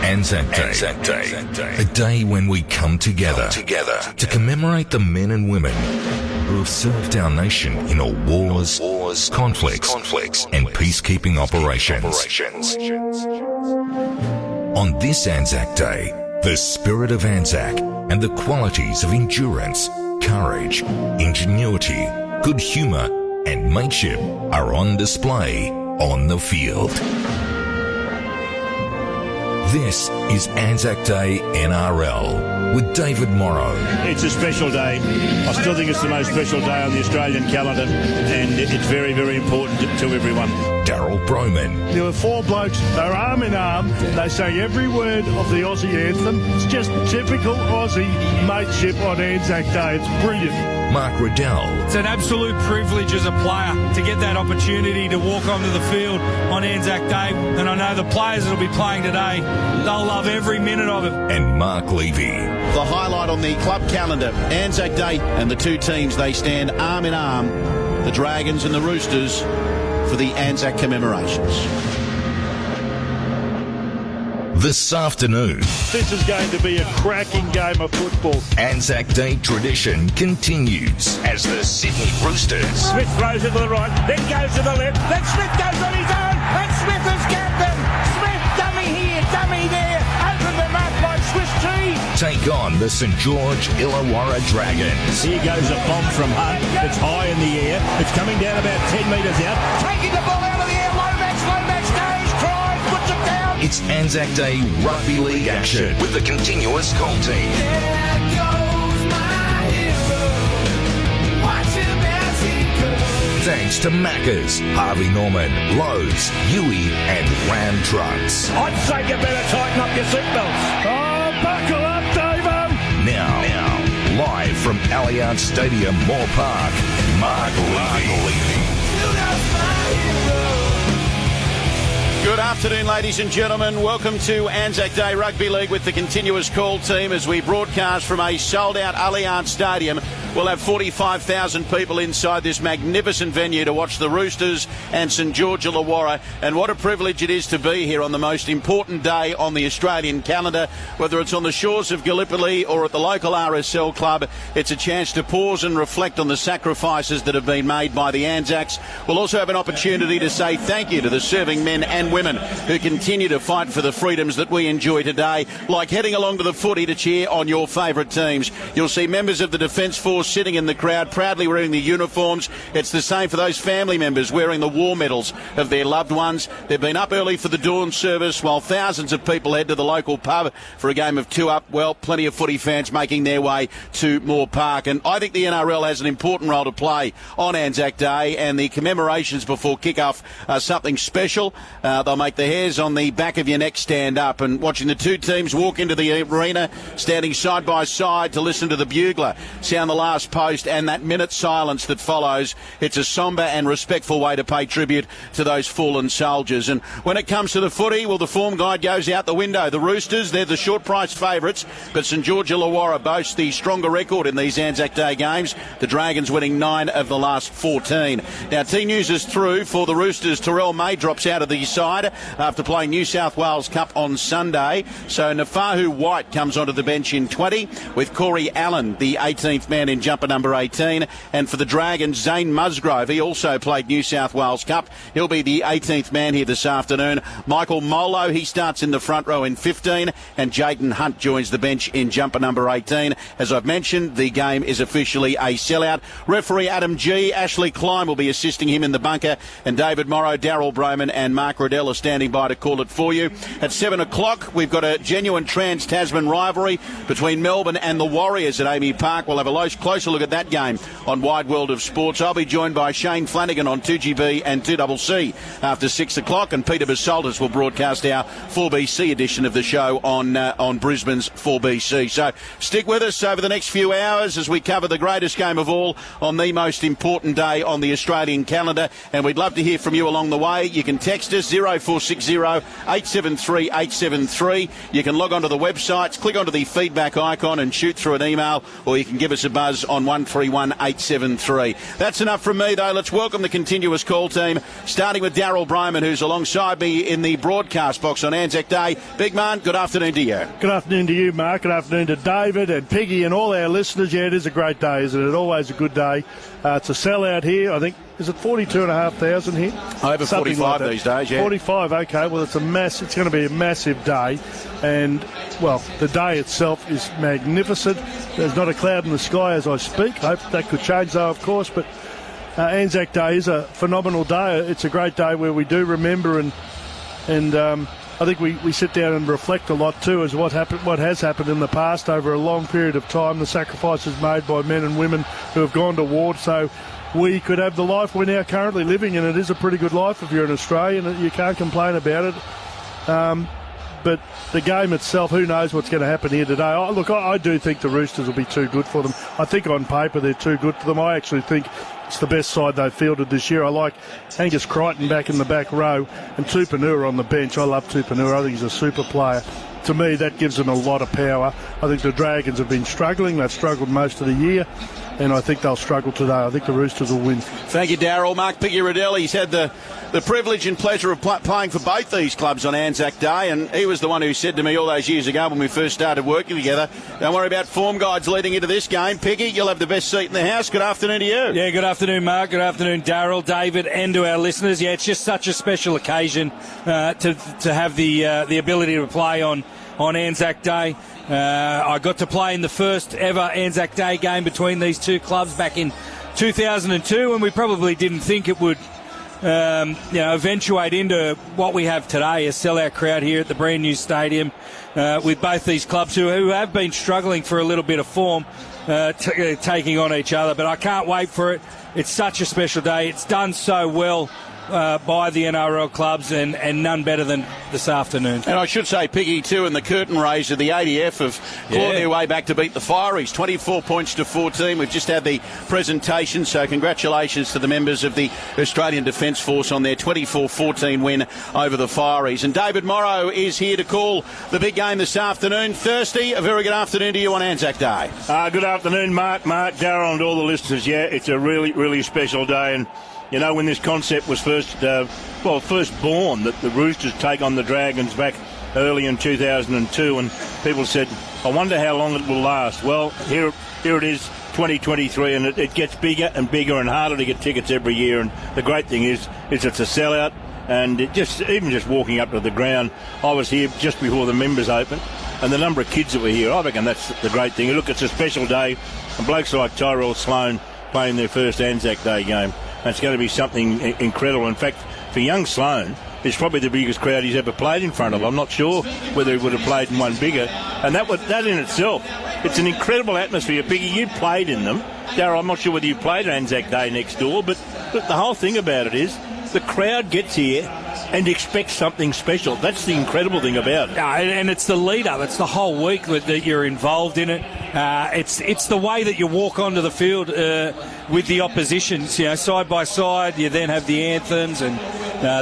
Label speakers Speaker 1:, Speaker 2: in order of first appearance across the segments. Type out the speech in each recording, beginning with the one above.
Speaker 1: ANZAC Day. A day when we come together to commemorate the men and women who have served our nation in all wars, conflicts and peacekeeping operations. On this ANZAC Day, the spirit of ANZAC and the qualities of endurance, courage, ingenuity, good humour and mateship are on display on the field. This is ANZAC Day NRL with David Morrow.
Speaker 2: It's a special day. I still think it's the most special day on the Australian calendar, and it's very, very important to everyone.
Speaker 1: Daryl Broman.
Speaker 3: There were four blokes, they're arm in arm, they sang every word of the Aussie anthem. It's just typical Aussie mateship on ANZAC Day. It's brilliant.
Speaker 1: Mark Riddell.
Speaker 4: It's an absolute privilege as a player to get that opportunity to walk onto the field on ANZAC Day, and I know the players that will be playing today, they'll love every minute of it.
Speaker 1: And Mark Levy.
Speaker 5: The highlight on the club calendar, ANZAC Day, and the two teams, they stand arm in arm, the Dragons and the Roosters, for the ANZAC commemorations.
Speaker 1: This afternoon,
Speaker 3: This is going to be a cracking game of football.
Speaker 1: ANZAC Day tradition continues as the Sydney Roosters
Speaker 3: Smith throws it to the right, then goes to the left, then Smith goes on his own, and Smith is captain. Smith, dummy here, dummy there, open the map like Swiss cheese.
Speaker 1: take on the St George Illawarra Dragons.
Speaker 2: Here goes a bomb from Hunt. It's high in the air. It's coming down about 10 metres out.
Speaker 3: Taking the ball out of the air, Lomax goes, tries, puts it down.
Speaker 1: It's ANZAC Day Rugby League action with the continuous call team. Thanks to Macca's, Harvey Norman, Lowe's, Huey and Ram Trucks.
Speaker 2: I'd say you better tighten up your seatbelts.
Speaker 3: Oh, buckle up, Davo.
Speaker 1: Now, live from Allianz Stadium, Moore Park, Mark Levy.
Speaker 5: Good afternoon, ladies and gentlemen. Welcome to ANZAC Day Rugby League with the continuous call team as we broadcast from a sold-out Allianz Stadium. We'll have 45,000 people inside this magnificent venue to watch the Roosters and St George Illawarra. And what a privilege it is to be here on the most important day on the Australian calendar. Whether it's on the shores of Gallipoli or at the local RSL club, it's a chance to pause and reflect on the sacrifices that have been made by the Anzacs. We'll also have an opportunity to say thank you to the serving men and women who continue to fight for the freedoms that we enjoy today, like heading along to the footy to cheer on your favourite teams. You'll see members of the Defence Force sitting in the crowd, proudly wearing the uniforms. It's the same for those family members wearing the war medals of their loved ones. They've been up early for the dawn service while thousands of people head to the local pub for a game of two up. Well, plenty of footy fans making their way to Moore Park. And I think the NRL has an important role to play on ANZAC Day, and the commemorations before kick-off are something special. They'll make the hairs on the back of your neck stand up, and watching the two teams walk into the arena, standing side by side to listen to the bugler sound the last post and that minute silence that follows. It's a sombre and respectful way to pay tribute to those fallen soldiers. And when it comes to the footy, well, the form guide goes out the window. The Roosters, they're the short price favourites, but St George Illawarra boasts the stronger record in these ANZAC Day games. The Dragons winning 9 of the last 14. Now, team news is through for the Roosters. Terrell May drops out of the side after playing New South Wales Cup on Sunday. So Nafahu White comes onto the bench in 20 with Corey Allen, the 18th man in jumper number 18. And for the Dragons, Zane Musgrove, he also played New South Wales Cup. He'll be the 18th man here this afternoon. Michael Molo, he starts in the front row in 15, and Jayden Hunt joins the bench in jumper number 18. As I've mentioned, the game is officially a sellout. Referee Adam G. Ashley Klein will be assisting him in the bunker, and David Morrow, Daryl Broman and Mark Riddell are standing by to call it for you. At 7 o'clock, we've got a genuine trans-Tasman rivalry between Melbourne and the Warriors at Amy Park. We'll have a closer look at that game on Wide World of Sports. I'll be joined by Shane Flanagan on 2GB and 2CC after 6 o'clock, and Peter Basaltis will broadcast our 4BC edition of the show on Brisbane's 4BC. So stick with us over the next few hours as we cover the greatest game of all on the most important day on the Australian calendar, and we'd love to hear from you along the way. You can text us 0460 873 873. You can log onto the websites, click onto the feedback icon and shoot through an email, or you can give us a buzz on 131 873. That's enough from me, though. Let's welcome the continuous call team, starting with Daryl Bryman, who's alongside me in the broadcast box on Anzac Day. Big man, good afternoon to you.
Speaker 6: Good afternoon to you, Mark. Good afternoon to David and Piggy and all our listeners. Yeah, it is a great day, isn't it? Always a good day. It's a sellout here. I think, is it 42,500 here?
Speaker 5: Over 45 like these days, yeah.
Speaker 6: 45, okay. Well, it's going to be a massive day. And, well, the day itself is magnificent. There's not a cloud in the sky as I speak. I hope that could change, though, of course. But Anzac Day is a phenomenal day. It's a great day where we do remember and I think we sit down and reflect a lot too as what has happened in the past over a long period of time, the sacrifices made by men and women who have gone to war so we could have the life we're now currently living, and it is a pretty good life if you're an Australian. You can't complain about it. But the game itself, who knows what's going to happen here today. I do think the Roosters will be too good for them. I think on paper they're too good for them. I actually think it's the best side they've fielded this year. I like Angus Crichton back in the back row and Tupanua on the bench. I love Tupanua. I think he's a super player. To me, that gives them a lot of power. I think the Dragons have been struggling. They've struggled most of the year, and I think they'll struggle today. I think the Roosters will win.
Speaker 5: Thank you, Daryl. Mark Piggy-Riddell, had the privilege and pleasure of playing for both these clubs on Anzac Day, and he was the one who said to me all those years ago when we first started working together, don't worry about form guides leading into this game. Piggy, you'll have the best seat in the house. Good afternoon to you.
Speaker 4: Yeah, good afternoon, Mark. Good afternoon, Daryl, David, and to our listeners. Yeah, it's just such a special occasion to have the ability to play on Anzac Day. I got to play in the first ever Anzac Day game between these two clubs back in 2002, and we probably didn't think it would eventuate into what we have today, a sellout crowd here at the brand new stadium with both these clubs who have been struggling for a little bit of form taking on each other. But I can't wait for it. It's such a special day. It's done so well by the NRL clubs, and none better than this afternoon.
Speaker 5: And I should say, Piggy, too, in the curtain raiser, the ADF have clawed their way back to beat the Fireys, 24 points to 14. We've just had the presentation, so congratulations to the members of the Australian Defence Force on their 24-14 win over the Fireys. And David Morrow is here to call the big game this afternoon. Thirsty, a very good afternoon to you on Anzac Day.
Speaker 2: Good afternoon, Mark, Darryl, and all the listeners. Yeah, it's a really, really special day, and you know, when this concept was first born, that the Roosters take on the Dragons back early in 2002, and people said, I wonder how long it will last. Well, here it is, 2023, and it gets bigger and bigger and harder to get tickets every year. And the great thing is it's a sellout, and even just walking up to the ground, I was here just before the members opened, and the number of kids that were here, I reckon that's the great thing. Look, it's a special day, and blokes like Tyrell Sloan playing their first Anzac Day game. And it's going to be something incredible. In fact, for young Sloan, it's probably the biggest crowd he's ever played in front of. I'm not sure whether he would have played in one bigger. And that in itself, it's an incredible atmosphere. Piggy, you played in them. Darryl, I'm not sure whether you played at Anzac Day next door, but the whole thing about it is the crowd gets here and expects something special. That's the incredible thing about it.
Speaker 4: And it's the lead-up. It's the whole week that you're involved in it. It's the way that you walk onto the field with the oppositions, side by side. You then have the anthems and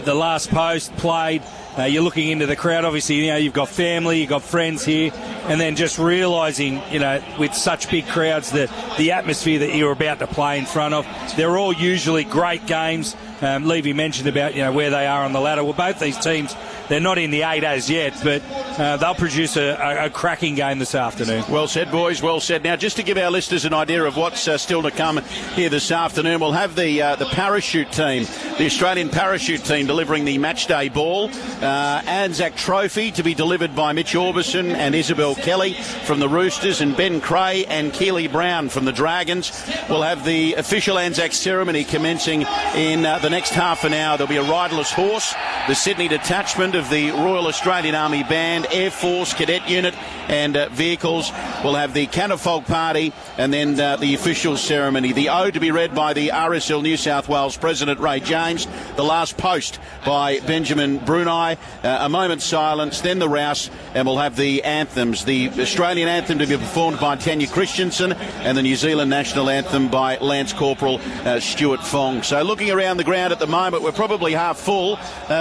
Speaker 4: the last post played. You're looking into the crowd. Obviously, you've got family, you've got friends here, and then just realising, with such big crowds, the atmosphere that you're about to play in front of. They're all usually great games. Levy mentioned about where they are on the ladder. Well, both these teams, they're not in the 8 as yet, but they'll produce a cracking game this afternoon.
Speaker 5: Well said, boys, well said. Now, just to give our listeners an idea of what's still to come here this afternoon, we'll have the parachute team, the Australian parachute team, delivering the matchday ball. Anzac trophy to be delivered by Mitch Orbison and Isabel Kelly from the Roosters, and Ben Cray and Keely Brown from the Dragons. We'll have the official Anzac ceremony commencing in the next half an hour. There'll be a riderless horse, the Sydney detachment of the Royal Australian Army Band, Air Force, Cadet Unit and vehicles. We'll have the catafalque party and then the official ceremony. The ode to be read by the RSL New South Wales President Ray James, the last post by Benjamin Brunei, a moment's silence, then the rouse, and we'll have the anthems. The Australian anthem to be performed by Tanya Christensen and the New Zealand national anthem by Lance Corporal Stuart Fong. So looking around the ground at the moment, we're probably half full.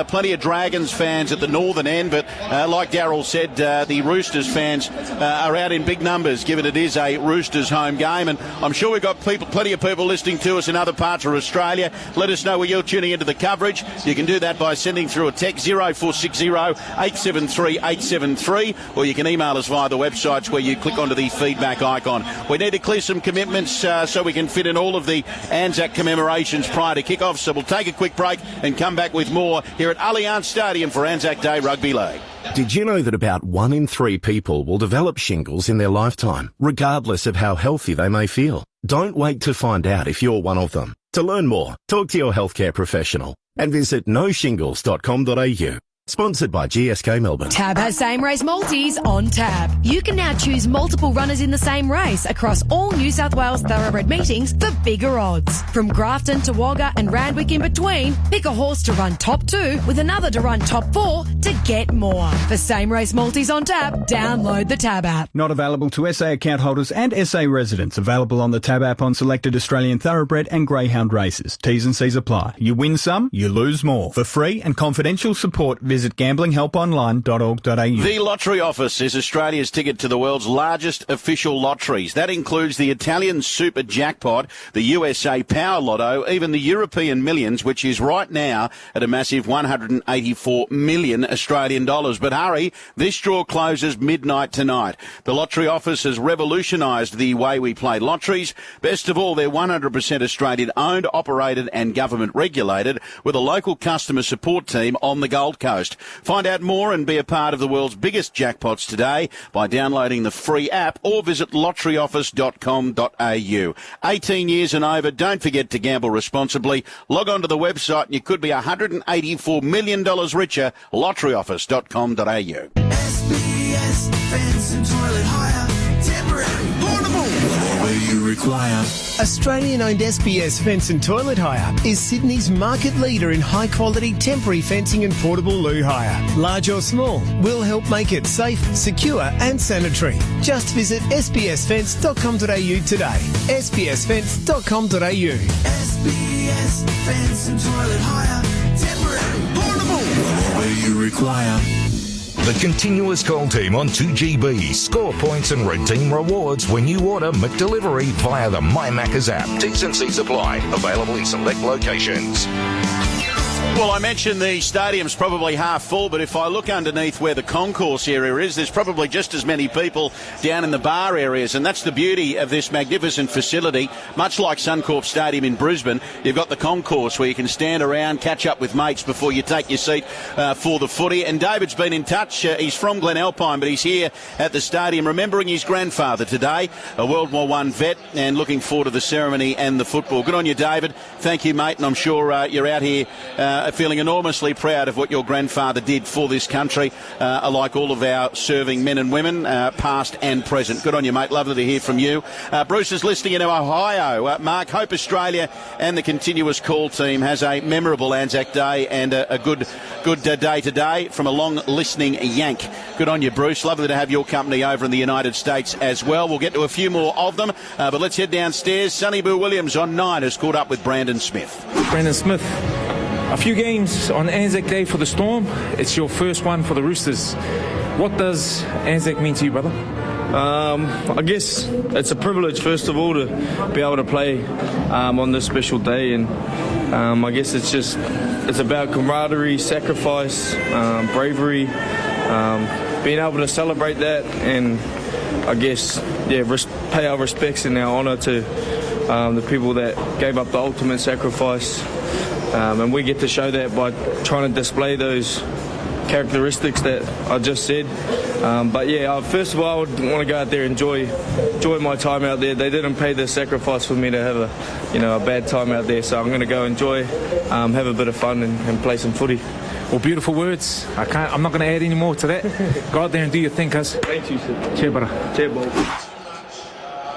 Speaker 5: Plenty of Dragons fans at the northern end, but like Darryl said, the Roosters fans are out in big numbers, given it is a Roosters home game. And I'm sure we've got plenty of people listening to us in other parts of Australia. Let us know where you're tuning into the coverage. You can do that by sending through a text 0460 873 873, or you can email us via the websites where you click onto the feedback icon. We need to clear some commitments so we can fit in all of the ANZAC commemorations prior to kick-off. So we'll take a quick break and come back with more here at Allianz Stadium for ANZAC Day Rugby League.
Speaker 7: Did you know that about 1 in 3 people will develop shingles in their lifetime, regardless of how healthy they may feel? Don't wait to find out if you're one of them. To learn more, talk to your healthcare professional and visit noshingles.com.au. Sponsored by GSK Melbourne.
Speaker 8: Tab has same race multis on Tab. You can now choose multiple runners in the same race across all New South Wales thoroughbred meetings for bigger odds. From Grafton to Wagga and Randwick in between, pick a horse to run top 2 with another to run top 4 to get more. For same race multis on Tab, download the Tab app.
Speaker 9: Not available to SA account holders and SA residents. Available on the Tab app on selected Australian thoroughbred and greyhound races. T's and C's apply. You win some, you lose more. For free and confidential support, visit gamblinghelponline.org.au.
Speaker 5: The Lottery Office is Australia's ticket to the world's largest official lotteries. That includes the Italian Super Jackpot, the USA Power Lotto, even the European Millions, which is right now at a massive 184 million Australian dollars. But hurry, this draw closes midnight tonight. The Lottery Office has revolutionised the way we play lotteries. Best of all, they're 100% Australian owned, operated and government regulated, with a local customer support team on the Gold Coast. Find out more and be a part of the world's biggest jackpots today by downloading the free app or visit lotteryoffice.com.au. 18 years and over, don't forget to gamble responsibly. Log on to the website and you could be $184 million richer. lotteryoffice.com.au.
Speaker 10: SBS fence and toilet hire, temporary, portable, whatever you require. Australian-owned SBS Fence and Toilet Hire is Sydney's market leader in high-quality temporary fencing and portable loo hire. Large or small, we'll help make it safe, secure and sanitary. Just visit sbsfence.com.au today. sbsfence.com.au. SBS Fence and Toilet Hire, temporary, portable, whatever you require.
Speaker 1: The continuous call team on 2GB. Score points and redeem rewards when you order McDelivery via the My Macca's app. T's and C's apply. Available in select locations.
Speaker 5: Well, I mentioned the stadium's probably half full, but if I look underneath where the concourse area is, there's probably just as many people down in the bar areas, and that's the beauty of this magnificent facility. Much like Suncorp Stadium in Brisbane, you've got the concourse where you can stand around, catch up with mates before you take your seat for the footy. And David's been in touch. He's from Glen Alpine, but he's here at the stadium remembering his grandfather today, a World War I vet, and looking forward to the ceremony and the football. Good on you, David. Thank you, mate, and I'm sure you're out here feeling enormously proud of what your grandfather did for this country, like all of our serving men and women, past and present. Good on you, mate. Lovely to hear from you. Bruce is listening in Ohio. Mark, hope Australia and the continuous call team has a memorable ANZAC Day and a good day today from a long listening yank. Good on you, Bruce. Lovely to have your company over in the United States as well. We'll get to a few more of them, but let's head downstairs. Sonny Boo Williams on 9 has caught up with Brandon Smith.
Speaker 11: Brandon Smith. A few games on ANZAC Day for the Storm. It's your first one for the Roosters. What does ANZAC mean to you, brother?
Speaker 12: I guess it's a privilege, first of all, to be able to play on this special day, and I guess it's about camaraderie, sacrifice, bravery, being able to celebrate that, and I guess pay our respects and our honour to the people that gave up the ultimate sacrifice. And we get to show that by trying to display those characteristics that I just said. First of all, I would want to go out there and enjoy my time out there. They didn't pay the sacrifice for me to have a bad time out there, so I'm going to go enjoy, have a bit of fun and play some footy.
Speaker 11: Well, beautiful words. I'm not going to add any more to that. Go out there and do your thing, cuz.
Speaker 12: Thank you, sir.
Speaker 11: Cheer, brother.
Speaker 12: Cheer, boy.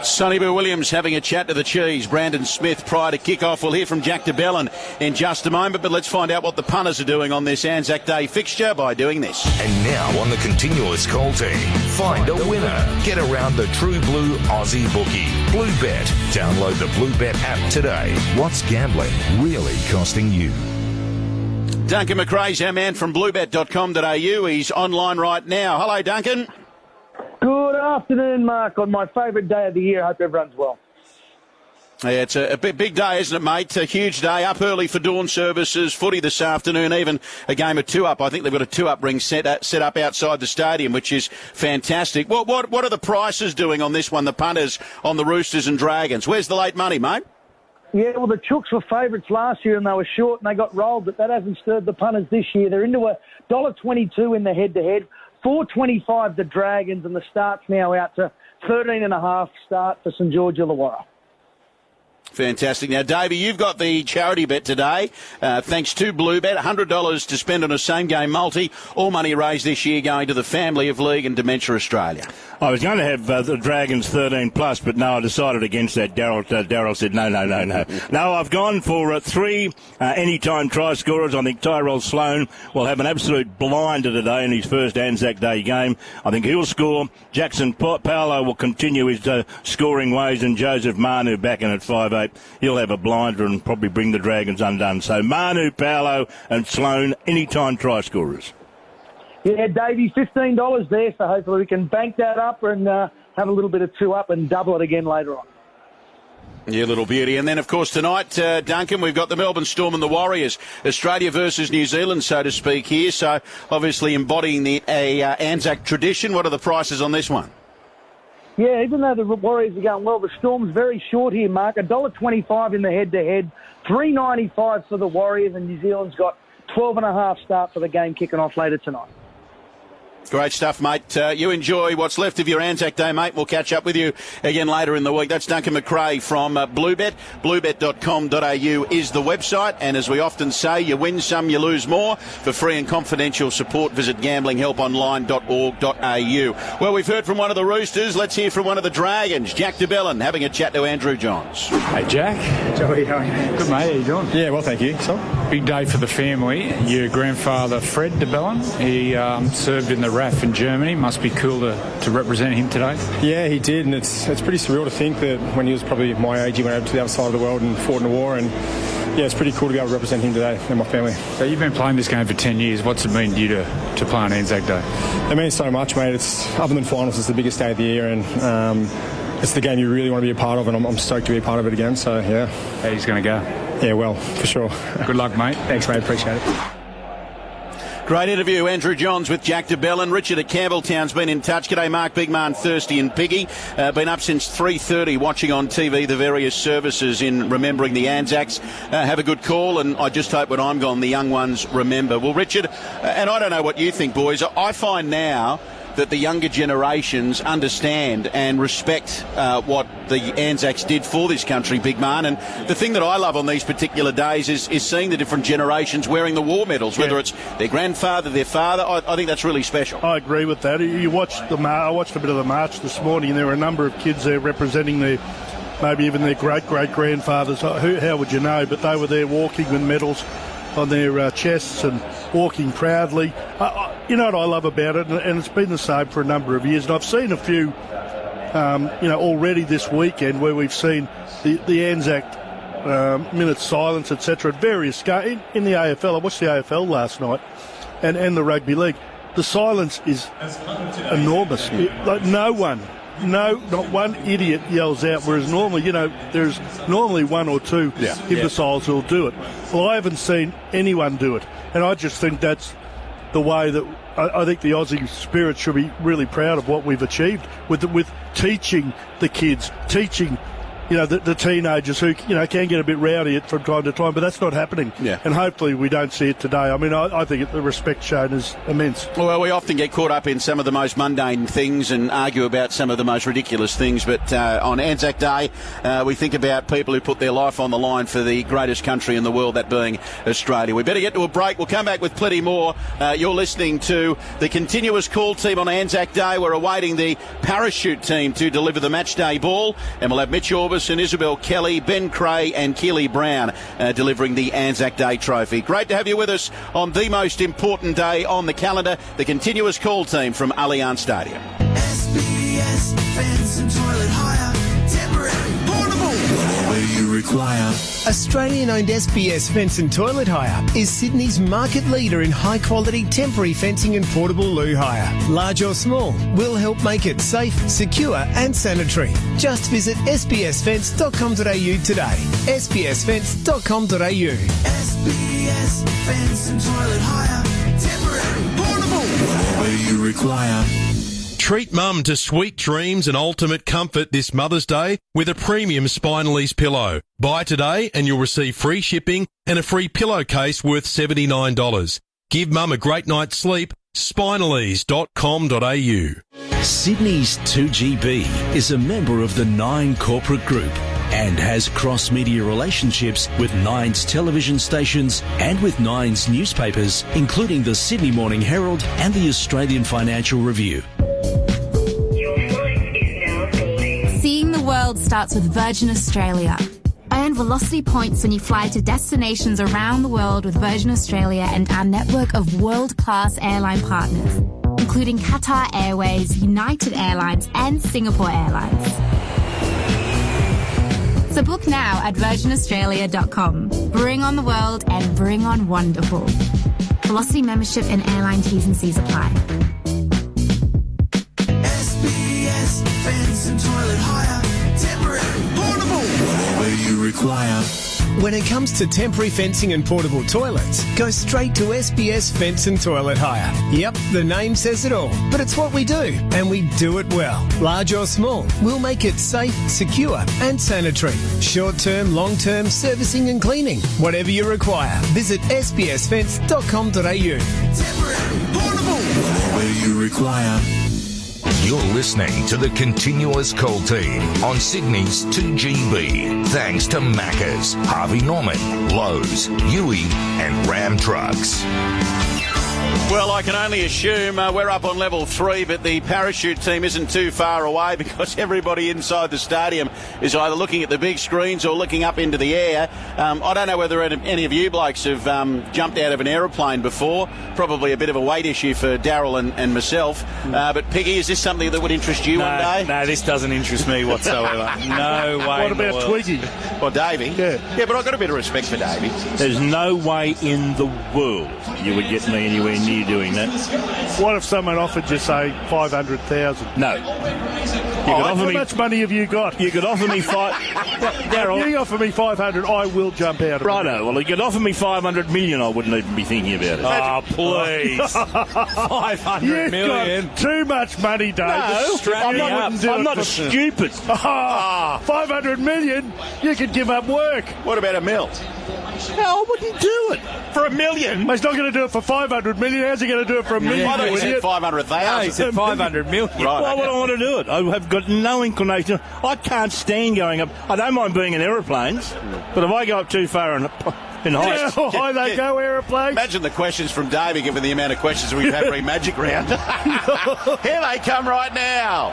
Speaker 5: Sonny Bill Williams having a chat to the Cheese. Brandon Smith prior to kick-off. We'll hear from Jack de Belin in just a moment, but let's find out what the punters are doing on this Anzac Day fixture by doing this.
Speaker 1: And now on the continuous call team, find a winner. Get around the True Blue Aussie bookie. Bluebet. Download the Bluebet app today. What's gambling really costing you?
Speaker 5: Duncan McRae's our man from bluebet.com.au. He's online right now. Hello, Duncan.
Speaker 13: Good afternoon, Mark, on my favourite day of the year. Hope everyone's well.
Speaker 5: Yeah, it's a big day, isn't it, mate? A huge day. Up early for dawn services, footy this afternoon, even a game of two-up. I think they've got a two-up ring set up outside the stadium, which is fantastic. What are the prices doing on this one, the punters on the Roosters and Dragons? Where's the late money, mate?
Speaker 13: Yeah, well, the Chooks were favourites last year and they were short and they got rolled, but that hasn't stirred the punters this year. They're into $1.22 in the head-to-head. $4.25 the Dragons, and the start's now out to 13.5 start for St George Illawarra.
Speaker 5: Fantastic. Now, Davey, you've got the charity bet today, thanks to Bluebet. $100 to spend on a same-game multi. All money raised this year going to the Family of League and Dementia Australia.
Speaker 2: I was going to have the Dragons 13 plus, but no, I decided against that. Daryl said no. No, I've gone for three anytime try scorers. I think Tyrell Sloan will have an absolute blinder today in his first Anzac Day game. I think he'll score. Jackson Paolo will continue his scoring ways, and Joseph Manu back in at 5'8". He'll have a blinder and probably bring the Dragons undone. So Manu, Paolo and Sloan, anytime try scorers.
Speaker 13: Yeah, Davey, $15 there, so hopefully we can bank that up and have a little bit of two-up and double it again later on.
Speaker 5: Yeah, little beauty. And then, of course, tonight, Duncan, we've got the Melbourne Storm and the Warriors. Australia versus New Zealand, so to speak, here. So, obviously embodying the Anzac tradition. What are the prices on this one?
Speaker 13: Yeah, even though the Warriors are going well, the Storm's very short here, Mark. $1.25 in the head-to-head, $3.95 for the Warriors, and New Zealand's got 12.5 start for the game kicking off later tonight.
Speaker 5: Great stuff, mate. You enjoy what's left of your Anzac Day, mate. We'll catch up with you again later in the week. That's Duncan McRae from Bluebet. Bluebet.com.au is the website. And as we often say, you win some, you lose more. For free and confidential support, visit gamblinghelponline.org.au. Well, we've heard from one of the Roosters. Let's hear from one of the Dragons. Jack de Belin having a chat to Andrew Johns.
Speaker 14: Hey, Jack. Joey, how are you? Good, mate. How you doing? Yeah, well, thank you. So, big day for the family. Your grandfather, Fred de Belin, he served in the RAF in Germany. Must be cool to represent him today.
Speaker 15: Yeah, he did, and it's pretty surreal to think that when he was probably my age, he went over to the other side of the world and fought in a war, and yeah, it's pretty cool to be able to represent him today and my family.
Speaker 14: So you've been playing this game for 10 years. What's it mean to you to play on Anzac Day?
Speaker 15: It means so much, mate. It's, other than finals, it's the biggest day of the year, and it's the game you really want to be a part of, and I'm stoked to be a part of it again, so yeah.
Speaker 14: How he's going to go?
Speaker 15: Yeah, well, for sure.
Speaker 14: Good luck, mate.
Speaker 15: Thanks, mate. Appreciate it.
Speaker 5: Great interview, Andrew Johns with Jack de Belin. Richard at Campbelltown's been in touch. G'day, Mark, Big Man, Thirsty and Piggy. Been up since 3:30 watching on TV the various services in remembering the Anzacs. Have a good call, and I just hope when I'm gone the young ones remember. Well, Richard, and I don't know what you think, boys, I find now that the younger generations understand and respect what the Anzacs did for this country, Big Man. And the thing that I love on these particular days is seeing the different generations wearing the war medals, whether it's their grandfather, their father. I think that's really special.
Speaker 6: I agree with that. You watched I watched a bit of the march this morning, and there were a number of kids there representing maybe even their great-great-grandfathers. How would you know? But they were there walking with medals on their chests and walking proudly. You know what I love about it, and it's been the same for a number of years. And I've seen a few, already this weekend where we've seen the Anzac minute silence, etc. at various games. In the AFL, I watched the AFL last night, and the rugby league. The silence is enormous. Like not one idiot yells out, whereas normally, there's normally one or two imbeciles who'll do it. Well, I haven't seen anyone do it, and I just think that's the way that I think the Aussie spirit should be really proud of what we've achieved with teaching the kids, teaching the teenagers who, can get a bit rowdy from time to time, but that's not happening.
Speaker 5: Yeah.
Speaker 6: And hopefully we don't see it today. I mean, I think the respect shown is immense.
Speaker 5: Well, we often get caught up in some of the most mundane things and argue about some of the most ridiculous things, but on Anzac Day, we think about people who put their life on the line for the greatest country in the world, that being Australia. We better get to a break. We'll come back with plenty more. You're listening to the continuous call team on Anzac Day. We're awaiting the parachute team to deliver the match day ball, and we'll have Mitch Orbis and Isabel Kelly, Ben Cray and Keely Brown delivering the Anzac Day trophy. Great to have you with us on the most important day on the calendar, the continuous call team from Allianz Stadium.
Speaker 10: SBS fence and toilet hire, temporary, portable, whatever you require. Australian-owned SBS Fence and Toilet Hire is Sydney's market leader in high-quality temporary fencing and portable loo hire. Large or small, we'll help make it safe, secure and sanitary. Just visit sbsfence.com.au today. sbsfence.com.au. SBS Fence and Toilet Hire, temporary, portable, whatever you require.
Speaker 16: Treat mum to sweet dreams and ultimate comfort this Mother's Day with a premium Spinalese pillow. Buy today and you'll receive free shipping and a free pillowcase worth $79. Give mum a great night's sleep. Spinalese.com.au.
Speaker 17: Sydney's 2GB is a member of the Nine Corporate Group and has cross-media relationships with Nine's television stations and with Nine's newspapers, including the Sydney Morning Herald and the Australian Financial Review.
Speaker 18: Seeing the world starts with Virgin Australia. Earn Velocity points when you fly to destinations around the world with Virgin Australia and our network of world-class airline partners, including Qatar Airways, United Airlines and Singapore Airlines. So book now at virginaustralia.com. Bring on the world and bring on wonderful. Velocity membership and airline T's and C's apply.
Speaker 10: SBS Fence and Toilet Hire, temporary, portable, whatever you require. When it comes to temporary fencing and portable toilets, go straight to SBS Fence and Toilet Hire. Yep, the name says it all, but it's what we do, and we do it well. Large or small, we'll make it safe, secure and sanitary. Short-term, long-term, servicing and cleaning. Whatever you require, visit sbsfence.com.au. Temporary, portable, whatever you require.
Speaker 1: You're listening to the continuous call team on Sydney's 2GB. Thanks to Macca's, Harvey Norman, Lowe's, Huey and Ram Trucks.
Speaker 5: Well, I can only assume we're up on level 3, but the parachute team isn't too far away because everybody inside the stadium is either looking at the big screens or looking up into the air. I don't know whether any of you blokes have jumped out of an aeroplane before. Probably a bit of a weight issue for Daryl and myself. But Piggy, is this something that would interest you one day?
Speaker 4: No, this doesn't interest me whatsoever. No way.
Speaker 6: What about Twiggy?
Speaker 5: Or Davey? Yeah, but I've got a bit of respect for Davey.
Speaker 2: There's no way in the world you would get me anywhere near doing that.
Speaker 6: What if someone offered you, say, 500,000?
Speaker 2: No.
Speaker 6: How much money have you got?
Speaker 2: You could offer me
Speaker 6: If you offer me 500, I will jump out of it.
Speaker 2: Righto. Well, you could offer me 500 million, I wouldn't even be thinking about it.
Speaker 4: Oh, please. 500 million.
Speaker 6: Got too much money, David.
Speaker 2: No, I'm not stupid.
Speaker 6: 500 million? You could give up work.
Speaker 5: What about a mil?
Speaker 2: No, I wouldn't do it for $1 million.
Speaker 6: He's not going to do it for 500 million. How's he going to do it for $1 million?
Speaker 5: I thought he said 500,000.
Speaker 4: No, he said 500 million.
Speaker 5: Right,
Speaker 2: Why would I want to do it? I have got no inclination. I can't stand going up. I don't mind being in aeroplanes, but if I go up too far in height...
Speaker 6: How high they go, aeroplanes?
Speaker 5: Imagine the questions from Davey, given the amount of questions we've had pre-Magic round. Here they come right now.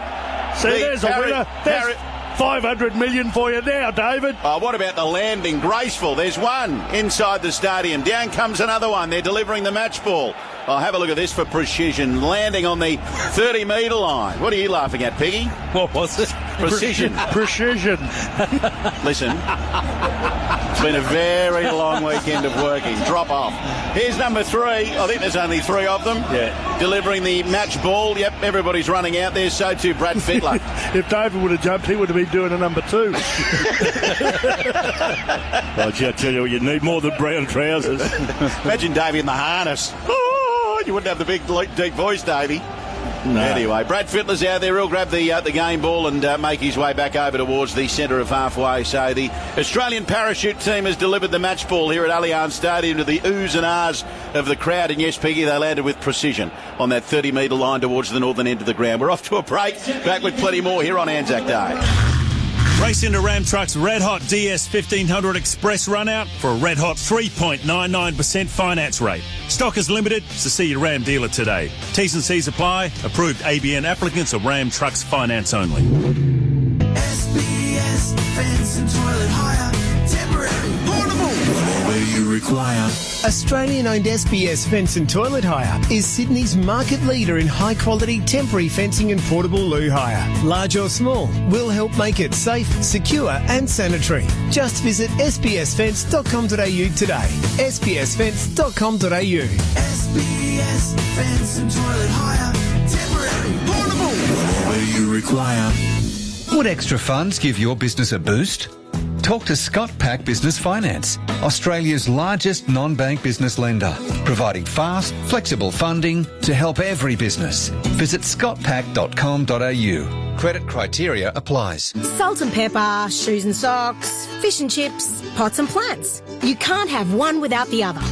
Speaker 6: See, there's a winner. There's 500 million for you now, David.
Speaker 5: Oh, what about the landing? Graceful. There's one inside the stadium. Down comes another one. They're delivering the match ball. Oh, have a look at this for precision. Landing on the 30-metre line. What are you laughing at, Piggy?
Speaker 4: What was it?
Speaker 5: Precision.
Speaker 6: Precision.
Speaker 5: Listen, it's been a very long weekend of working. Drop off. Here's number 3. I think there's only 3 of them.
Speaker 2: Yeah.
Speaker 5: Delivering the match ball. Yep, everybody's running out there. So too Brad Fittler.
Speaker 6: If David would have jumped, he would have been doing a number 2.
Speaker 2: I tell you, you need more than brown trousers.
Speaker 5: Imagine Davey in the harness. Oh, you wouldn't have the big, deep voice, Davey.
Speaker 2: No.
Speaker 5: Anyway, Brad Fittler's out there. He'll grab the game ball and make his way back over towards the centre of halfway. So the Australian parachute team has delivered the match ball here at Allianz Stadium to the oohs and ahs of the crowd. And yes, Peggy, they landed with precision on that 30-metre line towards the northern end of the ground. We're off to a break. Back with plenty more here on ANZAC Day.
Speaker 19: Race into Ram Truck's Red Hot DS 1500 Express run out for a red hot 3.99% finance rate. Stock is limited, so see your Ram dealer today. T's and C's apply. Approved ABN applicants of Ram Trucks Finance only.
Speaker 10: SBS fence and toilet hire, temporary, portable, whatever you require. Australian-owned SBS Fence and Toilet Hire is Sydney's market leader in high-quality temporary fencing and portable loo hire. Large or small, we'll help make it safe, secure and sanitary. Just visit sbsfence.com.au today. sbsfence.com.au. SBS Fence and Toilet Hire, temporary, portable, whatever you require.
Speaker 20: Would extra funds give your business a boost? Talk to Scott Pack Business Finance, Australia's largest non-bank business lender, providing fast, flexible funding to help every business. Visit scottpack.com.au. Credit criteria applies.
Speaker 21: Salt and pepper, shoes and socks, fish and chips, pots and plants. You can't have one without the other,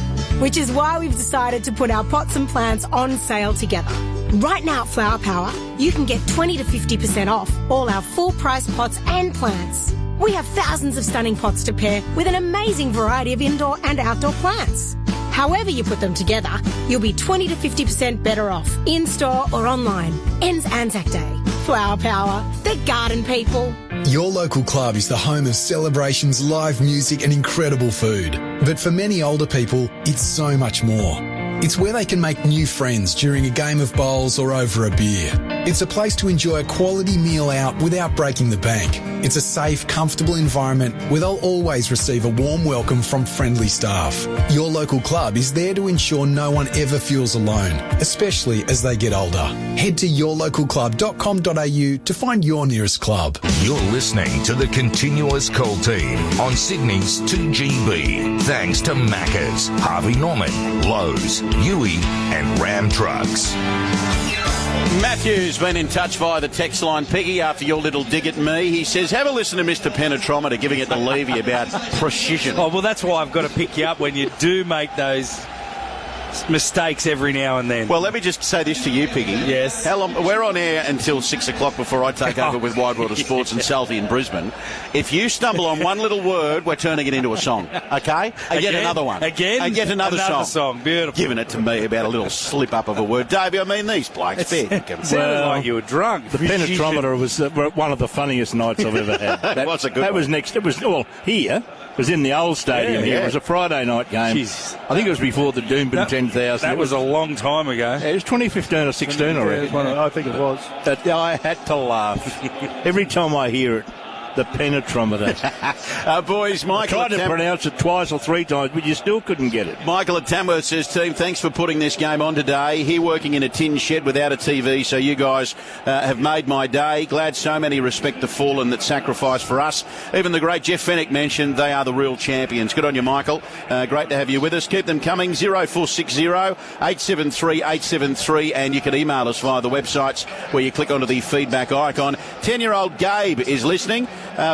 Speaker 21: which is why we've decided to put our pots and plants on sale together. Right now at Flower Power, you can get 20 to 50% off all our full-price pots and plants. We have thousands of stunning pots to pair with an amazing variety of indoor and outdoor plants. However you put them together, you'll be 20 to 50% better off, in-store or online. Ends ANZAC Day. Flower Power, the garden people.
Speaker 22: Your local club is the home of celebrations, live music and incredible food. But for many older people, it's so much more. It's where they can make new friends during a game of bowls or over a beer. It's a place to enjoy a quality meal out without breaking the bank. It's a safe, comfortable environment where they'll always receive a warm welcome from friendly staff. Your local club is there to ensure no one ever feels alone, especially as they get older. Head to yourlocalclub.com.au to find your nearest club.
Speaker 1: You're listening to the Continuous Call Team on Sydney's 2GB. Thanks to Macca's, Harvey Norman, Lowe's, Huey and Ram Trucks.
Speaker 5: Matthew's been in touch via the text line, Peggy, after your little dig at me. He says, have a listen to Mr. Penetrometer giving it the Levy about precision.
Speaker 4: Oh, well, that's why I've got to pick you up when you do make those mistakes every now and then.
Speaker 5: Well, let me just say this to you, Piggy.
Speaker 4: Yes.
Speaker 5: How long? We're on air until 6 o'clock before I take over with Wide World of Sports and Selfie in Brisbane. If you stumble on one little word, we're turning it into a song, okay? And yet another one.
Speaker 4: Again?
Speaker 5: And yet another song.
Speaker 4: Beautiful.
Speaker 5: Giving it to me about a little slip-up of a word. Davey, I mean, these blokes, fair dinkum.
Speaker 4: Sounded like you were drunk.
Speaker 2: The Penetrometer was one of the funniest nights I've ever had.
Speaker 5: That was a good one.
Speaker 2: That was next. It was, well, here. It was in the old stadium here. It was a Friday night game.
Speaker 4: Jeez.
Speaker 2: I think it was before the Doomben 10,000.
Speaker 4: That was a long time ago.
Speaker 2: Yeah, it was 2015 or 16 already.
Speaker 6: I think it was.
Speaker 2: I had to laugh. Every time I hear it, the Penetrometer.
Speaker 5: Boys, Michael.
Speaker 2: I tried to pronounce it twice or three times, but you still couldn't get it.
Speaker 5: Michael at Tamworth says, team, thanks for putting this game on today. Here working in a tin shed without a TV, so you guys have made my day. Glad so many respect the fallen that sacrificed for us. Even the great Jeff Fennick mentioned they are the real champions. Good on you, Michael. Great to have you with us. Keep them coming. 0460 873 873, and you can email us via the websites where you click onto the feedback icon. 10-year-old Gabe is listening.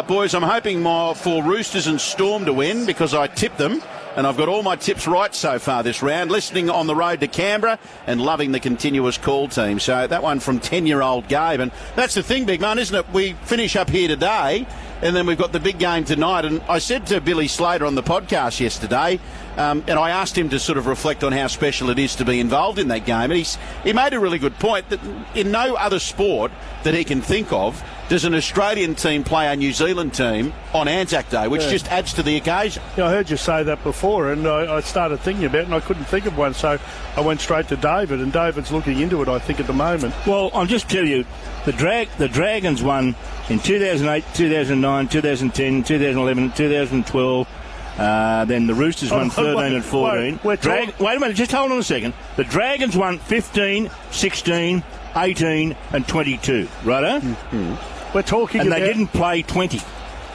Speaker 5: Boys, I'm hoping for Roosters and Storm to win because I tipped them, and I've got all my tips right so far this round. Listening on the road to Canberra and loving the Continuous Call Team. So that one from 10-year-old Gabe. And that's the thing, big man, isn't it? We finish up here today, and then we've got the big game tonight. And I said to Billy Slater on the podcast yesterday, and I asked him to sort of reflect on how special it is to be involved in that game. And he made a really good point that in no other sport that he can think of does an Australian team play a New Zealand team on ANZAC Day, which just adds to the occasion.
Speaker 6: Yeah, I heard you say that before, and I started thinking about it, and I couldn't think of one, so I went straight to David, and David's looking into it, I think, at the moment.
Speaker 2: Well, I'll just tell you, the Dragons won in 2008, 2009, 2010, 2011, 2012. Then the Roosters won 13 and 14. Wait a minute, just hold on a second. The Dragons won 15, 16, 18 and 22, righto?
Speaker 6: Mm-hmm. We're talking
Speaker 2: and
Speaker 6: about...
Speaker 2: they didn't play 20.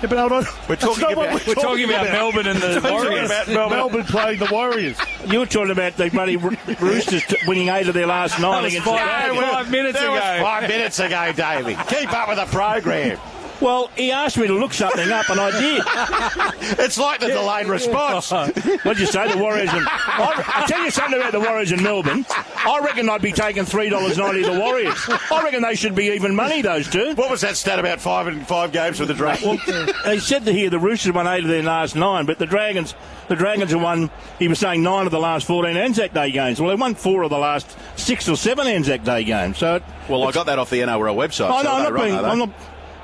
Speaker 6: Yeah, but hold on.
Speaker 5: We're talking
Speaker 4: about Melbourne and the Warriors.
Speaker 6: Melbourne playing the Warriors.
Speaker 2: You were talking about the bloody Roosters winning 8 of their last 9 against the Dragons.
Speaker 4: 5 minutes ago.
Speaker 5: 5 minutes ago, Davey. Keep up with the program.
Speaker 2: Well, he asked me to look something up, and I did.
Speaker 5: It's like the delayed response.
Speaker 2: What'd you say, the Warriors? I'll tell you something about the Warriors in Melbourne. I reckon I'd be taking $3.90 the Warriors. I reckon they should be even money, those two.
Speaker 5: What was that stat about 5 games for the Dragons?
Speaker 2: Well, they said here the Roosters won 8 of their last 9, but the Dragons have won, he was saying, 9 of the last 14 ANZAC Day games. Well, they won 4 of the last 6 or 7 ANZAC Day games. So,
Speaker 5: I got that off the NRL website.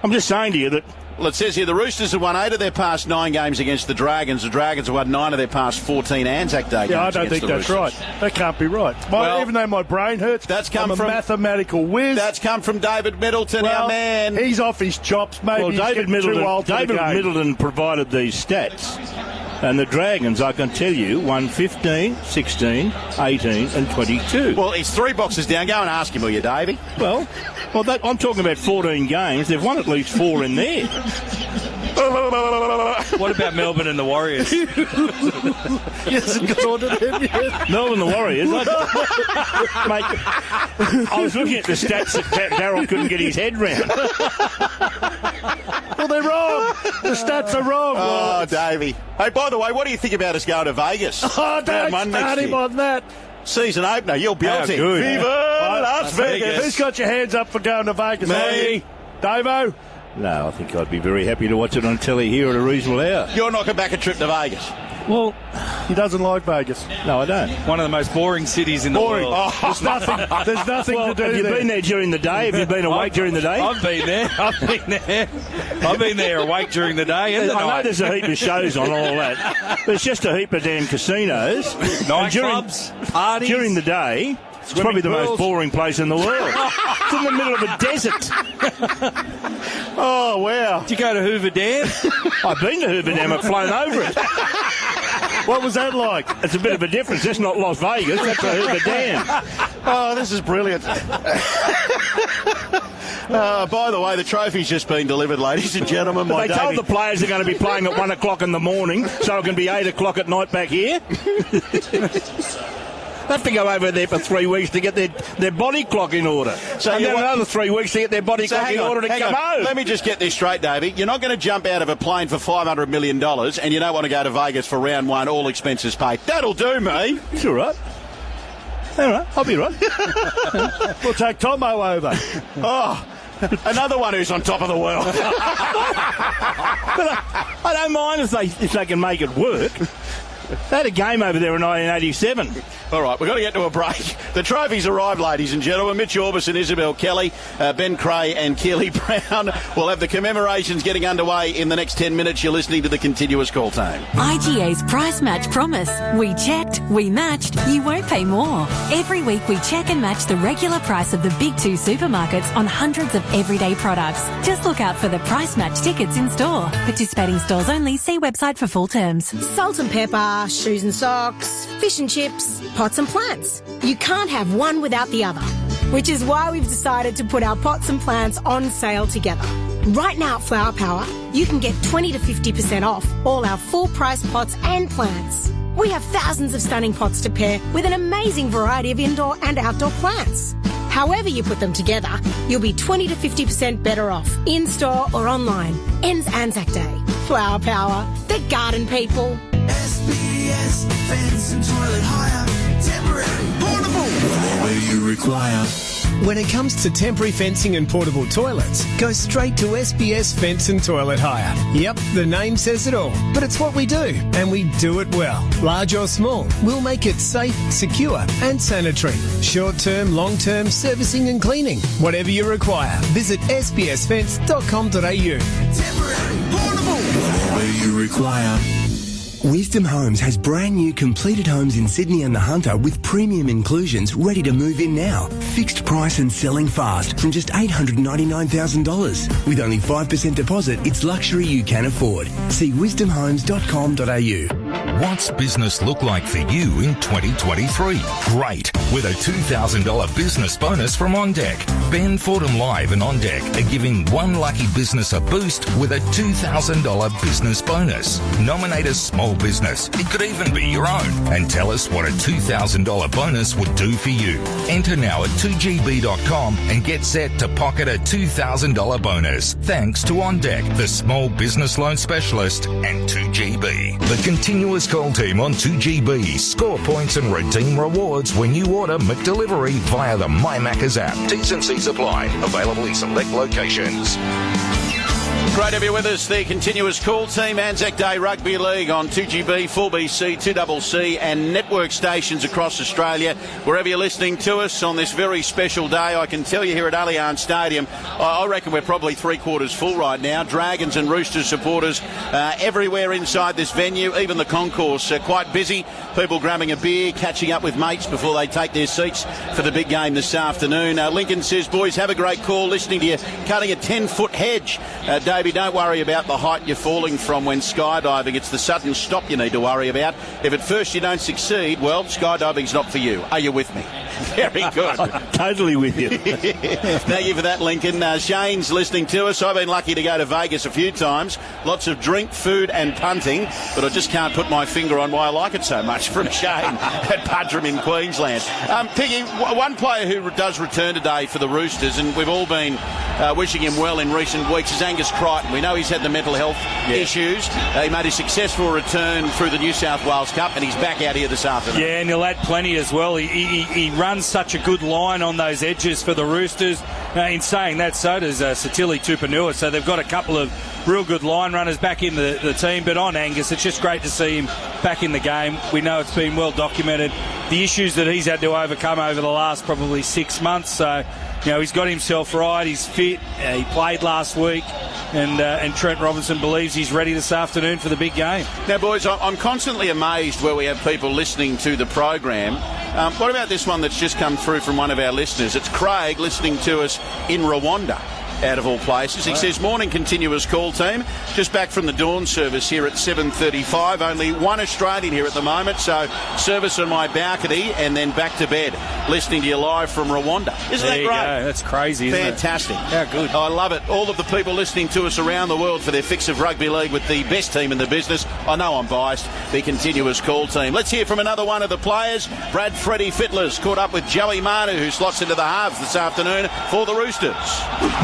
Speaker 2: I'm just saying to you that...
Speaker 5: Well, it says here the Roosters have won 8 of their past 9 games against the Dragons. The Dragons have won 9 of their past 14 ANZAC Day games.
Speaker 6: Yeah, I don't think that's right. That can't be right. Even though my brain hurts, I'm a mathematical whiz.
Speaker 5: That's come from David Middleton, our man.
Speaker 6: He's off his chops. Maybe
Speaker 2: David Middleton provided these stats. And the Dragons, I can tell you, won 15, 16, 18 and 22.
Speaker 5: Well, he's 3 boxes down. Go and ask him, will you, Davey?
Speaker 2: Well, I'm talking about 14 games. They've won at least 4 in there.
Speaker 4: What about Melbourne and the Warriors?
Speaker 6: He hasn't got on to them yet.
Speaker 2: Melbourne and the Warriors? Mate, I was looking at the stats that Darryl couldn't get his head round.
Speaker 6: Well, they're wrong. The stats are wrong.
Speaker 5: Oh, Davey. Hey, by the way, what do you think about us going to Vegas?
Speaker 6: Oh, don't start him on that.
Speaker 5: Season opener, you'll be able to. Viva Las Vegas.
Speaker 6: Who's got your hands up for going to Vegas?
Speaker 2: Me.
Speaker 6: Davo?
Speaker 2: No, I think I'd be very happy to watch it on telly here at a reasonable hour.
Speaker 5: You're knocking back a trip to Vegas.
Speaker 2: Well,
Speaker 6: he doesn't like Vegas.
Speaker 2: No, I don't.
Speaker 4: One of the most boring cities in the world.
Speaker 6: Oh, there's nothing to do.
Speaker 2: Have you
Speaker 6: there.
Speaker 2: been there during the day? Have you been awake during the day?
Speaker 4: I've been there. I've been there awake during the day and the night.
Speaker 2: I know there's a heap of shows on all that. There's just a heap of damn casinos.
Speaker 4: Nightclubs, parties.
Speaker 2: During the day, it's probably the most boring place in the world. It's in the middle of a desert.
Speaker 5: Oh, wow.
Speaker 4: Did you go to Hoover Dam?
Speaker 2: I've been to Hoover Dam. I've flown over it.
Speaker 6: What was that like?
Speaker 2: It's a bit of a difference. That's not Las Vegas. That's a Hoover Dam.
Speaker 5: Oh, this is brilliant. By the way, the trophy's just been delivered, ladies and gentlemen.
Speaker 2: They told the players they're going to be playing at 1 o'clock in the morning, so it can be 8 o'clock at night back here. They have to go over there for 3 weeks to get their body clock in order. So and then another 3 weeks to get their body clock in order to come home.
Speaker 5: Let me just get this straight, Davey. You're not going to jump out of a plane for $500 million and you don't want to go to Vegas for round 1, all expenses paid. That'll do me.
Speaker 2: It's all right. All right, I'll be right.
Speaker 6: We'll take Tomo over.
Speaker 5: Oh, another one who's on top of the world.
Speaker 2: But I don't mind if they can make it work. They had a game over there in 1987.
Speaker 5: All right, we've got to get to a break. The trophies arrived, ladies and gentlemen. Mitch Orbison, Isabel Kelly, Ben Cray and Keely Brown will have the commemorations getting underway in the next 10 minutes. You're listening to the Continuous Call Time.
Speaker 3: IGA's Price Match Promise. We checked, we matched, you won't pay more. Every week we check and match the regular price of the big 2 supermarkets on hundreds of everyday products. Just look out for the Price Match tickets in store. Participating stores only. See website for full terms.
Speaker 21: Salt and pepper, shoes and socks, fish and chips, pots and plants. You can't have one without the other, which is why we've decided to put our pots and plants on sale together. Right now at Flower Power, you can get 20 to 50% off all our full price pots and plants. We have thousands of stunning pots to pair with an amazing variety of indoor and outdoor plants. However you put them together, you'll be 20 to 50% better off, in-store or online. Ends ANZAC Day. Flower Power, the garden people.
Speaker 10: SBS Fence and Toilet Hire. Temporary, portable, whatever you require. When it comes to temporary fencing and portable toilets, go straight to SBS Fence and Toilet Hire. Yep, the name says it all, but it's what we do, and we do it well. Large or small, we'll make it safe, secure and sanitary. Short-term, long-term, servicing and cleaning. Whatever you require, visit sbsfence.com.au. Temporary, portable, whatever you require. Wisdom Homes has brand new completed homes in Sydney and the Hunter with premium inclusions ready to move in now. Fixed price and selling fast from just $899,000. With only 5% deposit, it's luxury you can afford. See wisdomhomes.com.au.
Speaker 1: What's business look like for you in 2023? Great, with a $2,000 business bonus from OnDeck. Ben Fordham Live and OnDeck are giving one lucky business a boost with a $2,000 business bonus. Nominate a small business, it could even be your own, and tell us what a $2,000 bonus would do for you. Enter now at 2gb.com and get set to pocket a $2,000 bonus. Thanks to OnDeck, the small business loan specialist, and 2GB. The continuous call team on 2GB. Score points and redeem rewards when you order McDelivery via the My Macca's app. T's and C's apply. Available in select locations.
Speaker 5: Great to have you with us. The continuous call team, ANZAC Day Rugby League on 2GB, 4BC, 2CC and network stations across Australia. Wherever you're listening to us on this very special day, I can tell you here at Allianz Stadium, I reckon we're probably three-quarters full right now. Dragons and Roosters supporters everywhere inside this venue, even the concourse quite busy. People grabbing a beer, catching up with mates before they take their seats for the big game this afternoon. Lincoln says, boys, have a great call listening to you cutting a 10-foot hedge. Davey, don't worry about the height you're falling from when skydiving. It's the sudden stop you need to worry about. If at first you don't succeed, well, skydiving's not for you. Are you with me? Very good.
Speaker 2: Totally with you.
Speaker 5: Thank you for that, Lincoln. Shane's listening to us. I've been lucky to go to Vegas a few times. Lots of drink, food and punting, but I just can't put my finger on why I like it so much from Shane at Pudrum in Queensland. Piggy, one player who does return today for the Roosters, and we've all been wishing him well in recent weeks, is Angus Crichton. We know he's had the mental health issues. He made a successful return through the New South Wales Cup, and he's back out here this afternoon.
Speaker 4: Yeah, and he'll add plenty as well. He runs such a good line on those edges for the Roosters. In saying that, so does Satili Tupanua. So they've got a couple of real good line runners back in the team. But on Angus, it's just great to see him back in the game. We know it's been well documented, the issues that he's had to overcome over the last probably 6 months. So, he's got himself right. He's fit. He played last week. And Trent Robinson believes he's ready this afternoon for the big game.
Speaker 5: Now, boys, I'm constantly amazed where we have people listening to the program. What about this one that's just come through from one of our listeners? It's Craig listening to us in Rwanda, out of all places. He says, morning continuous call team. Just back from the dawn service here at 7:35. Only one Australian here at the moment, so service on my balcony and then back to bed. Listening to you live from Rwanda. Isn't that great?
Speaker 4: Go. That's crazy, isn't
Speaker 5: Fantastic.
Speaker 4: it? How good.
Speaker 5: I love it. All of the people listening to us around the world for their fix of rugby league with the best team in the business. I know I'm biased. The continuous call team. Let's hear from another one of the players. Brad Freddie Fittler's caught up with Joey Manu, who slots into the halves this afternoon for the Roosters.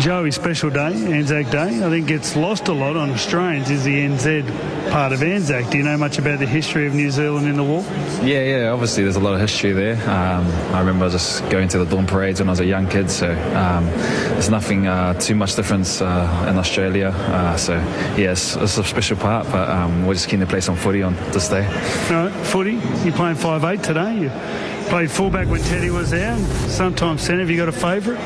Speaker 6: Joey, special day, ANZAC Day. I think gets lost a lot on Australians is the NZ part of ANZAC. Do you know much about the history of New Zealand in the war?
Speaker 7: Yeah, obviously there's a lot of history there. I remember just going to the dawn parades when I was a young kid, so there's nothing too much difference in Australia. So yes, it's a special part, but we're just keen to play some footy on this day.
Speaker 6: All right, footy, you're playing 5'8" today. You played fullback when Teddy was there, sometimes centre. Have you got a favourite?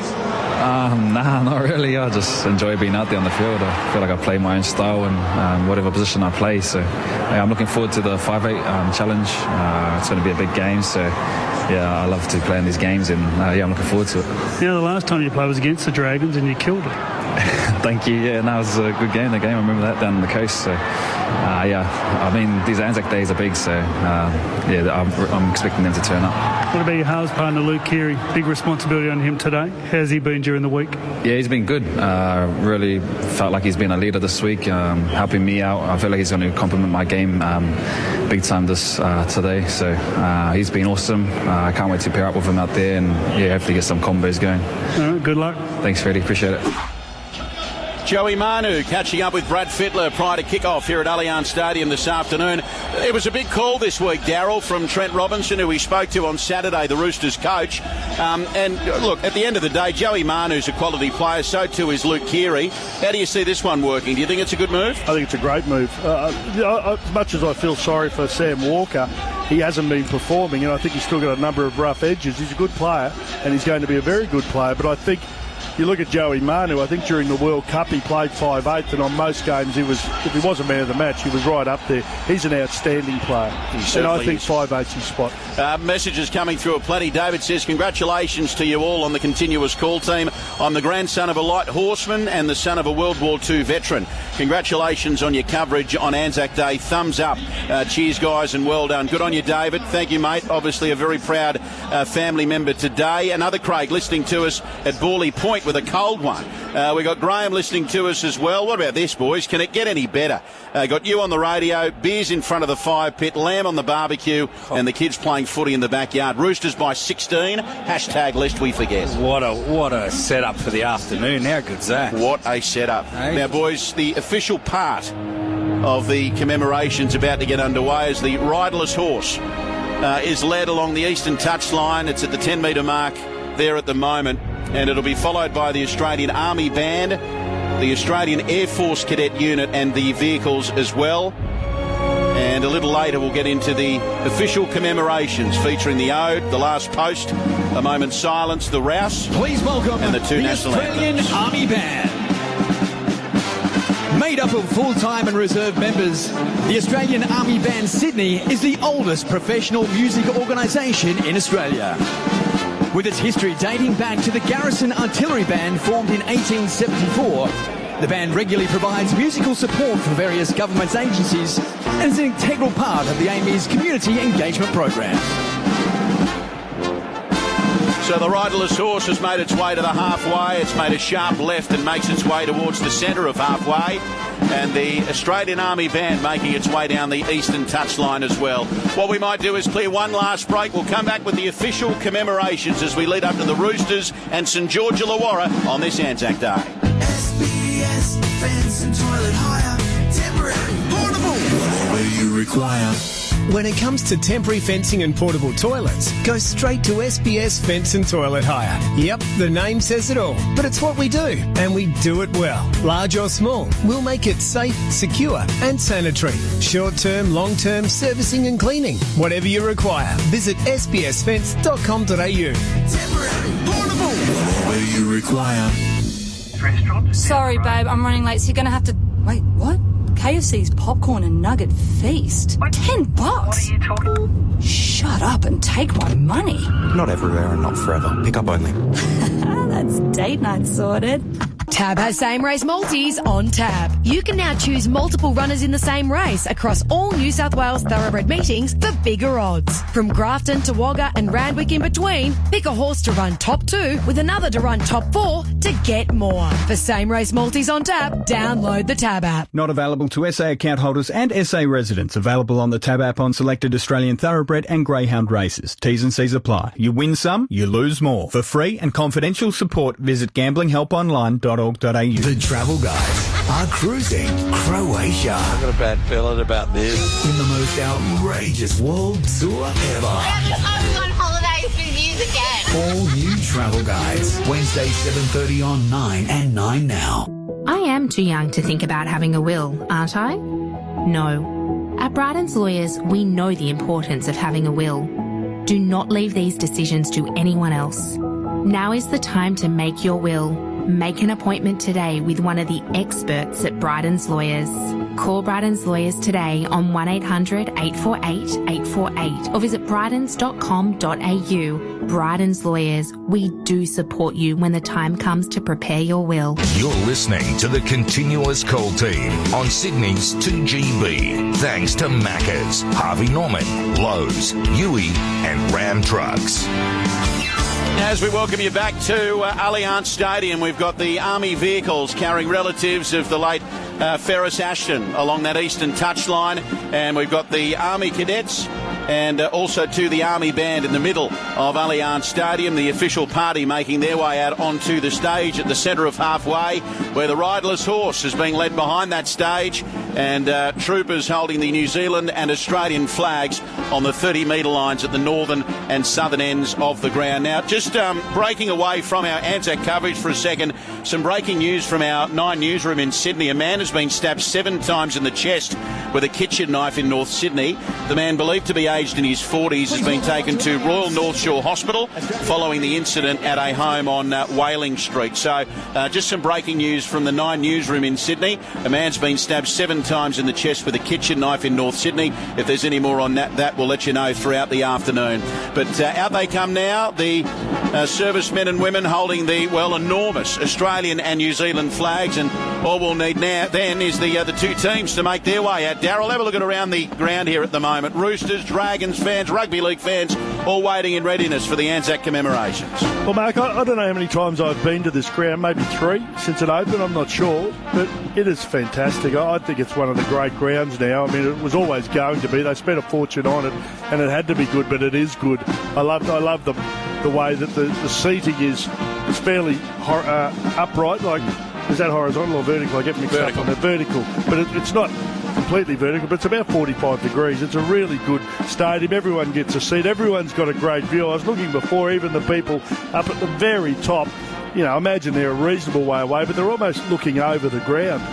Speaker 7: Nah, not really. I just enjoy being out there on the field. I feel like I play my own style and whatever position I play. So I'm looking forward to the 5'8" challenge. It's going to be a big game. So I love to play in these games, and I'm looking forward to it.
Speaker 6: The last time you played was against the Dragons and you killed it.
Speaker 7: Thank you. Yeah, that was a good game. I remember that down on the coast. So I mean, these ANZAC days are big. So I'm expecting them to turn up.
Speaker 6: What about your halves partner Luke Keary? Big responsibility on him today. How's he been during the week?
Speaker 7: Yeah, he's been good. Really felt like he's been a leader this week, helping me out. I feel like he's going to complement my game big time this today. So he's been awesome. I can't wait to pair up with him out there and hopefully get some combos going.
Speaker 6: All right, good luck.
Speaker 7: Thanks, Freddie. Appreciate it.
Speaker 5: Joey Manu catching up with Brad Fittler prior to kick-off here at Allianz Stadium this afternoon. It was a big call this week, Darryl, from Trent Robinson, who we spoke to on Saturday, the Roosters coach. And look, at the end of the day, Joey Manu's a quality player, so too is Luke Keary. How do you see this one working? Do you think it's a good move?
Speaker 6: I think it's a great move. As much as I feel sorry for Sam Walker, he hasn't been performing, and I think he's still got a number of rough edges. He's a good player, and he's going to be a very good player, but I think you look at Joey Manu, I think during the World Cup he played 5'8", and on most games if he was a man of the match, he was right up there. He's an outstanding player. And I think 5'8's his spot.
Speaker 5: Messages coming through aplenty. David says, congratulations to you all on the continuous call team. I'm the grandson of a light horseman and the son of a World War II veteran. Congratulations on your coverage on Anzac Day. Thumbs up. Cheers, guys, and well done. Good on you, David. Thank you, mate. Obviously a very proud family member today. Another Craig listening to us at Borley Point with a cold one. We got Graham listening to us as well. What about this, boys? Can it get any better? Got you on the radio, beers in front of the fire pit, lamb on the barbecue, and the kids playing footy in the backyard. Roosters by 16. Hashtag lest we forget.
Speaker 4: What a setup for the afternoon. How good's that?
Speaker 5: What a setup.
Speaker 4: Hey.
Speaker 5: Now, boys, the official part of the commemorations about to get underway as the riderless horse is led along the eastern touchline. It's at the 10-metre mark there at the moment, and it'll be followed by the Australian Army Band, the Australian Air Force Cadet Unit and the vehicles as well. And a little later we'll get into the official commemorations featuring the ode, the last post, a moment's silence, the rouse.
Speaker 8: Please welcome
Speaker 5: and the two national
Speaker 8: Australian
Speaker 5: anthems.
Speaker 8: Army Band. Made up of full-time and reserve members, the Australian Army Band Sydney is the oldest professional music organisation in Australia. With its history dating back to the Garrison Artillery Band formed in 1874, the band regularly provides musical support for various government agencies and is an integral part of the AAMI's community engagement program.
Speaker 5: So the riderless horse has made its way to the halfway. It's made a sharp left and makes its way towards the centre of halfway. And the Australian Army Band making its way down the eastern touchline as well. What we might do is clear one last break. We'll come back with the official commemorations as we lead up to the Roosters and St George Illawarra on this Anzac Day.
Speaker 9: SBS fence and toilet hire, temporary, portable, whatever you require.
Speaker 10: When it comes to temporary fencing and portable toilets, go straight to SBS Fence and Toilet Hire. Yep, the name says it all, but it's what we do, and we do it well. Large or small, we'll make it safe, secure and sanitary. Short-term, long-term, servicing and cleaning. Whatever you require, visit sbsfence.com.au.
Speaker 9: Temporary, portable, whatever you require.
Speaker 23: Sorry, babe, I'm running late, so you're going to have to... Wait, what? KFC's popcorn and nugget feast. $10. What are you talking? Shut up and take my money.
Speaker 24: Not everywhere and not forever. Pick up only.
Speaker 23: That's date night sorted.
Speaker 25: Tab has same race multis on Tab. You can now choose multiple runners in the same race across all New South Wales thoroughbred meetings for bigger odds. From Grafton to Wagga and Randwick in between, pick a horse to run top 2 with another to run top 4 to get more. For same race multis on Tab, download the Tab app.
Speaker 26: Not available to SA account holders and SA residents. Available on the Tab app on selected Australian thoroughbred and greyhound races. T's and C's apply. You win some, you lose more. For free and confidential support, visit gamblinghelponline.org.au.
Speaker 22: The travel guys are cruising Croatia.
Speaker 27: I've got a bad feeling about this.
Speaker 22: In the most outrageous world tour ever.
Speaker 28: I'm on holidays with you again.
Speaker 22: All new travel guides. Wednesday 7:30 on 9 and 9 now.
Speaker 18: I am too young to think about having a will, aren't I? No. At Bryden's Lawyers, we know the importance of having a will. Do not leave these decisions to anyone else. Now is the time to make your will. Make an appointment today with one of the experts at Bryden's Lawyers. Call Bryden's Lawyers today on 1800 848 848 or visit brydens.com.au. Bryden's Lawyers, we do support you when the time comes to prepare your will.
Speaker 1: You're listening to the Continuous Call Team on Sydney's 2GB. Thanks to Macca's, Harvey Norman, Lowe's, Huey and Ram Trucks.
Speaker 5: As we welcome you back to Allianz Stadium, we've got the Army vehicles carrying relatives of the late Ferris Ashton along that eastern touchline, and we've got the Army cadets and also to the Army Band in the middle of Allianz Stadium, the official party making their way out onto the stage at the centre of halfway, where the riderless horse is being led behind that stage, and troopers holding the New Zealand and Australian flags on the 30-metre lines at the northern and southern ends of the ground. Now, just breaking away from our Anzac coverage for a second, some breaking news from our 9 newsroom in Sydney. A man has been stabbed 7 times in the chest with a kitchen knife in North Sydney. The man believed to be aged in his 40s, has been taken to Royal North Shore Hospital following the incident at a home on Whaling Street. So just some breaking news from the 9 newsroom in Sydney. A man's been stabbed 7 times in the chest with a kitchen knife in North Sydney. If there's any more on that we'll let you know throughout the afternoon. But out they come now, the servicemen and women holding the, enormous Australian and New Zealand flags, and all we'll need now then is the 2 teams to make their way out. Darryl, have a look at around the ground here at the moment. Roosters, Dragons fans, rugby league fans, all waiting in readiness for the ANZAC commemorations.
Speaker 6: Well, Mark, I don't know how many times I've been to this ground, maybe 3 since it opened, I'm not sure, but it is fantastic. I think it's one of the great grounds now. I mean, it was always going to be. They spent a fortune on it, and it had to be good, but it is good. I love the way that the seating is fairly upright. Like, is that horizontal or vertical? I get mixed up on the vertical, but it's not completely vertical, but it's about 45 degrees. It's a really good stadium. Everyone gets a seat. Everyone's got a great view. I was looking before, even the people up at the very top, imagine they're a reasonable way away, but they're almost looking over the ground.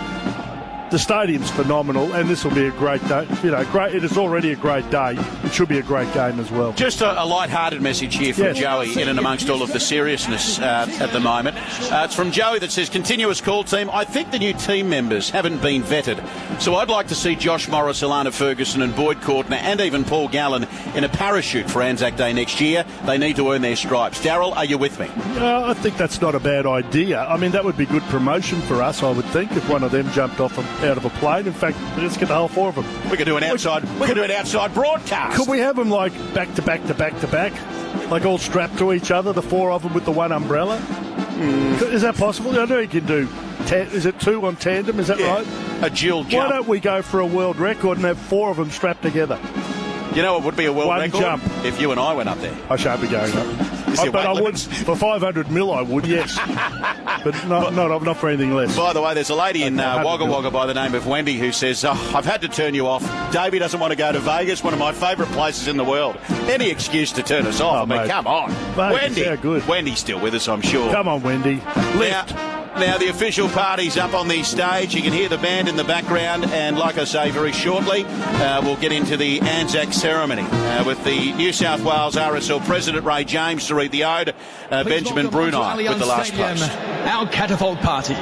Speaker 6: The stadium's phenomenal, and this will be a great day. Great. It is already a great day. It should be a great game as well.
Speaker 5: Just a light-hearted message here from Joey in and amongst all of the seriousness at the moment. It's from Joey that says, continuous call team. I think the new team members haven't been vetted. So I'd like to see Josh Morris, Alana Ferguson and Boyd Courtner and even Paul Gallen in a parachute for ANZAC Day next year. They need to earn their stripes. Darryl, are you with me?
Speaker 6: I think that's not a bad idea. I mean, that would be good promotion for us, I would think, if one of them jumped off out of a plane. In fact, let's get the whole 4 of them.
Speaker 5: We could do an outside broadcast.
Speaker 6: Could we have them like back to back to back to back, like all strapped to each other, the 4 of them with the one umbrella? Is that possible? I know you can do. Is it 2 on tandem? Is that right?
Speaker 5: A dual jump.
Speaker 6: Why don't we go for a world record and have 4 of them strapped together?
Speaker 5: You know, it would be a world record
Speaker 6: jump.
Speaker 5: If you and I went up there.
Speaker 6: I shan't be going up. But I would, for 500 mil I would, yes. But not for anything less.
Speaker 5: By the way, there's a lady in Wagga Wagga by the name of Wendy who says, I've had to turn you off. Davey doesn't want to go to Vegas, one of my favourite places in the world. Any excuse to turn us off.
Speaker 6: Mate.
Speaker 5: Come on.
Speaker 6: Wendy. How good.
Speaker 5: Wendy's still with us, I'm sure.
Speaker 6: Come on, Wendy. Lift.
Speaker 5: Now, the official party's up on the stage. You can hear the band in the background. And like I say, very shortly, we'll get into the ANZAC ceremony with the New South Wales RSL President, Ray James, to read the ode. Benjamin Brunei with the last post.
Speaker 8: Our catafalque party.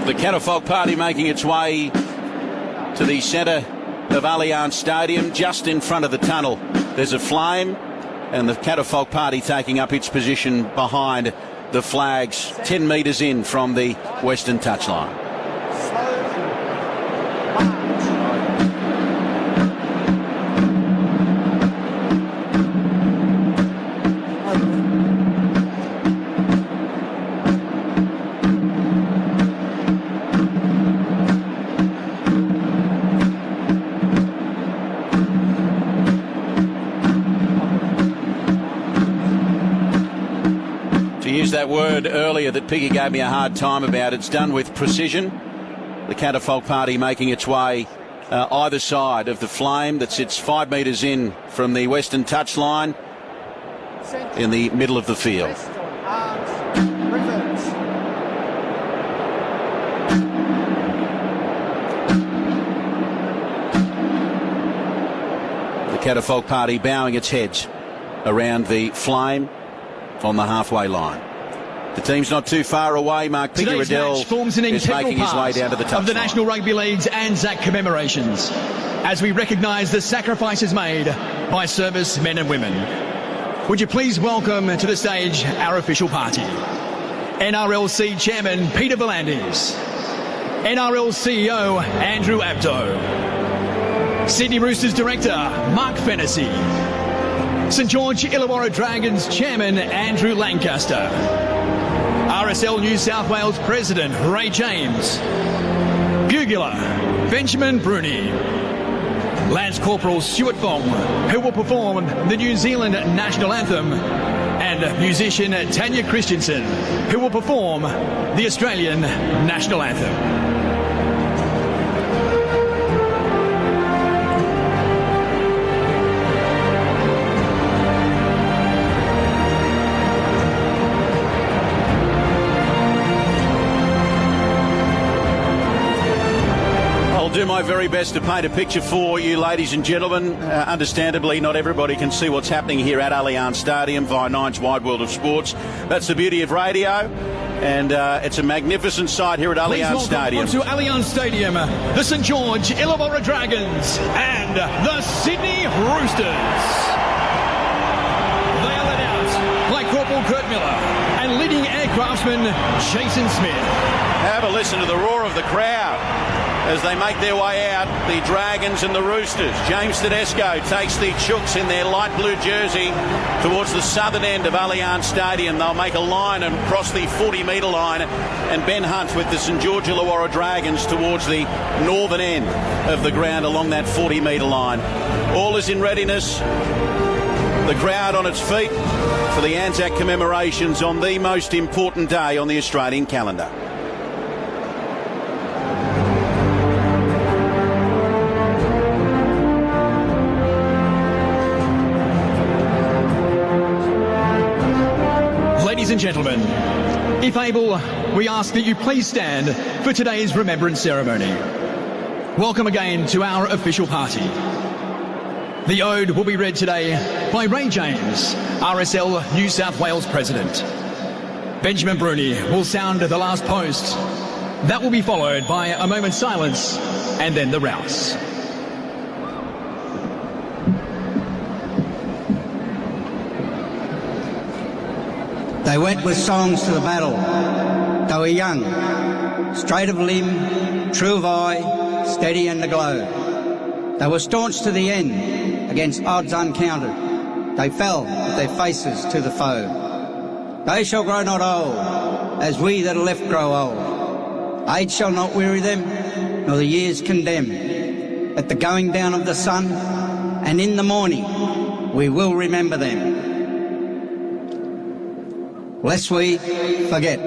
Speaker 5: The catafalque party making its way to the centre of Allianz Stadium, just in front of the tunnel. There's a flame, and the catafalque party taking up its position behind the flags, 10 metres in from the western touchline. That word earlier that Piggy gave me a hard time about, it's done with precision. The catafalque party making its way either side of the flame that sits 5 metres in from the western touchline in the middle of the field. The catafalque party bowing its heads around the flame on the halfway line. The team's not too far away. Mark Piggy-Riddell
Speaker 8: forms an
Speaker 5: is making his way down to the touchline
Speaker 8: of the National Rugby League's ANZAC commemorations, as we recognise the sacrifices made by servicemen and women. Would you please welcome to the stage our official party. NRLC Chairman Peter V'landys, NRL CEO Andrew Abdo, Sydney Roosters Director Mark Fennessy, St George Illawarra Dragons Chairman Andrew Lancaster, RSL New South Wales President Ray James, Bugler Benjamin Brunei, Lance Corporal Stuart Fong, who will perform the New Zealand National Anthem, and musician Tanya Christensen, who will perform the Australian National Anthem.
Speaker 5: do my very best to paint a picture for you, ladies and gentlemen. Understandably, not everybody can see what's happening here at Allianz Stadium via Nine's Wide World of Sports. That's the beauty of radio, and it's a magnificent sight here at Allianz Stadium.
Speaker 8: To Allianz Stadium, the St George Illawarra Dragons and the Sydney Roosters. They are led out by Corporal Kurt Miller and leading air craftsman Jason Smith.
Speaker 5: Have a listen to the roar of the crowd as they make their way out, the Dragons and the Roosters. James Tedesco takes the Chooks in their light blue jersey towards the southern end of Allianz Stadium. They'll make a line and cross the 40-metre line, and Ben Hunt with the St George Illawarra Dragons towards the northern end of the ground along that 40-metre line. All is in readiness. The crowd on its feet for the ANZAC commemorations on the most important day on the Australian calendar.
Speaker 8: Ladies and gentlemen, if able, we ask that you please stand for today's remembrance ceremony. Welcome again to our official party. The ode will be read today by Ray James, RSL New South Wales President. Benjamin Bruni will sound the last post. That will be followed by a moment's silence and then the rouse.
Speaker 11: They went with songs to the battle. They were young, straight of limb, true of eye, steady and aglow. They were staunch to the end, against odds uncounted. They fell with their faces to the foe. They shall grow not old, as we that are left grow old. Age shall not weary them, nor the years condemn. At the going down of the sun, and in the morning, we will remember them, lest we forget.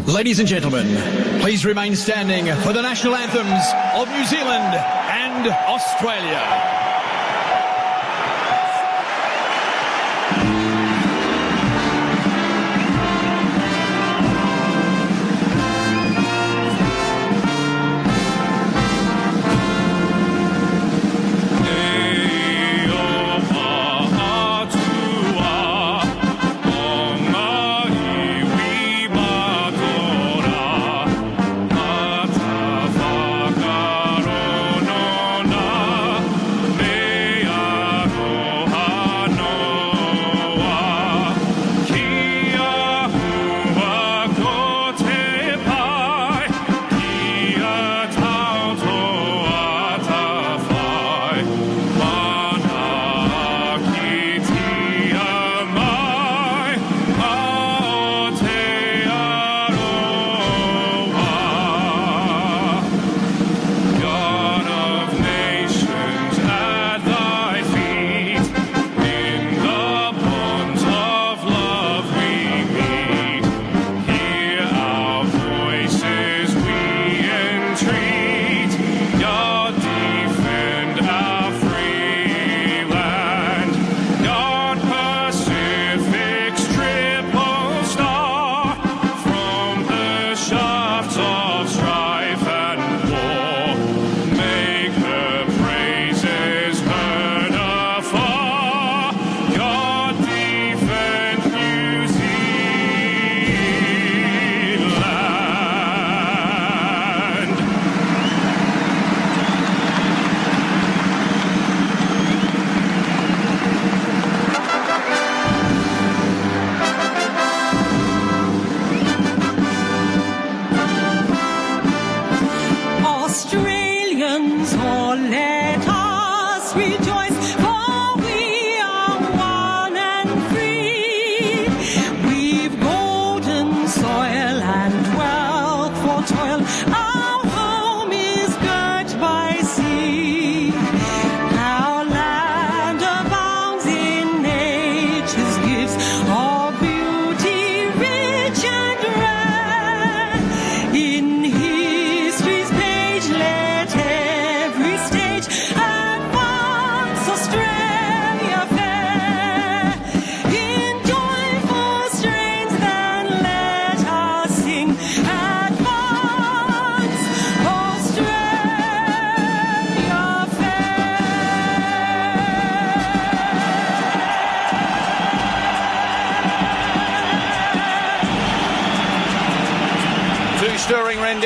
Speaker 8: Ladies and gentlemen, please remain standing for the national anthems of New Zealand and Australia.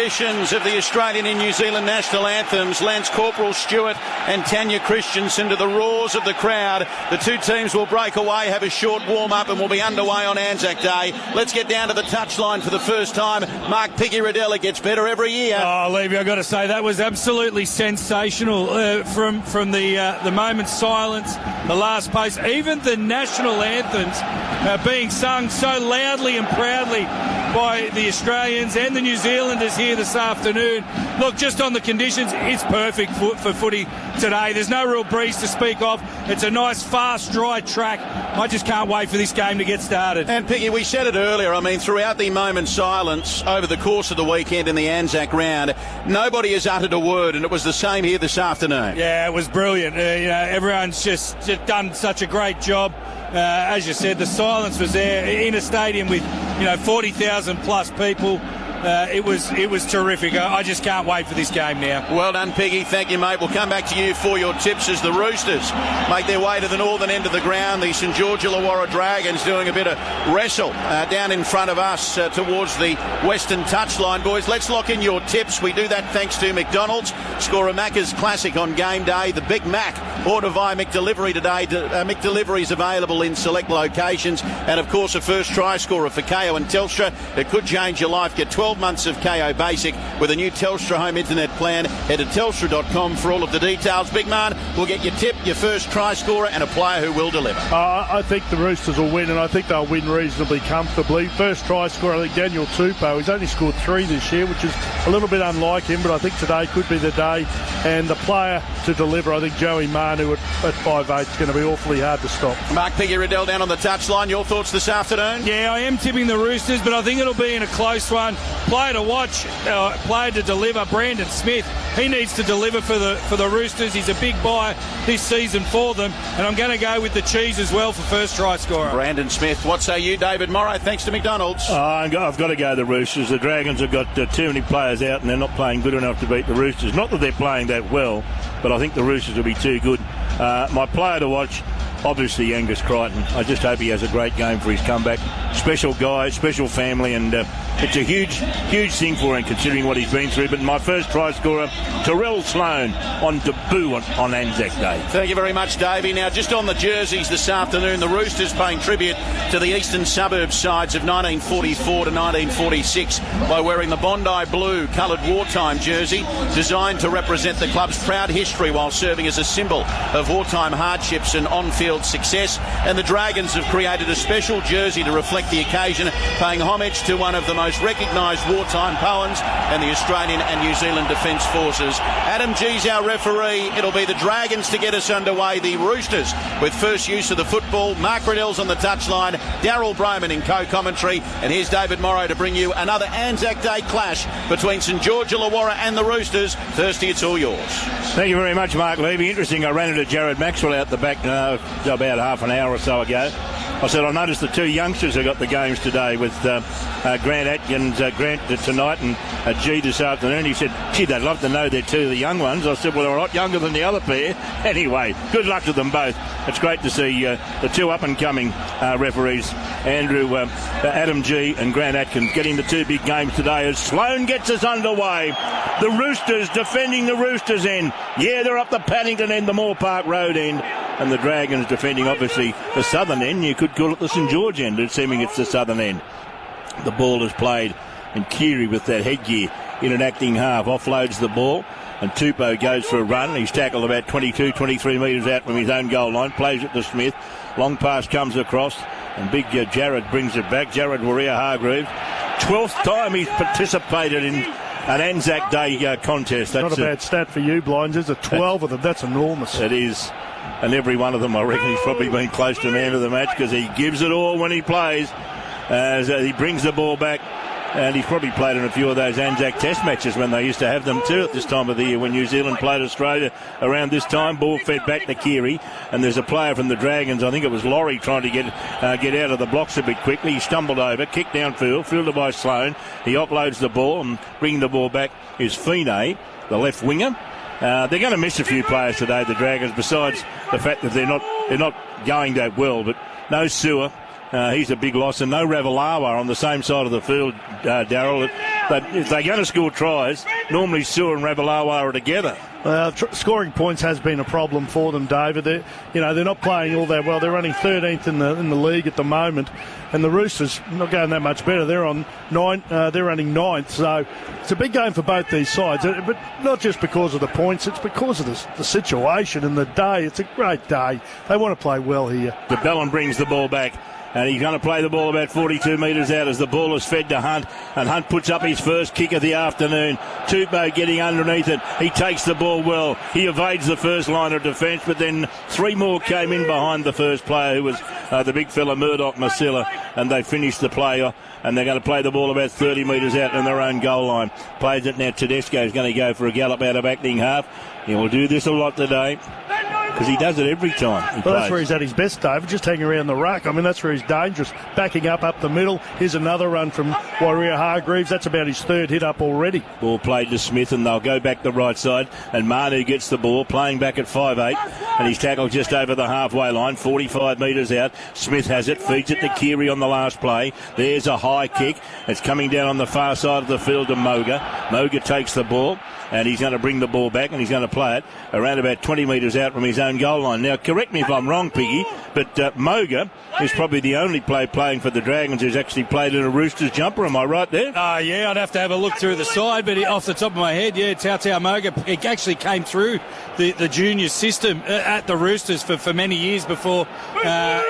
Speaker 5: renditions of the Australian and New Zealand national anthems. Lance Corporal Stewart and Tanya Christensen to the roars of the crowd. The two teams will break away, have a short warm-up, and will be underway on Anzac Day. Let's get down to the touchline for the first time. Mark Piggy Riddell, it gets better every year.
Speaker 4: Oh, Levy, I've got to say, that was absolutely sensational from the moment's silence, the last pace, even the national anthems being sung so loudly and proudly by the Australians and the New Zealanders here this afternoon. Look, just on the conditions, it's perfect for footy today. There's no real breeze to speak of. It's a nice, fast, dry track. I just can't wait for this game to get started.
Speaker 5: And Piggy, we said it earlier, I mean, throughout the moment's silence over the course of the weekend in the Anzac round, nobody has uttered a word, and it was the same here this afternoon.
Speaker 4: Yeah, it was brilliant. Everyone's just done such a great job. As you said, the silence was there in a stadium with 40,000 plus people. It was terrific. I just can't wait for this game now.
Speaker 5: Well done, Piggy. Thank you, mate. We'll come back to you for your tips as the Roosters make their way to the northern end of the ground. The St George Illawarra Dragons doing a bit of wrestle down in front of us towards the western touchline. Boys, let's lock in your tips. We do that thanks to McDonald's. Score a Macca's Classic on game day. The Big Mac. Order via McDelivery today. McDelivery is available in select locations. And, of course, a first try scorer for KO and Telstra. It could change your life. Get 12 months of KO Basic with a new Telstra home internet plan. Head to telstra.com for all of the details. Big man, we'll get your tip, your first try scorer, and a player who will deliver.
Speaker 6: I think the Roosters will win, and I think they'll win reasonably comfortably. First try scorer, I think Daniel Tupou. He's only scored 3 this year, which is a little bit unlike him, but I think today could be the day. And the player to deliver, I think Joey Manu at 5'8" is going to be awfully hard to stop.
Speaker 5: Mark Piggy Riddell down on the touchline. Your thoughts this afternoon?
Speaker 4: Yeah, I am tipping the Roosters, but I think it'll be in a close one. Player to watch, player to deliver, Brandon Smith. He needs to deliver for the Roosters. He's a big buy this season for them, and I'm going to go with the cheese as well for first try scorer.
Speaker 5: Brandon Smith. What say you, David Morrow? Thanks to McDonald's.
Speaker 2: I've got to go the Roosters. The Dragons have got too many players out, and they're not playing good enough to beat the Roosters. Not that they're playing that well, but I think the Roosters will be too good. My player to watch, obviously Angus Crichton. I just hope he has a great game for his comeback. Special guy, special family, and it's a huge thing for him considering what he's been through. But my first try scorer, Terrell Sloan, on debut on Anzac Day.
Speaker 5: Thank you very much, Davey. Now, just on the jerseys this afternoon, the Roosters paying tribute to the eastern suburbs sides of 1944 to 1946 by wearing the Bondi blue coloured wartime jersey, designed to represent the club's proud history while serving as a symbol of wartime hardships and on-field success. And the Dragons have created a special jersey to reflect the occasion, paying homage to one of the most recognised wartime poems and the Australian and New Zealand Defence Forces. Adam G's our referee. It'll be the Dragons to get us underway. The Roosters with first use of the football. Mark Riddell's on the touchline. Daryl Broman in co-commentary. And here's David Morrow to bring you another Anzac Day clash between St George Illawarra and the Roosters. Thirsty, it's all yours.
Speaker 2: Thank you very much, Mark Levy. Interesting, I ran into Jared Maxwell out the back about half an hour or so ago. I said, I noticed the two youngsters who got the games today with Grant Atkins, Grant tonight and G this afternoon. He said, gee, they'd love to know they're two of the young ones. I said, well, they're a lot younger than the other pair. Anyway, good luck to them both. It's great to see the two up-and-coming referees, Adam G and Grant Atkins, getting the two big games today as Sloan gets us underway. The Roosters defending the Roosters end. Yeah, they're up the Paddington end, the Moore Park Road end. And the Dragons defending, obviously, the southern end. You could call it the St George end, assuming it's the southern end. The ball is played, and Keary with that headgear in an acting half offloads the ball, and Tupou goes for a run. He's tackled about 22, 23 metres out from his own goal line, plays it to Smith. Long pass comes across, and big Jared brings it back. Jared Warrior-Hargreaves. 12th time he's participated in an Anzac Day contest. That's
Speaker 6: not a bad stat for you, Blinds. There's 12 of them. That's enormous.
Speaker 2: It is. And every one of them, I reckon, he's probably been close to man of the match because he gives it all when he plays. As he brings the ball back, and he's probably played in a few of those Anzac Test matches when they used to have them too at this time of the year when New Zealand played Australia around this time. Ball fed back to Keary, and there's a player from the Dragons, I think it was Laurie, trying to get out of the blocks a bit quickly. He stumbled over, kicked downfield, fielded by Sloan. He offloads the ball, and bringing the ball back is Fine, the left winger. They're going to miss a few players today, the Dragons, besides the fact that they're not going that well. But no Sewer, he's a big loss, and no Ravalawa on the same side of the field, Daryl. if they're going to score tries, normally Sue and Ravalawa are together.
Speaker 6: Scoring points has been a problem for them, David. They're not playing all that well. They're running 13th in the league at the moment, and the Roosters not going that much better. They're on 9. They're running 9th, so it's a big game for both these sides. But not just because of the points; it's because of the situation and the day. It's a great day. They want to play well here.
Speaker 2: DeBellin brings the ball back. And he's going to play the ball about 42 metres out as the ball is fed to Hunt. And Hunt puts up his first kick of the afternoon. Tupou getting underneath it. He takes the ball well. He evades the first line of defence, but then 3 more came in behind the first player, who was the big fella Murdoch Masilla. And they finished the play off. And they're going to play the ball about 30 metres out in their own goal line. Plays it now. Tedesco is going to go for a gallop out of acting half. He will do this a lot today, because he does it every time.
Speaker 6: That's where he's at his best, David, just hanging around the ruck. I mean, that's where he's dangerous. Backing up the middle. Here's another run from Warrior Hargreaves. That's about his 3rd hit up already.
Speaker 2: Ball played to Smith, and they'll go back the right side. And Manu gets the ball, playing back at 5'8", and he's tackled just over the halfway line, 45 metres out. Smith has it, feeds it to Keary on the last play. There's a high kick. It's coming down on the far side of the field to Moga. Moga takes the ball, and he's going to bring the ball back, and he's going to play it around about 20 metres out from his own goal line. Now, correct me if I'm wrong, Piggy, but Moga is probably the only player playing for the Dragons who's actually played in a Roosters jumper. Am I right there?
Speaker 4: Yeah, I'd have to have a look through the side, but off the top of my head, yeah, Tautau Moga, it actually came through the junior system at the Roosters for many years before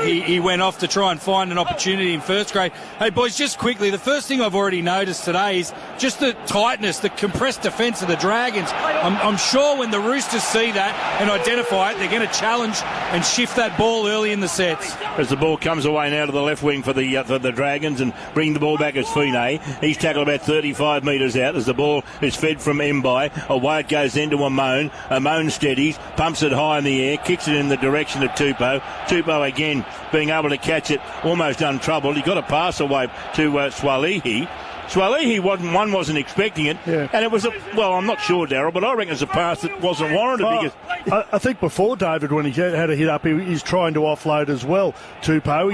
Speaker 4: he went off to try and find an opportunity in first grade. Hey, boys, just quickly, the first thing I've already noticed today is just the tightness, the compressed defence of the Dragons. I'm sure when the Roosters see that and identify it, they're going to challenge and shift that ball early in the sets.
Speaker 2: As the ball comes away now to the left wing for the Dragons, and bring the ball back as Fine. He's tackled about 35 metres out as the ball is fed from Mbai. Away it goes into Amon. Amon steadies, pumps it high in the air, kicks it in the direction of Tupou. Tupou again being able to catch it almost untroubled. He got a pass away to Swalihi. Swalihi wasn't expecting it, and it was I'm not sure, Darryl, but I reckon it's a pass that wasn't warranted. Because
Speaker 6: I think before, David, when he had a hit up, he's trying to offload as well. Tupou,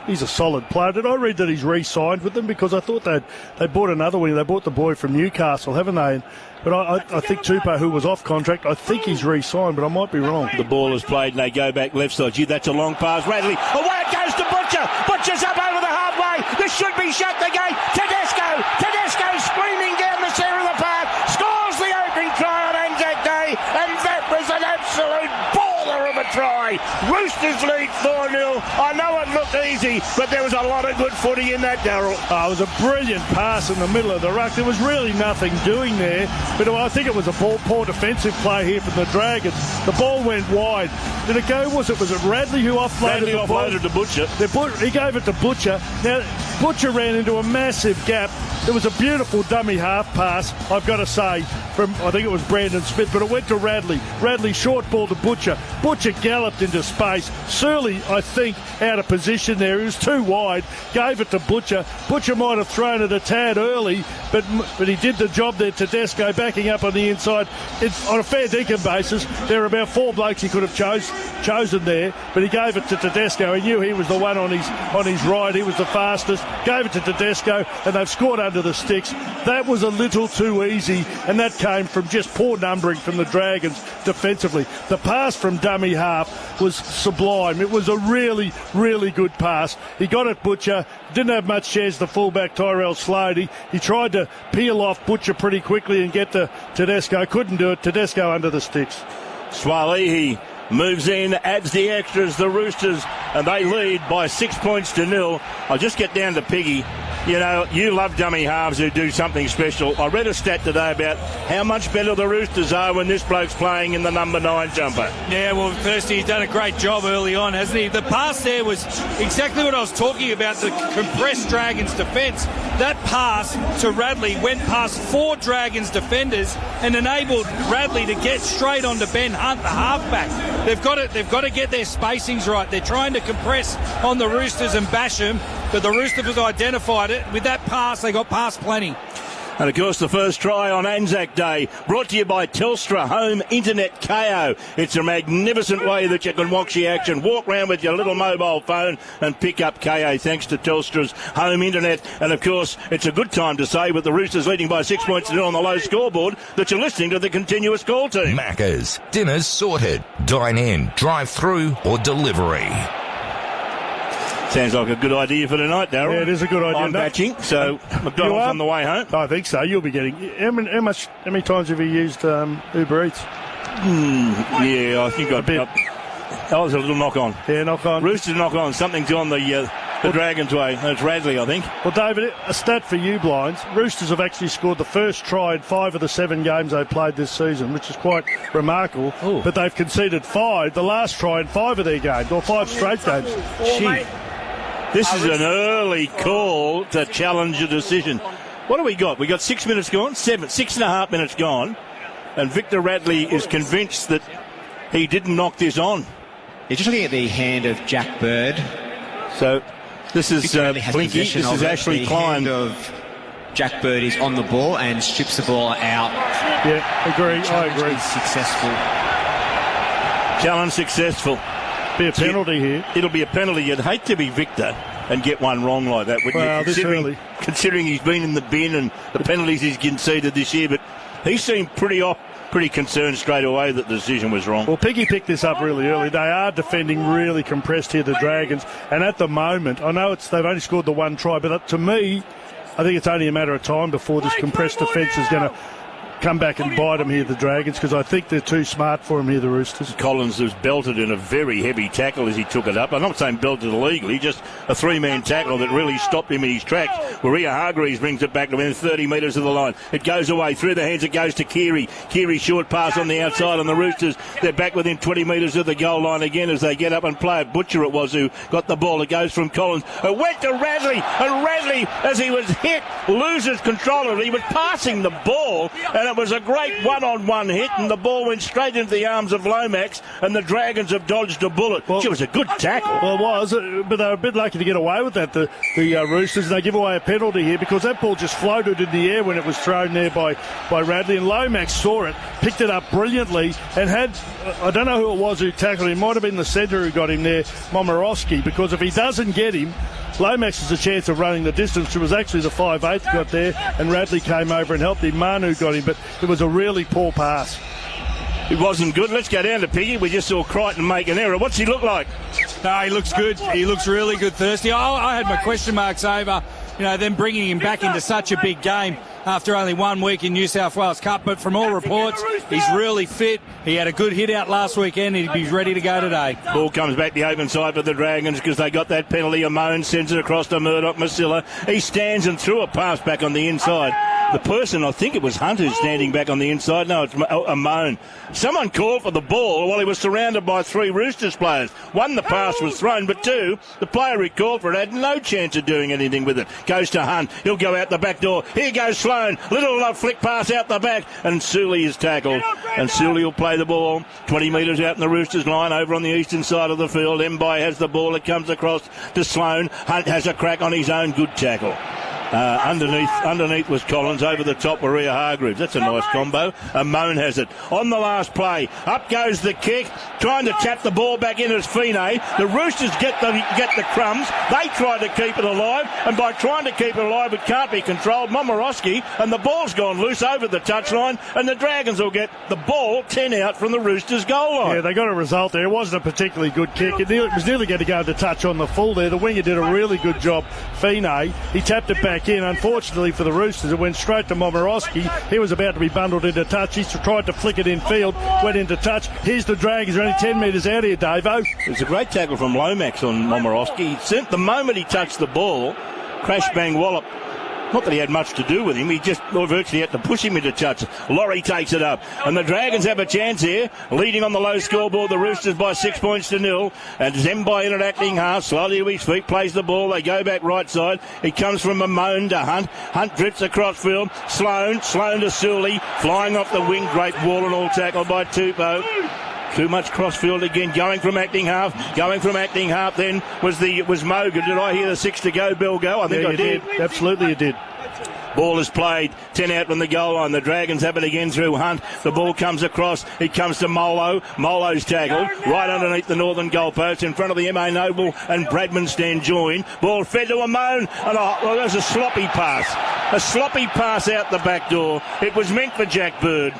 Speaker 6: he's a solid player. Did I read that he's re-signed with them? Because I thought they bought another one. They bought the boy from Newcastle, haven't they? But I think Tupou, who was off contract, I think he's re-signed, but I might be wrong.
Speaker 2: The ball is played and they go back left side. Gee, that's a long pass. Radley, away it goes to Butcher. Butcher's up over the halfway. This should be shut the gate. Tedesco screaming down the centre of the park. Scores the opening try on ANZAC Day, and that was an absolute baller of a try. Roosters lead 4-0. I know it looked easy, but there was a lot of good footy in that, Darryl.
Speaker 6: It was a brilliant pass in the middle of the ruck. There was really nothing doing there, but I think it was a poor defensive play here from the Dragons. The ball went wide. Did it go? Was it Radley who offloaded the ball?
Speaker 2: Radley offloaded to Butcher.
Speaker 6: He gave it to Butcher. Now, Butcher ran into a massive gap. There was a beautiful dummy half pass, I've got to say, from, I think it was Brandon Smith, but it went to Radley. Radley short ball to Butcher. Butcher galloped into space. Surly, I think, out of position there. He was too wide. Gave it to Butcher. Butcher might have thrown it a tad early, but he did the job there. Tedesco backing up on the inside. On a fair dinkum basis, there were about 4 blokes he could have chosen there, but he gave it to Tedesco. He knew he was the one on his right. He was the fastest. Gave it to Tedesco, and they've scored under the sticks. That was a little too easy, and that came from just poor numbering from the Dragons defensively. The pass from dummy half was sublime. It was a really, really good pass. He got it, Butcher. Didn't have much chance, the fullback Tyrell Slade. He tried to peel off Butcher pretty quickly and get to Tedesco. Couldn't do it. Tedesco under the sticks.
Speaker 2: Swalihi moves in, adds the extras, the Roosters, and they lead by 6 points to 0. I'll just get down to Piggy. You know, you love dummy halves who do something special. I read a stat today about how much better the Roosters are when this bloke's playing in the number 9 jumper.
Speaker 4: Yeah, well, Thirsty, he's done a great job early on, hasn't he? The pass there was exactly what I was talking about, the compressed Dragons defence. That pass to Radley went past 4 Dragons defenders and enabled Radley to get straight onto Ben Hunt, the halfback. They've got to get their spacings right. They're trying to compress on the Roosters and bash them, but the Roosters identified it. With that pass, they got past plenty.
Speaker 2: And, of course, the first try on Anzac Day, brought to you by Telstra Home Internet KO. It's a magnificent way that you can watch the action. Walk around with your little mobile phone and pick up KO thanks to Telstra's Home Internet. And, of course, it's a good time to say, with the Roosters leading by 6 points on the low scoreboard, that you're listening to the continuous call team.
Speaker 1: Macca's. Dinner's sorted. Dine in, drive through or delivery.
Speaker 2: Sounds like a good idea for tonight, Darryl.
Speaker 6: Yeah, it is a good idea.
Speaker 2: I'm batching, so McDonald's on the way home.
Speaker 6: I think so. You'll be getting... How many times have you used Uber Eats?
Speaker 2: Yeah, I think I was a little knock-on.
Speaker 6: Yeah, knock-on.
Speaker 2: Roosters knock-on. Something's on the Dragons way. It's Radley, I think.
Speaker 6: Well, David, a stat for you, Blinds. Roosters have actually scored the first try in 5 of the 7 games they've played this season, which is quite remarkable. Ooh. But they've conceded 5, the last try in 5 of their games, or 5 straight games.
Speaker 2: Gee. This is an early call to challenge a decision. What do we got? We got 6 minutes gone, 6.5 minutes gone, and Victor Radley is convinced that he didn't knock this on.
Speaker 12: You're just looking at the hand of Jack Bird.
Speaker 2: So this is Blinky. This is Ashley Klein.
Speaker 12: The hand of Jack Bird is on the ball and strips the ball out.
Speaker 6: Yeah, agree. I agree.
Speaker 12: Successful.
Speaker 2: Challenge successful.
Speaker 6: Be a penalty here.
Speaker 2: It'll be a penalty. You'd hate to be Victor and get one wrong like that, wouldn't you? Considering he's been in the bin and the penalties he's conceded this year, but he seemed pretty concerned straight away that the decision was wrong.
Speaker 6: Well, Piggy picked this up really early. They are defending really compressed here, the Dragons, and at the moment, I know they've only scored the 1 try, but to me, I think it's only a matter of time before this compressed defence is going to come back and bite them here, the Dragons, because I think they're too smart for them here, the Roosters.
Speaker 2: Collins was belted in a very heavy tackle as he took it up. I'm not saying belted illegally, just a 3-man tackle that really stopped him in his tracks. Maria Hargreaves brings it back to within 30 metres of the line. It goes away through the hands. It goes to Keary. Keary short pass on the outside on the Roosters. They're back within 20 metres of the goal line again as they get up and play it. Butcher it was who got the ball. It goes from Collins. It went to Radley, and Radley, as he was hit, loses control of it. He was passing the ball, and it was a great one-on-one hit, and the ball went straight into the arms of Lomax, and the Dragons have dodged a bullet. Well, it was a good tackle.
Speaker 6: Well, it was, but they were a bit lucky to get away with that, the Roosters, and they give away a penalty here because that ball just floated in the air when it was thrown there by Radley, and Lomax saw it, picked it up brilliantly, and had, I don't know who it was who tackled him, it might have been the centre who got him there, Momorowski, because if he doesn't get him, Lomax has a chance of running the distance. It was actually the 5'8" got there, and Radley came over and helped him. Manu got him, but it was a really poor pass.
Speaker 2: It wasn't good. Let's go down to Piggy. We just saw Crichton make an error. What's he look like?
Speaker 4: No, he looks good. He looks really good, Thirsty. I had my question marks over, them bringing him back into such a big game after only 1 week in New South Wales Cup. But from all reports, he's really fit. He had a good hit out last weekend. He'd be ready to go today.
Speaker 2: Ball comes back the open side for the Dragons because they got that penalty. Amon sends it across to Murdoch Masilla. He stands and threw a pass back on the inside. The person, I think it was Hunt, who's standing back on the inside. No, it's Amon. Someone called for the ball while he was surrounded by 3 Roosters players. 1, the pass was thrown, but 2, the player who called for it had no chance of doing anything with it. Goes to Hunt. He'll go out the back door. Here goes Sloan. Little flick pass out the back, and Suley is tackled. And Suley will play the ball 20 metres out in the Roosters line over on the eastern side of the field. Mbai has the ball. It comes across to Sloan. Hunt has a crack on his own. Good tackle. Underneath was Collins. Over the top, Maria Hargreaves. That's a nice combo. And Moan has it. On the last play, up goes the kick, trying to tap the ball back in as Fine. The Roosters get the crumbs. They try to keep it alive, and by trying to keep it alive, it can't be controlled. Momorowski, and the ball's gone loose over the touchline, and the Dragons will get the ball 10 out from the Roosters goal line.
Speaker 6: Yeah, they got a result there. It wasn't a particularly good kick. It was nearly going to go to touch on the full there. The winger did a really good job. Fine, he tapped it back in. Unfortunately for the Roosters, it went straight to Momorowski. He was about to be bundled into touch. He tried to flick it in field, went into touch. Here's the Dragons. They're only 10 metres out here, Davo.
Speaker 2: It was a great tackle from Lomax on Momorowski. The moment he touched the ball, crash, bang, wallop. Not that he had much to do with him, he just virtually had to push him into touch. Laurie takes it up, and the Dragons have a chance here, leading on the low scoreboard, the Roosters by 6 points to 0, and Zembai in an acting half, slowly to his feet, plays the ball, they go back right side, it comes from Mamone to Hunt, Hunt drifts across field, Sloan to Suley, flying off the wing, great wall and all tackle by Tupou. Too much crossfield again, going from acting half, then was Mogan. Did I hear the 6 to go bell go? I think I did.
Speaker 6: Absolutely you did.
Speaker 2: Ball is played, 10 out from the goal line. The Dragons have it again through Hunt. The ball comes across. It comes to Molo. Molo's tackled right underneath the northern goalpost in front of the M.A. Noble and Bradman stand joined. Ball fed to Amon, and there's a sloppy pass. A sloppy pass out the back door. It was meant for Jack Bird.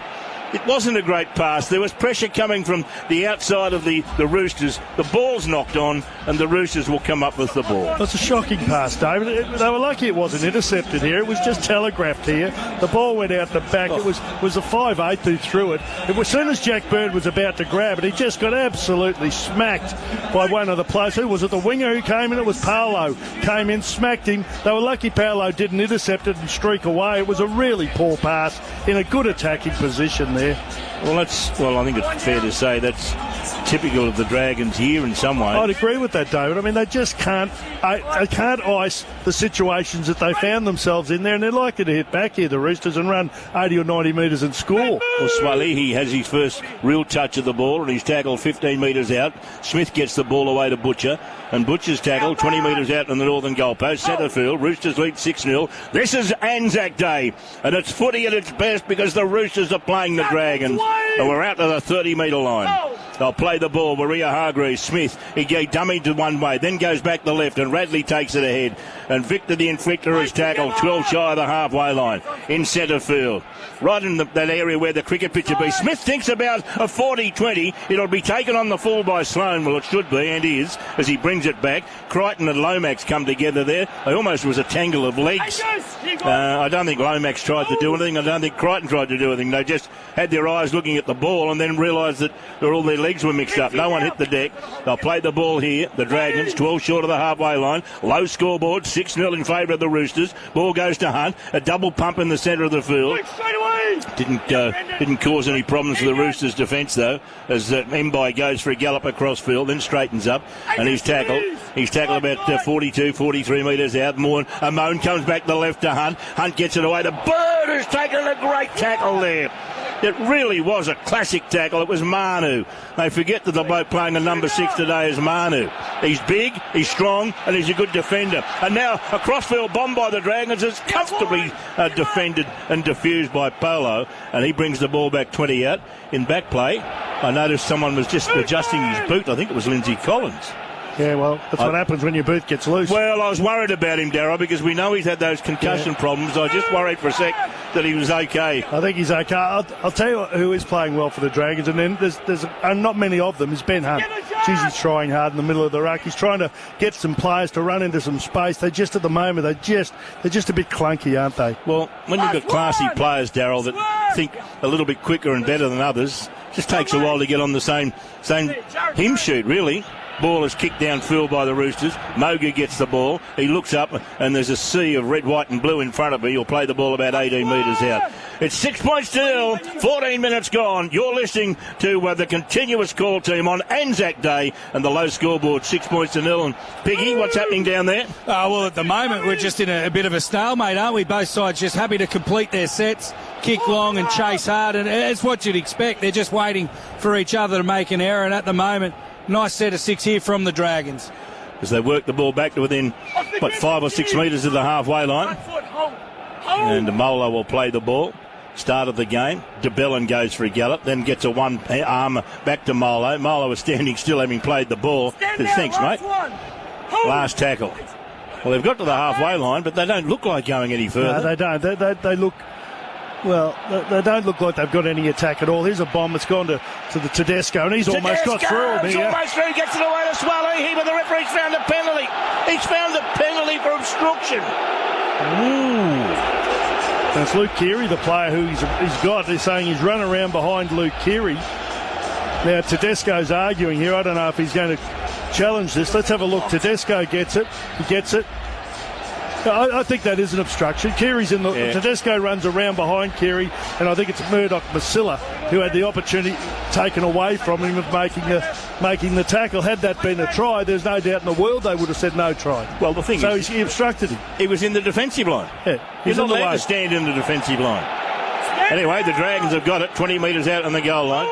Speaker 2: It wasn't a great pass. There was pressure coming from the outside of the Roosters. The ball's knocked on, and the Roosters will come up with the ball.
Speaker 6: That's a shocking pass, David. They were lucky it wasn't intercepted here. It was just telegraphed here. The ball went out the back. It was a 5'8" who threw it. As soon as Jack Bird was about to grab it, he just got absolutely smacked by one of the players. Who was it? The winger who came in? It was Paolo. Came in, smacked him. They were lucky Paolo didn't intercept it and streak away. It was a really poor pass in a good attacking position there.
Speaker 2: Well, I think it's fair to say that's typical of the Dragons here in some way.
Speaker 6: I'd agree with that, David. I mean, they just can't ice the situations that they found themselves in there, and they're likely to hit back here, the Roosters, and run 80 or 90 metres and score.
Speaker 2: Well, Swalihi has his first real touch of the ball, and he's tackled 15 metres out. Smith gets the ball away to Butcher, and Butcher's tackled 20 metres out in the northern goalpost. Centre field, Roosters lead 6-0. This is Anzac Day, and it's footy at its best because the Roosters are playing the Dragons, and we're out to the 30-metre line. They'll play the ball. Maria Hargreaves, Smith, he dummied to one way, then goes back to left, and Radley takes it ahead. And Victor the Inflictor is tackled 12 shy of the halfway line in centre field. Right in that area where the cricket pitch would be. Smith thinks about a 40-20. It'll be taken on the full by Sloan. Well, it should be, and is, as he brings it back. Crichton and Lomax come together there. It almost was a tangle of legs. I don't think Lomax tried to do anything. I don't think Crichton tried to do anything. They just had their eyes looking at the ball and then realised that all their legs were mixed up. No one hit the deck. They'll play the ball here. The Dragons, 12 short of the halfway line. Low scoreboard, 6-0 in favour of the Roosters. Ball goes to Hunt. A double pump in the centre of the field. Didn't cause any problems for the Roosters' defence, though, as Mbai goes for a gallop across field, then straightens up, and he's tackled. He's tackled about 42, 43 metres out. Amon comes back to the left to Hunt. Hunt gets it away. The Bird has taken a great tackle there. It really was a classic tackle. It was Manu. They forget that the bloke playing the number 6 today is Manu. He's big, he's strong, and he's a good defender. And now a crossfield bomb by the Dragons is comfortably defended and diffused by Polo, and he brings the ball back 20 out. In back play, I noticed someone was just adjusting his boot. I think it was Lindsay Collins.
Speaker 6: Yeah, well, that's what happens when your boot gets loose.
Speaker 2: Well, I was worried about him, Darryl, because we know he's had those concussion problems. I just worried for a sec that he was okay.
Speaker 6: I think he's okay. I'll tell you who is playing well for the Dragons, and then there's not many of them, is Ben Hunt. Jeez, he's trying hard in the middle of the ruck. He's trying to get some players to run into some space. They just, at the moment, they're just a bit clunky, aren't they?
Speaker 2: Well, when you've got classy players, Darryl, that think a little bit quicker and better than others, it just takes a while to get on the same hymn sheet, really. Ball is kicked downfield by the Roosters. Moga gets the ball. He looks up and there's a sea of red, white and blue in front of him. He'll play the ball about 18 metres out. It's 6 points to 0. 14 minutes gone. You're listening to the continuous call team on Anzac Day and the low scoreboard, 6 points to 0. And Piggy, what's happening down there?
Speaker 4: Well, at the moment we're just in a bit of a stalemate, aren't we? Both sides just happy to complete their sets, kick long and chase hard, and it's what you'd expect. They're just waiting for each other to make an error, and at the moment, nice set of 6 here from the Dragons.
Speaker 2: As they work the ball back to within, 5 or 6 metres of the halfway line. And Molo will play the ball. Start of the game. DeBellin goes for a gallop, then gets a one arm back to Molo. Molo is standing still, having played the ball. Thanks, mate. Last tackle. Well, they've got to the halfway line, but they don't look like going any further.
Speaker 6: No, they don't. They look... Well, they don't look like they've got any attack at all. Here's a bomb that's gone to the Tedesco, and he's almost got through him here.
Speaker 2: Almost through, gets it away to Swalihi, but the referee's found a penalty. He's found a penalty for obstruction.
Speaker 6: That's Luke Keary, the player who he's got. They're saying he's run around behind Luke Keary. Now, Tedesco's arguing here. I don't know if he's going to challenge this. Let's have a look. Tedesco gets it. He gets it. I think that is an obstruction. Keary's in the... Yeah. Tedesco runs around behind Keary, and I think it's Murdoch Masilla who had the opportunity taken away from him of making the tackle. Had that been a try, there's no doubt in the world they would have said no try.
Speaker 2: Well, the thing is...
Speaker 6: So he obstructed him.
Speaker 2: He was in the defensive line.
Speaker 6: Yeah,
Speaker 2: he's not allowed to stand in the defensive line. Anyway, the Dragons have got it 20 metres out on the goal line.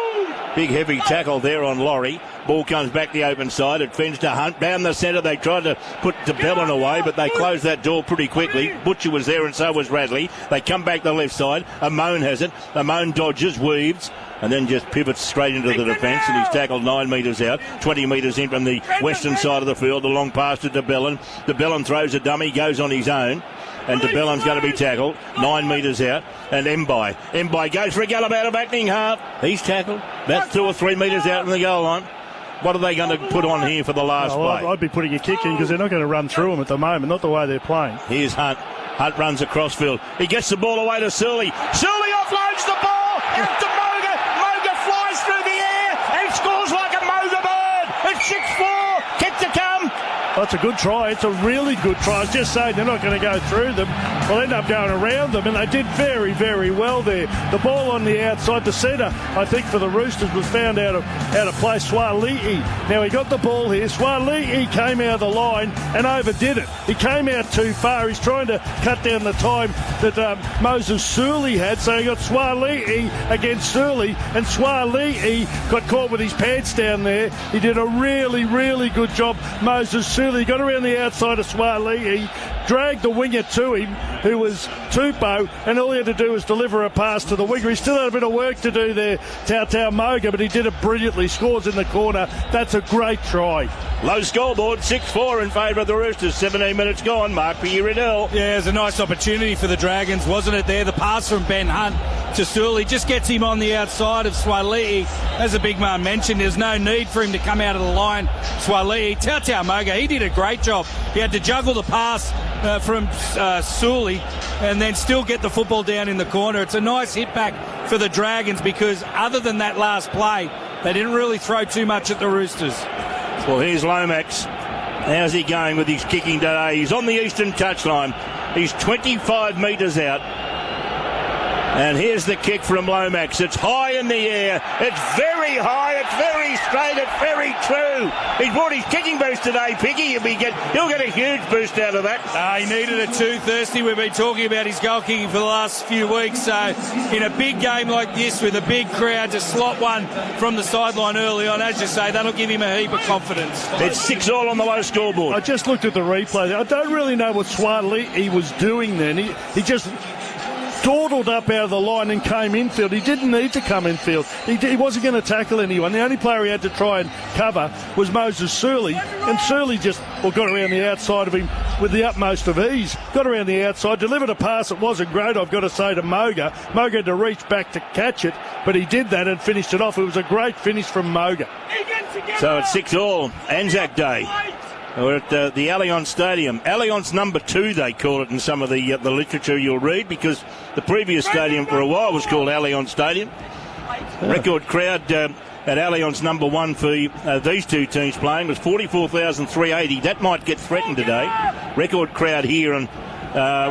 Speaker 2: Big heavy tackle there on Laurie. Ball comes back the open side. It fends to Hunt. Down the centre, they tried to put DeBellin away, but they closed that door pretty quickly. Butcher was there and so was Radley. They come back the left side. Amone has it. Amone dodges, weaves, and then just pivots straight into the defence, and he's tackled 9 metres out, 20 metres in from the western side of the field. A long pass to DeBellin. DeBellin throws a dummy, goes on his own, and DeBellin's going to be tackled 9 metres out. And Mbai goes for a gallop out of acting half. He's tackled about 2 or 3 metres out from the goal line. What are they going to put on here for the last play?
Speaker 6: I'd be putting a kick in because they're not going to run through them at the moment, not the way they're playing.
Speaker 2: Here's Hunt. Hunt runs across field. He gets the ball away to Surley. Surley offloads the ball out to Moga. Moga flies through the air and scores like a Moga bird. It's 6-4. Kick to come.
Speaker 6: That's a good try. It's a really good try. I was just saying they're not going to go through them. They'll end up going around them, and they did very, very well there. The ball on the outside, the centre, I think, for the Roosters was found out of play. Swali'i. Now, he got the ball here. Swali'i came out of the line and overdid it. He came out too far. He's trying to cut down the time that Moses Surley had, so he got Swali'i against Surley, and Swali'i got caught with his pants down there. He did a really, really good job. Moses Surley got around the outside of Swali'i, dragged the winger to him, who was Tupou, and all he had to do was deliver a pass to the winger. He still had a bit of work to do there, Tautau Moga, but he did it brilliantly. Scores in the corner. That's a great try.
Speaker 2: Low scoreboard, 6-4 in favour of the Roosters. 17 minutes gone. Mark Riddell.
Speaker 4: Yeah, it was a nice opportunity for the Dragons, wasn't it there? The pass from Ben Hunt to Surley just gets him on the outside of Swali'i. As the big man mentioned, there's no need for him to come out of the line. Swali'i, Tautau Moga, he did a great job. He had to juggle the pass from Surley and then still get the football down in the corner. It's a nice hit back for the Dragons because other than that last play, they didn't really throw too much at the Roosters.
Speaker 2: Well, here's Lomax. How's he going with his kicking today? He's on the eastern touchline. He's 25 metres out. And here's the kick from Lomax. It's high in the air. It's very high. It's very straight. It's very true. He's brought his kicking boost today, Piggy. He'll get a huge boost out of that.
Speaker 4: He needed it too, Thirsty. We've been talking about his goal kicking for the last few weeks. So in a big game like this with a big crowd, to slot one from the sideline early on, as you say, that'll give him a heap of confidence.
Speaker 2: It's 6-all on the low scoreboard.
Speaker 6: I just looked at the replay. I don't really know what Swali'i was doing then. He just dawdled up out of the line and came infield. He didn't need to come infield. He wasn't going to tackle anyone. The only player he had to try and cover was Moses Surley, and Surley just got around the outside of him with the utmost of ease. Got around the outside, delivered a pass that wasn't great, I've got to say, to Moga. Moga had to reach back to catch it, but he did that and finished it off. It was a great finish from Moga.
Speaker 2: So it's 6-all. ANZAC Day. We're at the Allianz Stadium. Allianz number 2, they call it in some of the literature you'll read, because the previous stadium for a while was called Allianz Stadium. Record crowd at Allianz number 1 for these two teams playing was 44,380. That might get threatened today. Record crowd here on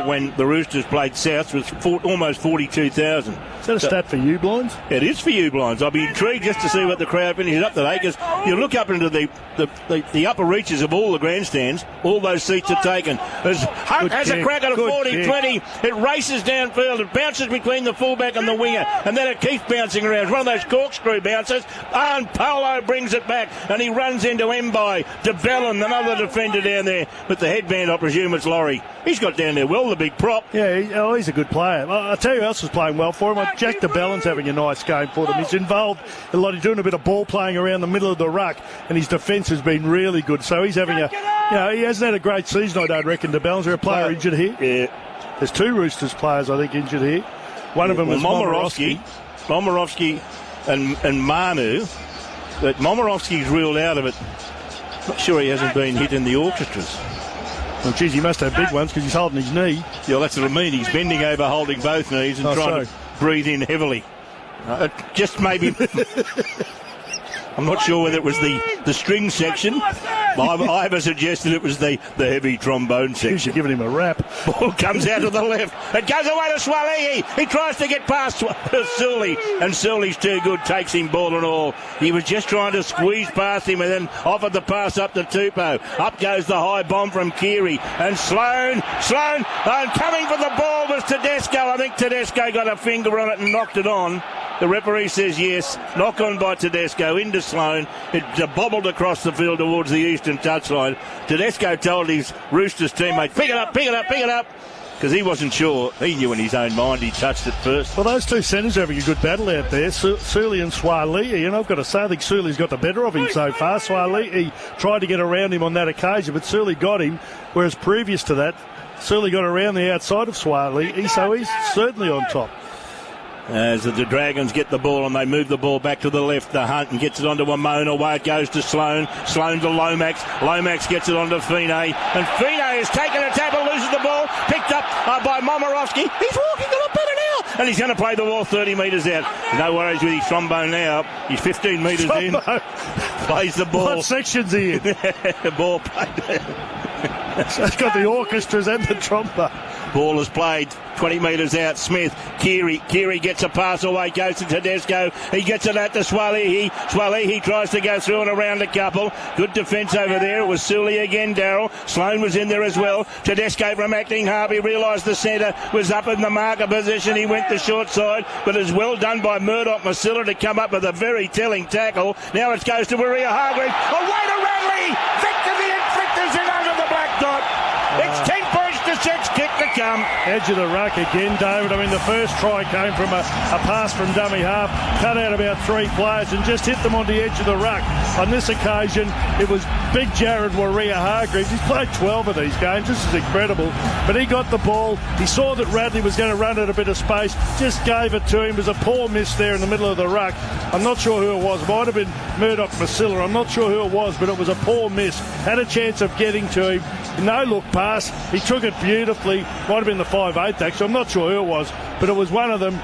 Speaker 2: when the Roosters played South was almost 42,000.
Speaker 6: Is that a stat for you, Blinds?
Speaker 2: It is for you, Blinds. I'll be intrigued just to see what the crowd finishes up today, because you look up into the upper reaches of all the grandstands, all those seats are taken. As Hunt has a crack at a 40-20, it races downfield, it bounces between the fullback and the winger, and then it keeps bouncing around. It's one of those corkscrew bounces, and Polo brings it back, and he runs into Mbai, DeBellin, another defender down there, with the headband, I presume it's Laurie. He's got down there well, the big prop.
Speaker 6: Yeah, he's a good player. I'll tell you who else is playing well for him. Jack DeBellin's having a nice game for them. He's involved a lot. He's doing a bit of ball playing around the middle of the ruck, and his defence has been really good. So he's having he hasn't had a great season, I don't reckon, DeBellin's. Is there a player injured here?
Speaker 2: Yeah.
Speaker 6: There's 2 Roosters players, I think, injured here. One of them is Momirovski
Speaker 2: and Manu. But Momirovski's ruled out of it. Not sure he hasn't been hit in the orchestras.
Speaker 6: Well, geez, he must have big ones because he's holding his knee.
Speaker 2: Yeah, that's what I mean. He's bending over, holding both knees and trying to breathe in heavily. Just maybe... I'm not sure whether it was the string section. Ivor suggested it was the heavy trombone section.
Speaker 6: You're giving him a rap.
Speaker 2: Ball comes out to the left. It goes away to Swali'i. He tries to get past Surley, and Surley's too good, takes him ball and all. He was just trying to squeeze past him and then offered the pass up to Tupou. Up goes the high bomb from Keary. And Sloan, and coming for the ball was Tedesco. I think Tedesco got a finger on it and knocked it on. The referee says yes. Knock on by Tedesco into Sloane. It bobbled across the field towards the eastern touchline. Tedesco told his Roosters teammate, pick it up, pick it up, pick it up. Because he wasn't sure. He knew in his own mind he touched it first.
Speaker 6: Well, those two centres are having a good battle out there, Sully and Swali'i. And I've got to say, I think Suli's got the better of him so far. Swali'i tried to get around him on that occasion, but Sully got him, whereas previous to that, Sully got around the outside of Swali'i, so he's certainly on top.
Speaker 2: As the Dragons get the ball and they move the ball back to the left, the Hunt and gets it onto Amona. Away it goes to Sloane. Sloane to Lomax. Lomax gets it onto Fine. And Fine has taken a tackle, loses the ball. Picked up by Momorowski. He's walking a lot better now. And he's going to play the ball 30 metres out. No worries with his trombone now. He's 15 metres in. Plays the ball.
Speaker 6: What section's he in?
Speaker 2: The ball played.
Speaker 6: So it's got the orchestras and the trombone.
Speaker 2: Ball is played 20 metres out. Smith, Keary gets a pass away, goes to Tedesco. He gets it out to Swali'i. Swali'i tries to go through and around a couple. Good defence over there. It was Sully again, Darryl. Sloane was in there as well. Tedesco from acting half. He realised the centre was up in the marker position. He went the short side, but it's well done by Murdoch-Masila to come up with a very telling tackle. Now it goes to Maria Hargreaves. Away to Radley! Victor's in under the black dot. It's 10 points to 6. Kick to come.
Speaker 6: Edge of the ruck again, David. I mean, the first try came from a pass from dummy half, cut out about 3 players and just hit them on the edge of the ruck. On this occasion, it was big Jared Waria-Hargreaves. He's played 12 of these games. This is incredible. But he got the ball. He saw that Radley was going to run at a bit of space, just gave it to him. It was a poor miss there in the middle of the ruck. I'm not sure who it was. It might have been Murdoch-Masila. I'm not sure who it was, but it was a poor miss. Had a chance of getting to him. No look pass. He took it beautifully. Might have been the 5'8", actually. I'm not sure who it was, but it was one of them.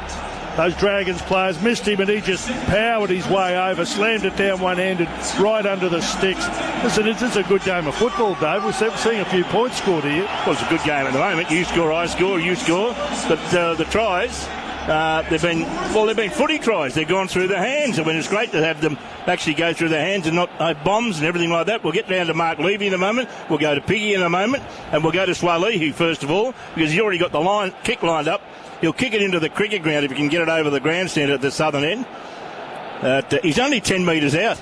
Speaker 6: Those Dragons players missed him and he just powered his way over, slammed it down one-handed, right under the sticks. Listen, it's a good game of football, Dave. We're seeing a few points scored here.
Speaker 2: Well, it's a good game at the moment. You score, I score, you score. But the tries... they've been footy tries. They've gone through the hands. I mean, it's great to have them actually go through the hands and not bombs and everything like that. We'll get down to Mark Levy in a moment. We'll go to Piggy in a moment. And we'll go to Swali'i first of all, because he's already got the kick lined up. He'll kick it into the cricket ground if he can get it over the grandstand at the southern end. He's only 10 metres out.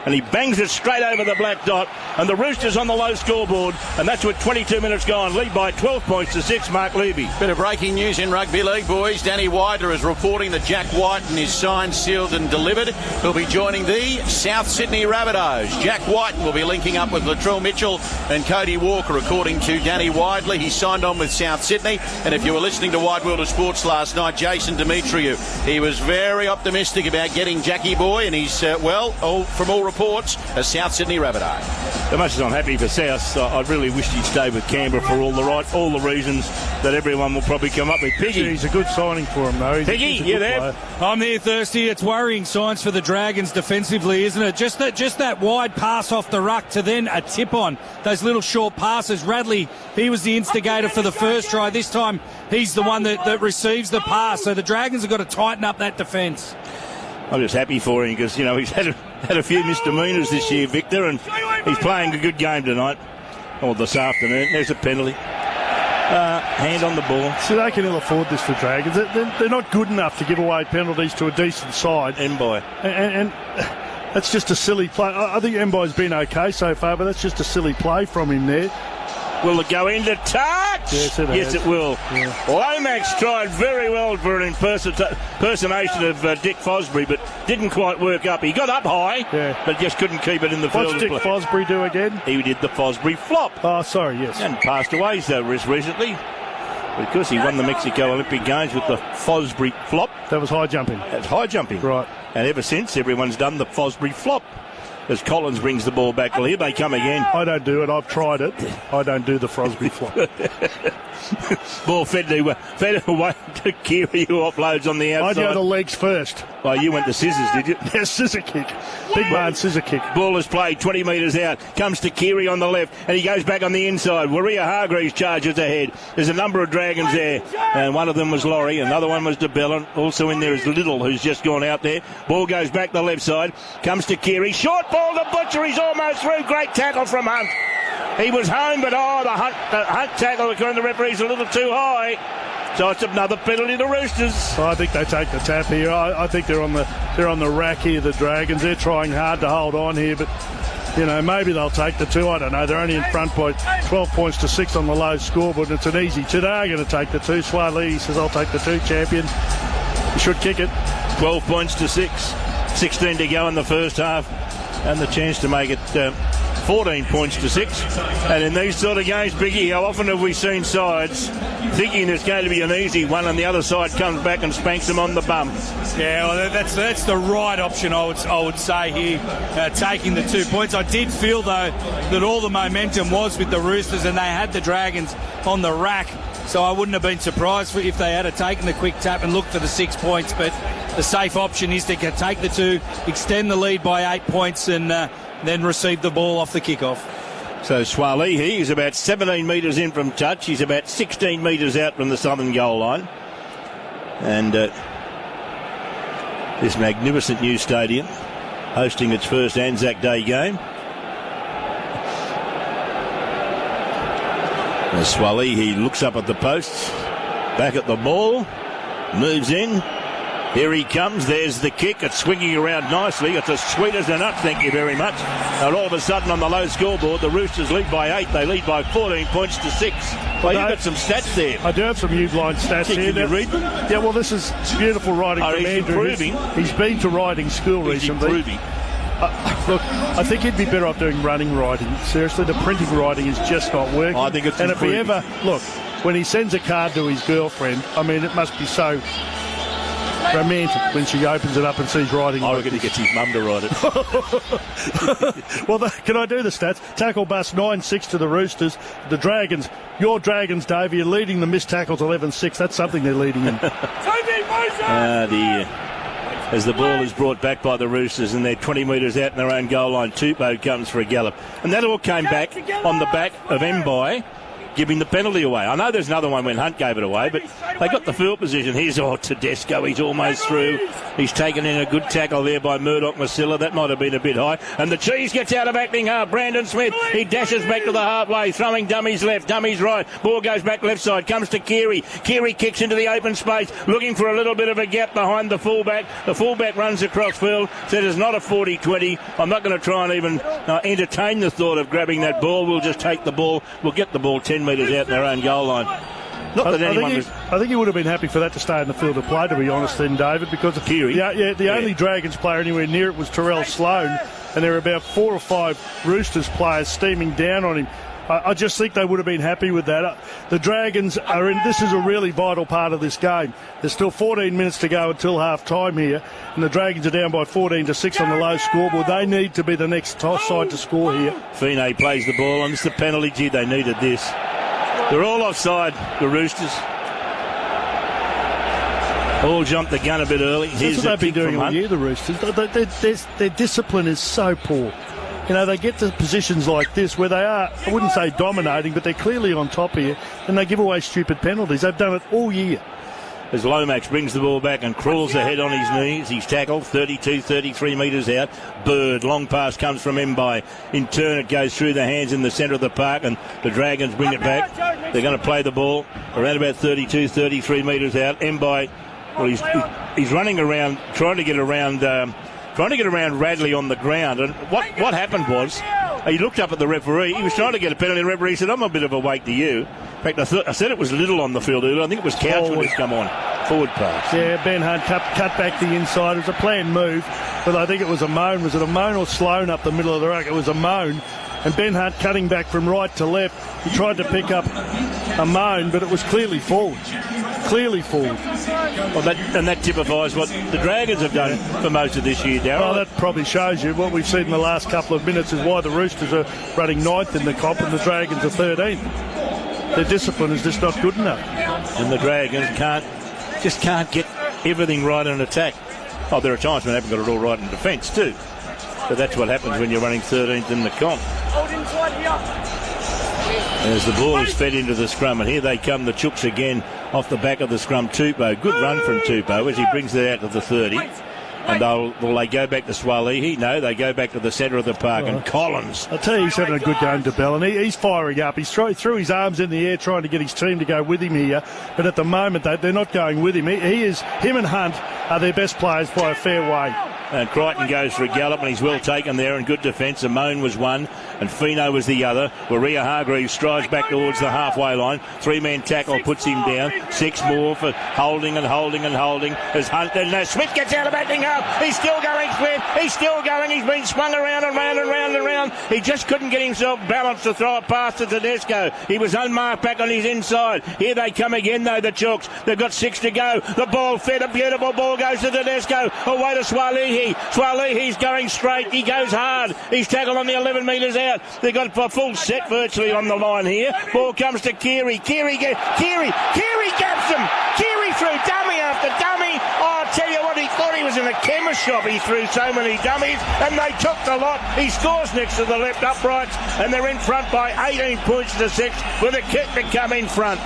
Speaker 2: And he bangs it straight over the black dot. And the Roosters on the low scoreboard. And that's with 22 minutes gone. Lead by 12 points to 6, Mark Levy.
Speaker 5: Bit of breaking news in rugby league, boys. Danny Wider is reporting that Jack Whiten is signed, sealed and delivered. He'll be joining the South Sydney Rabbitohs. Jack Whiten will be linking up with Latrell Mitchell and Cody Walker, according to Danny Widley. He signed on with South Sydney. And if you were listening to Wide World of Sports last night, Jason Demetriou, he was very optimistic about getting Jackie Boy. And he's, from all reports, a South Sydney Rabbitoh.
Speaker 2: As much as I'm happy for South, I really wish he'd stay with Canberra for all the reasons that everyone will probably come up with. Piggy.
Speaker 6: He's a good signing for him, though.
Speaker 2: Piggy, you there?
Speaker 6: Player.
Speaker 4: I'm there, Thirsty. It's worrying signs for the Dragons defensively, isn't it? Just that wide pass off the ruck to then a tip on. Those little short passes. Radley, he was the instigator for the first try. This time, he's the one that receives the pass. So the Dragons have got to tighten up that defence.
Speaker 2: I'm just happy for him because, he's had a few misdemeanors this year, Victor, and he's playing a good game tonight, or this afternoon. There's a penalty. Hand on the ball.
Speaker 6: So they can ill afford this for Dragons. They're not good enough to give away penalties to a decent side.
Speaker 2: Mbai.
Speaker 6: And that's just a silly play. I think Mbai's been okay so far, but that's just a silly play from him there.
Speaker 2: Will it go into touch?
Speaker 6: Yes,
Speaker 2: it will.
Speaker 6: Yeah.
Speaker 2: Lomax tried very well for an impersonation of Dick Fosbury, but didn't quite work up. He got up high, but just couldn't keep it in the field.
Speaker 6: What's Dick Fosbury do again?
Speaker 2: He did the Fosbury flop.
Speaker 6: Oh, sorry, yes.
Speaker 2: And passed away recently because he won the Mexico Olympic Games with the Fosbury flop.
Speaker 6: That was high jumping.
Speaker 2: That's high jumping.
Speaker 6: Right.
Speaker 2: And ever since, everyone's done the Fosbury flop. As Collins brings the ball back, well, here they come again.
Speaker 6: I don't do it. I've tried it. I don't do the Frosby flop.
Speaker 2: Ball fed away to Keary, who offloads on the outside.
Speaker 6: I do the legs first.
Speaker 2: Oh, you went to scissors, did you?
Speaker 6: Yes, scissor kick. Big man scissor kick.
Speaker 2: Ball is played 20 metres out. Comes to Keary on the left, and he goes back on the inside. Waria-Hargreaves charges ahead. There's a number of Dragons there, and one of them was Laurie. Another one was DeBellin. Also in there is Little, who's just gone out there. Ball goes back the left side. Comes to Keary. Short ball to Butcher. He's almost through. Great tackle from Hunt. He was home, but the Hunt tackle, according to the referees, a little too high. So it's another penalty to Roosters.
Speaker 6: I think they take the tap here. I think they're on the rack here, the Dragons. They're trying hard to hold on here, but maybe they'll take the 2. I don't know. They're only in front by 12 points to 6 on the low scoreboard, and it's an easy 2. They are going to take the 2. Swali says, I'll take the 2, champion. You should kick it.
Speaker 2: 12 points to 6. 16 to go in the first half, and the chance to make it 14 points to 6. And in these sort of games, Biggie, how often have we seen sides thinking it's going to be an easy one, and the other side comes back and spanks them on the bum?
Speaker 4: Yeah, well, that's the right option, I would say here, taking the 2 points. I did feel, though, that all the momentum was with the Roosters, and they had the Dragons on the rack, so I wouldn't have been surprised if they had taken the quick tap and looked for the 6 points. But the safe option is to take the 2, extend the lead by 8 points, and then receive the ball off the kickoff.
Speaker 2: So Swali, he's about 17 metres in from touch. He's about 16 metres out from the southern goal line. And this magnificent new stadium hosting its first ANZAC Day game. As Swali, he looks up at the posts, back at the ball, moves in. Here he comes. There's the kick. It's swinging around nicely. It's as sweet as a nut, thank you very much. And all of a sudden on the low scoreboard, the Roosters lead by 8. They lead by 14 points to 6. Well, you've got some stats there.
Speaker 6: I do have some U-line stats here.
Speaker 2: Can you read them?
Speaker 6: Yeah, well, this is beautiful writing from
Speaker 2: he's
Speaker 6: Andrew.
Speaker 2: improving.
Speaker 6: He's been to riding school recently.
Speaker 2: Improving.
Speaker 6: Look, I think he'd be better off doing running writing. Seriously, the printing writing is just not working.
Speaker 2: I think it's
Speaker 6: and
Speaker 2: improving.
Speaker 6: If he ever, look, when he sends a card to his girlfriend, I mean, it must be so romantic when she opens it up and sees writing.
Speaker 2: I reckon he gets his mum to write it.
Speaker 6: Well, can I do the stats? Tackle bust 9-6 to the Roosters. The Dragons, your Dragons, Dave, you're leading the missed tackles 11-6. That's something they're leading in.
Speaker 2: As the ball is brought back by the Roosters and they're 20 metres out in their own goal line, Tupou comes for a gallop. And that all came back on the back of Mbai giving the penalty away. I know there's another one when Hunt gave it away, but they got the field position. Here's Tedesco. He's almost through. He's taken in a good tackle there by Murdoch Masilla. That might have been a bit high. And the cheese gets out of acting half. Brandon Smith, he dashes back to the halfway, throwing dummies left, dummies right. Ball goes back left side, comes to Keary. Keary kicks into the open space, looking for a little bit of a gap behind the fullback. The fullback runs across field, says it's not a 40-20. I'm not going to try and even entertain the thought of grabbing that ball. We'll just take the ball. We'll get the ball 10 metres out in their own goal line.
Speaker 6: I think he would have been happy for that to stay in the field of play, to be honest, then, David, because the only Dragons player anywhere near it was Terrell Sloan, and there were about 4 or 5 Roosters players steaming down on him. I just think they would have been happy with that. The Dragons are in. This is a really vital part of this game. There's still 14 minutes to go until half time here, and the Dragons are down by 14-6 on the low scoreboard. They need to be the next side to score here.
Speaker 2: Fine plays the ball, and it's the penalty. Gee, they needed this. They're all offside, the Roosters. All jumped the gun a bit early.
Speaker 6: That's what they've been doing all year, the Roosters. Their discipline is so poor. They get to positions like this where they are, I wouldn't say dominating, but they're clearly on top here, and they give away stupid penalties. They've done it all year.
Speaker 2: As Lomax brings the ball back and crawls ahead on his knees, he's tackled 33 metres out. Bird, long pass comes from Mbai. In turn, it goes through the hands in the centre of the park, and the Dragons bring it back. They're going to play the ball around about 33 metres out. Mbai, well, he's running around, trying to get around Radley on the ground. And what happened was, he looked up at the referee. He was trying to get a penalty. The referee said, I'm a bit of a weight to you. In fact, I said it was Little on the field earlier. I think it was Couch when it's come on. Forward pass.
Speaker 6: Yeah, Ben Hunt cut back the inside. It was a planned move, but I think it was a moan. Was it a moan or Sloan up the middle of the ruck? It was a moan. And Ben Hunt cutting back from right to left. He tried to pick up a moan, but it was clearly forward. Clearly forward.
Speaker 2: Well, that typifies what the Dragons have done for most of this year, Darryl.
Speaker 6: Well, that probably shows you what we've seen in the last couple of minutes is why the Roosters are running 9th in the comp and the Dragons are 13th. Their discipline is just not good enough.
Speaker 2: And the Dragons can't get everything right in attack. Oh, there are times when they haven't got it all right in defence too. But that's what happens when you're running 13th in the comp. As the ball is fed into the scrum, and here they come, the Chooks again off the back of the scrum. Tupou, good run from Tupou as he brings it out to the 30. And they go back to Swalihi? No, they go back to the centre of the park. And Collins.
Speaker 6: I'll tell you, he's having a good game, DeBell, and he's firing up. He's threw his arms in the air trying to get his team to go with him here, but at the moment they're not going with him. Him and Hunt are their best players by a fair way.
Speaker 2: And Crichton goes for a gallop, and he's well taken there, and good defence. Amone was one, and Fino was the other. Waria Hargreaves strides back towards the halfway line. 3-man tackle puts him down. 6 more for holding. As Hunt and Smith gets out of acting half. He's still going, Smith. He's still going. He's been swung around and round and round and round. He just couldn't get himself balanced to throw it past to Tedesco. He was unmarked back on his inside. Here they come again, though, the Chooks. They've got 6 to go. The ball fed. A beautiful ball goes to Tedesco. Away to Swalihi. Swalihi's going straight. He goes hard. He's tackled on the 11 metres out. They've got a full set virtually on the line here. Ball comes to Keary. Keary gaps him. Keary threw dummy after dummy. Oh, I'll tell you what, he thought he was in a chemist shop. He threw so many dummies, and they took the lot. He scores next to the left uprights, and they're in front by 18 points to 6 with a kick to come in front.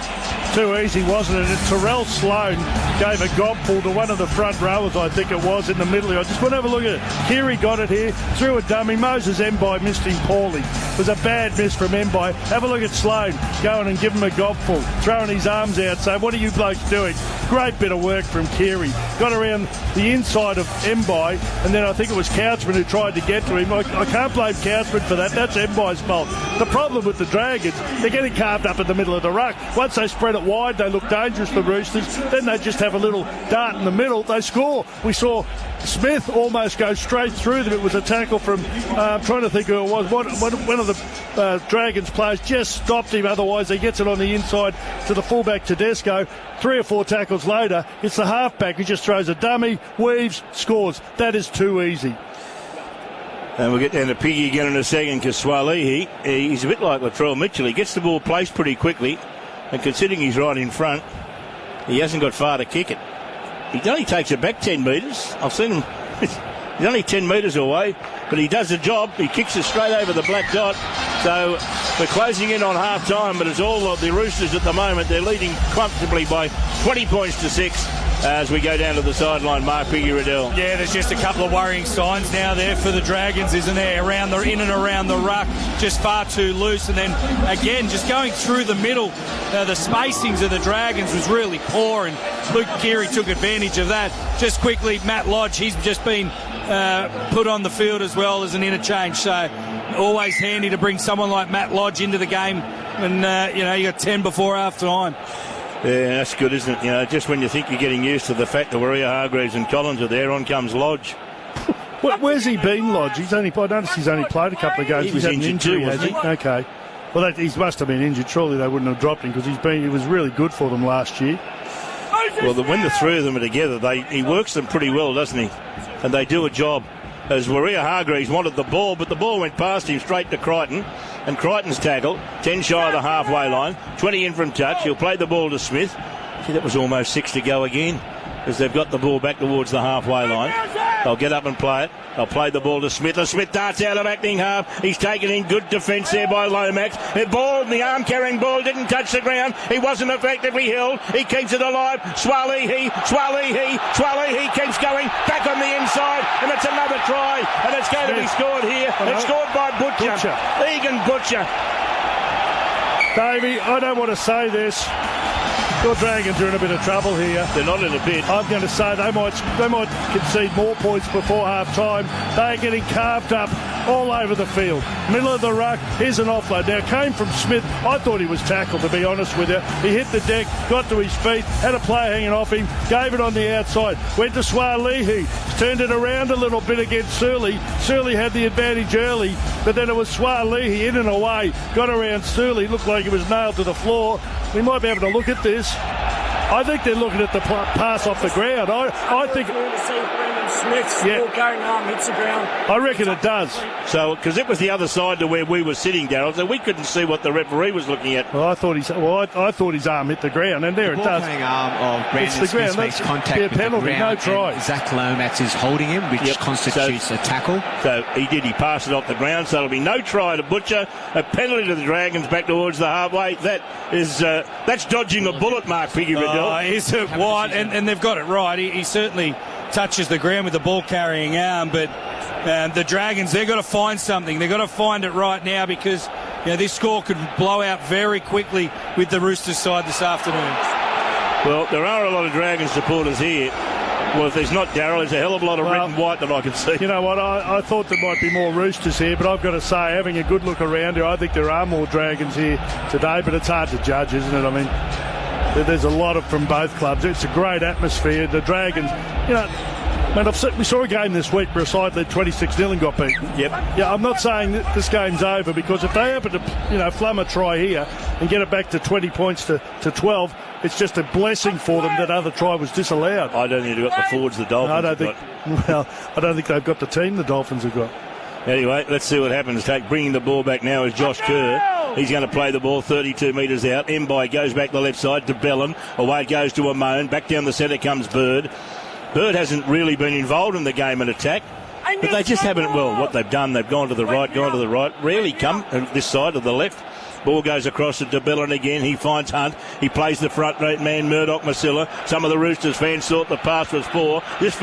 Speaker 6: Too easy, wasn't it? And Terrell Sloan gave a gobful to one of the front rowers, I think it was, in the middle. I just want to have a look at it. Keary got it here, threw a dummy. Moses Mbai missed him poorly. It was a bad miss from Mbai. Have a look at Sloan going and give him a gobful, throwing his arms out, saying, what are you blokes doing? Great bit of work from Keary. Got around the inside of Mbai, and then I think it was Couchman who tried to get to him. I can't blame Couchman for that. That's Mbai's fault. The problem with the Dragons, they're getting carved up in the middle of the ruck. Once they spread it wide, they look dangerous, the Roosters. Then they just have a little dart in the middle. They score. We saw Smith almost go straight through them. It was a tackle from, I'm trying to think who it was. One of the Dragons players just stopped him. Otherwise, he gets it on the inside to the fullback Tedesco. 3 or 4 tackles later, it's the halfback who just throws a dummy, weaves, scores. That is too easy.
Speaker 2: And we'll get down to Piggy again in a second, because Swalihi, he's a bit like Latrell Mitchell. He gets the ball placed pretty quickly, and considering he's right in front, he hasn't got far to kick it. He only takes it back 10 metres. I've seen him. He's only 10 metres away, but he does the job. He kicks it straight over the black dot. So we're closing in on half time, but it's all of the Roosters at the moment. They're leading comfortably by 20 points to 6 as we go down to the sideline. Mark Piggy-Riddell.
Speaker 4: Yeah, there's just a couple of worrying signs now there for the Dragons, isn't there? In and around the ruck, just far too loose. And then, again, just going through the middle, the spacings of the Dragons was really poor, and Luke Keary took advantage of that. Just quickly, Matt Lodge, he's just been put on the field as well as an interchange. So always handy to bring someone like Matt Lodge into the game. And, you got 10 before half time.
Speaker 2: Yeah, that's good, isn't it? Just when you think you're getting used to the fact that Waria Hargreaves and Collins are there, on comes Lodge.
Speaker 6: Where's he been, Lodge? I noticed he's only played a couple of games.
Speaker 2: He was injured too,
Speaker 6: has he? Okay. Well, he must have been injured. Surely they wouldn't have dropped him, because he was really good for them last year.
Speaker 2: Well, when the three of them are together, he works them pretty well, doesn't he? And they do a job. As Waria Hargreaves wanted the ball, but the ball went past him straight to Crichton. And Crichton's tackle, 10 shy of the halfway line, 20 in from touch. He'll play the ball to Smith. See, that was almost 6 to go again, as they've got the ball back towards the halfway line. They'll get up and play it. They'll play the ball to Smith. And Smith darts out of acting half. He's taken in good defence there by Lomax. The arm-carrying ball didn't touch the ground. He wasn't effectively held. He keeps it alive. Swalihi keeps going back on the inside, and it's another try, and it's going to be scored here. It's scored by Butcher. Egan Butcher.
Speaker 6: Davey, I don't want to say this. Your Dragons are in a bit of trouble here.
Speaker 2: They're not in a bit.
Speaker 6: I'm going to say they might concede more points before half time. They're getting carved up all over the field. Middle of the ruck, here's an offload. Now, it came from Smith. I thought he was tackled, to be honest with you. He hit the deck, got to his feet, had a player hanging off him, gave it on the outside, went to Swalihi, turned it around a little bit against Surley. Surley had the advantage early, but then it was Swalihi in and away, got around Surley, looked like he was nailed to the floor. We might be able to look at this. I think they're looking at the pass off the ground. I think
Speaker 3: Smith's ball going arm hits the ground.
Speaker 6: I reckon it does.
Speaker 2: So, because it was the other side to where we were sitting, Darryl, so we couldn't see what the referee was looking at.
Speaker 6: Well, I thought his arm hit the ground, and there it does.
Speaker 12: The arm of Brandon Smith makes contact with
Speaker 6: penalty,
Speaker 12: the ground,
Speaker 6: no try.
Speaker 12: Zach Lomax is holding him, which constitutes a tackle.
Speaker 2: So he did. He passed it off the ground, so it'll be no try to Butcher. A penalty to the Dragons back towards the halfway. That's dodging a bullet, Mark Piggy-Riddell.
Speaker 4: Is it wide? And they've got it right. He certainly touches the ground with the ball carrying arm, but the Dragons, they've got to find something. They've got to find it right now because this score could blow out very quickly with the Roosters side this afternoon.
Speaker 2: Well, there are a lot of Dragons supporters here. Well, if there's not Darryl, there's a hell of a lot of red and white that I can see.
Speaker 6: You know what? I thought there might be more Roosters here, but I've got to say, having a good look around here, I think there are more Dragons here today, but it's hard to judge, isn't it? I mean, there's a lot from both clubs. It's a great atmosphere. The Dragons, we saw a game this week where a side led 26-0 and got beaten.
Speaker 2: Yep.
Speaker 6: Yeah, I'm not saying that this game's over, because if they happen to, flum a try here and get it back to 20 points to 12, it's just a blessing for them that other try was disallowed.
Speaker 2: I don't think they've got the forwards the Dolphins
Speaker 6: I don't think they've got the team the Dolphins have got.
Speaker 2: Anyway, let's see what happens. Bringing the ball back now is Josh Kerr. He's going to play the ball 32 metres out. Mbai goes back the left side to Bellin. Away it goes to Amon. Back down the centre comes Bird. Bird hasn't really been involved in the game and attack, but they just haven't, what they've done, they've gone to the right, rarely come this side to the left. Ball goes across to Bellin again. He finds Hunt. He plays the front man, Murdoch Masilla. Some of the Roosters fans thought the pass was forward. This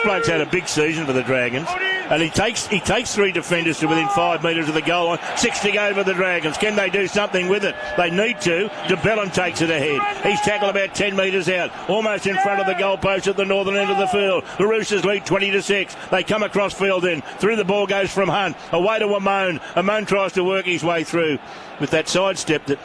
Speaker 2: bloke's had a big season for the Dragons. And he takes three defenders to within 5 metres of the goal line. 6 to go for the Dragons. Can they do something with it? They need to. De Bellin takes it ahead. He's tackled about 10 metres out, almost in front of the goalpost at the northern end of the field. The Roosters lead 20-6. They come across field then. Through the ball goes from Hunt. Away to Amon. Amon tries to work his way through with that sidestep that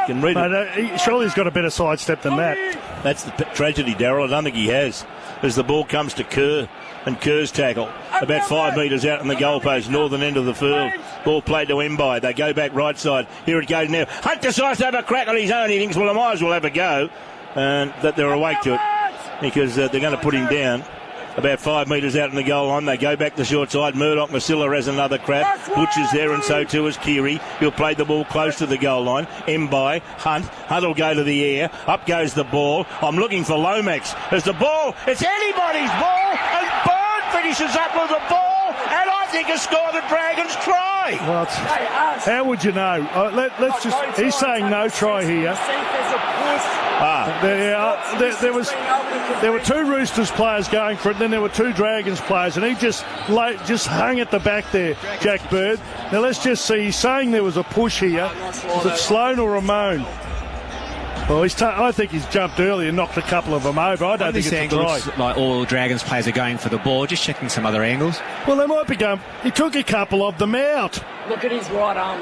Speaker 2: can read it.
Speaker 6: Surely he's got a better sidestep than that.
Speaker 2: That's the tragedy, Darryl. I don't think he has. As the ball comes to Kerr, and Kerr's tackle about 5 metres out in the goalpost, northern end of the field. Ball played to Mbai. They go back right side. Here it goes now. Hunt decides to have a crack on his own. He thinks, well, I might as well have a go. And that they're awake to it because they're going to put him down. About 5 metres out in the goal line. They go back the short side. Murdoch Masilla has another crack. Butch is there, and so too is Keary. He'll play the ball close to the goal line. Mbai, Hunt. Hunt will go to the air. Up goes the ball. I'm looking for Lomax. There's the ball. It's anybody's ball. And Bird finishes up with the ball. And I think has scored the Dragons' try.
Speaker 6: Well, how would you know? Let's just. He's saying no try here. There were two Roosters players going for it, and then there were two Dragons players, and he just hung at the back there, Jack Bird. Now let's just see. He's saying there was a push here. Was it Sloan or Ramon? Well, I think he's jumped early and knocked a couple of them over. I don't think it's a try.
Speaker 12: Looks like all Dragons players are going for the ball, just checking some other angles.
Speaker 6: Well, they might be going. He took a couple of them out.
Speaker 3: Look at his right arm,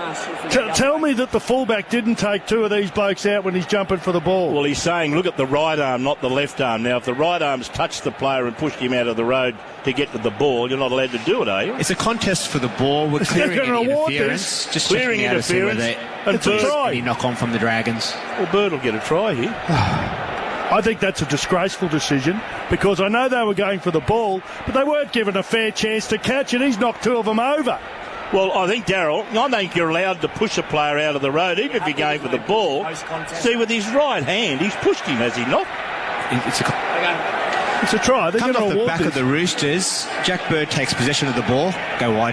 Speaker 6: Tell me that the fullback didn't take two of these blokes out when he's jumping for the ball.
Speaker 2: Well, he's saying look at the right arm, not the left arm. Now, if the right arm's touched the player and pushed him out of the road to get to the ball, you're not allowed to do it, are you?
Speaker 12: It's a contest for the ball. We're clearing any interference. Just
Speaker 2: clearing
Speaker 12: checking out to see whether
Speaker 6: it's a try.
Speaker 12: Any knock on from the Dragons.
Speaker 2: Well, Bird will get a try here.
Speaker 6: I think that's a disgraceful decision because I know they were going for the ball, but they weren't given a fair chance to catch it. He's knocked two of them over.
Speaker 2: Well, I think, Darryl, I think you're allowed to push a player out of the road, even if you're going for the ball. See, with his right hand, he's pushed him, has he not?
Speaker 6: It's a try. They're
Speaker 12: Comes
Speaker 6: going
Speaker 12: off
Speaker 6: to
Speaker 12: the back of the Roosters. Jack Bird takes possession of the ball. Go wide.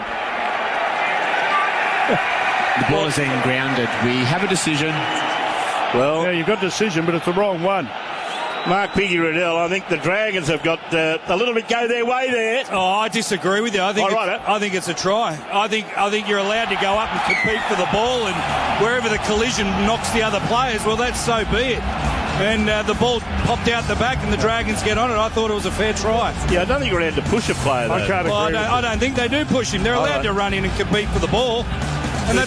Speaker 12: The ball is then grounded. We have a decision.
Speaker 2: Well,
Speaker 6: yeah, you've got a decision, but it's the wrong one.
Speaker 2: Mark Piggy-Riddell, I think the Dragons have got a little bit go their way there.
Speaker 4: Oh, I disagree with you. I think it's a try. I think you're allowed to go up and compete for the ball, and wherever the collision knocks the other players, well, that's so be it. And the ball popped out the back, and the Dragons get on it. I thought it was a fair try.
Speaker 2: Yeah, I don't think you're allowed to push a player, though.
Speaker 4: I don't think they do push him. They're allowed to run in and compete for the ball. And
Speaker 6: you